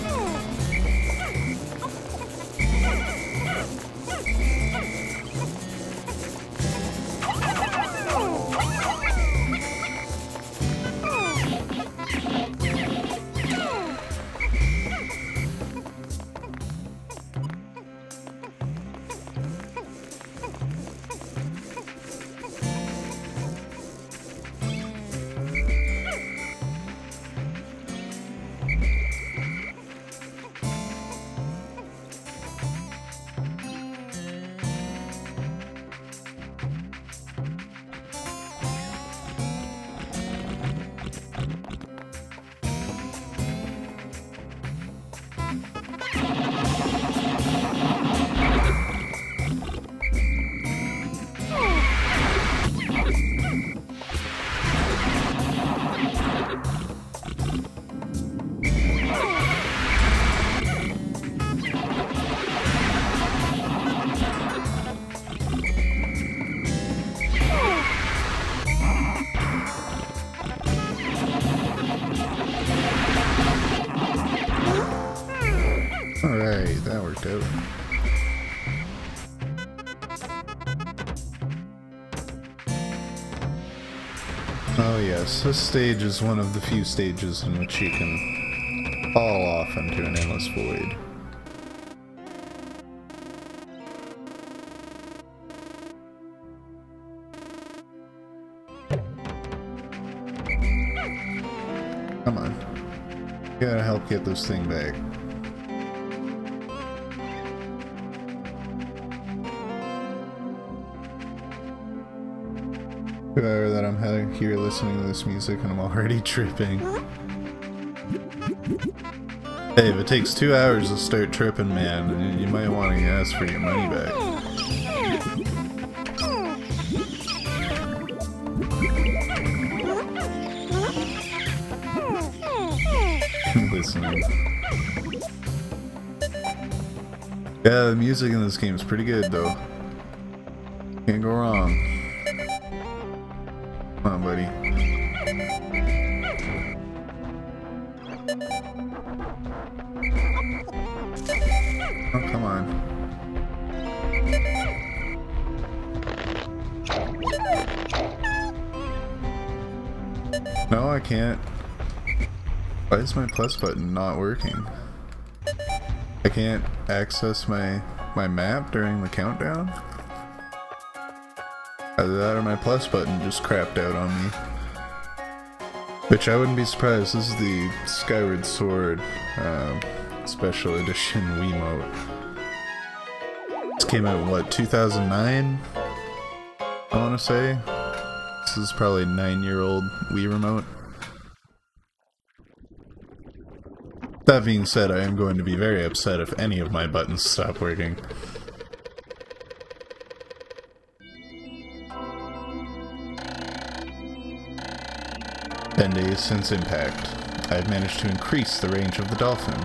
Alright, that worked out. Oh yes, this stage is one of the few stages in which you can fall off into an endless void. Come on. You gotta help get this thing back. Remember that I'm here listening to this music and I'm already tripping. Hey, if it takes 2 hours to start tripping, man, you might want to ask for your money back. Listening. Yeah, the music in this game is pretty good, though. Can't go wrong. Come on, buddy. Oh, come on. No, I can't. Why is my plus button not working? I can't access my map during the countdown? Either that or my plus button just crapped out on me. Which I wouldn't be surprised. This is the Skyward Sword Special Edition Wiimote. This came out in what, 2009? I want to say. This is probably a 9-year-old Wii remote. That being said, I am going to be very upset if any of my buttons stop working. "10 days since impact. I have managed to increase the range of the Dolphin.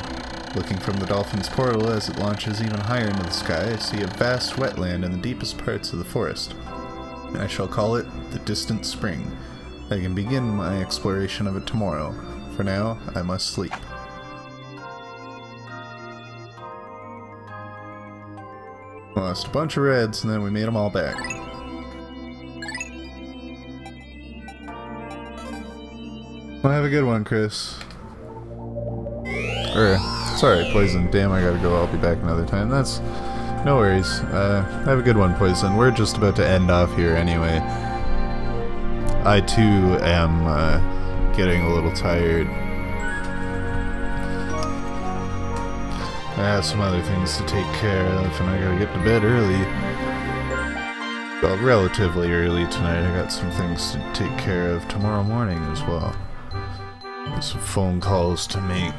Looking from the Dolphin's portal as it launches even higher into the sky, I see a vast wetland in the deepest parts of the forest. I shall call it the Distant Spring. I can begin my exploration of it tomorrow. For now, I must sleep." Lost a bunch of reds, and then we made them all back. Well, have a good one, Chris. Sorry, Poison. Damn, I gotta go. I'll be back another time. That's... no worries. Have a good one, Poison. We're just about to end off here anyway. I, too, am, getting a little tired. I have some other things to take care of, and I gotta get to bed early. Well, relatively early tonight. I got some things to take care of tomorrow morning as well. Got some phone calls to make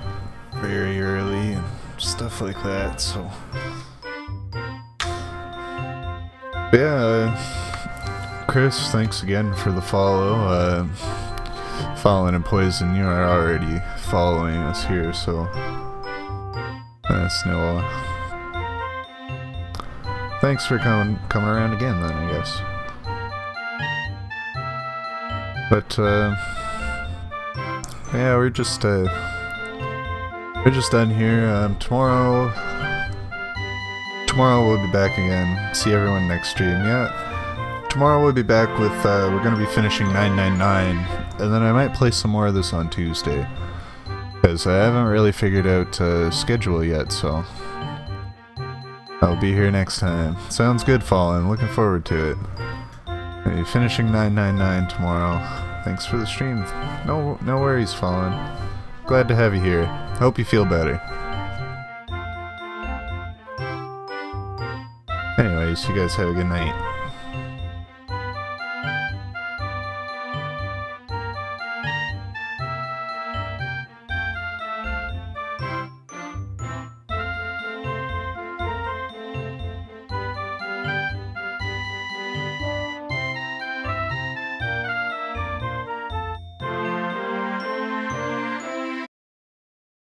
very early and stuff like that, so... But yeah, Chris, thanks again for the follow. Fallen and Poison, you are already following us here, so... that's no... thanks for coming around again then, I guess. But, yeah, we're just done here. Tomorrow we'll be back again. See everyone next stream. Yeah, tomorrow we'll be back with, we're gonna be finishing 999, and then I might play some more of this on Tuesday. Because I haven't really figured out schedule yet, so I'll be here next time. Sounds good, Fallen. Looking forward to it. Hey, finishing 999 tomorrow. Thanks for the stream. No worries, Fallen. Glad to have you here. Hope you feel better. Anyways, you guys have a good night.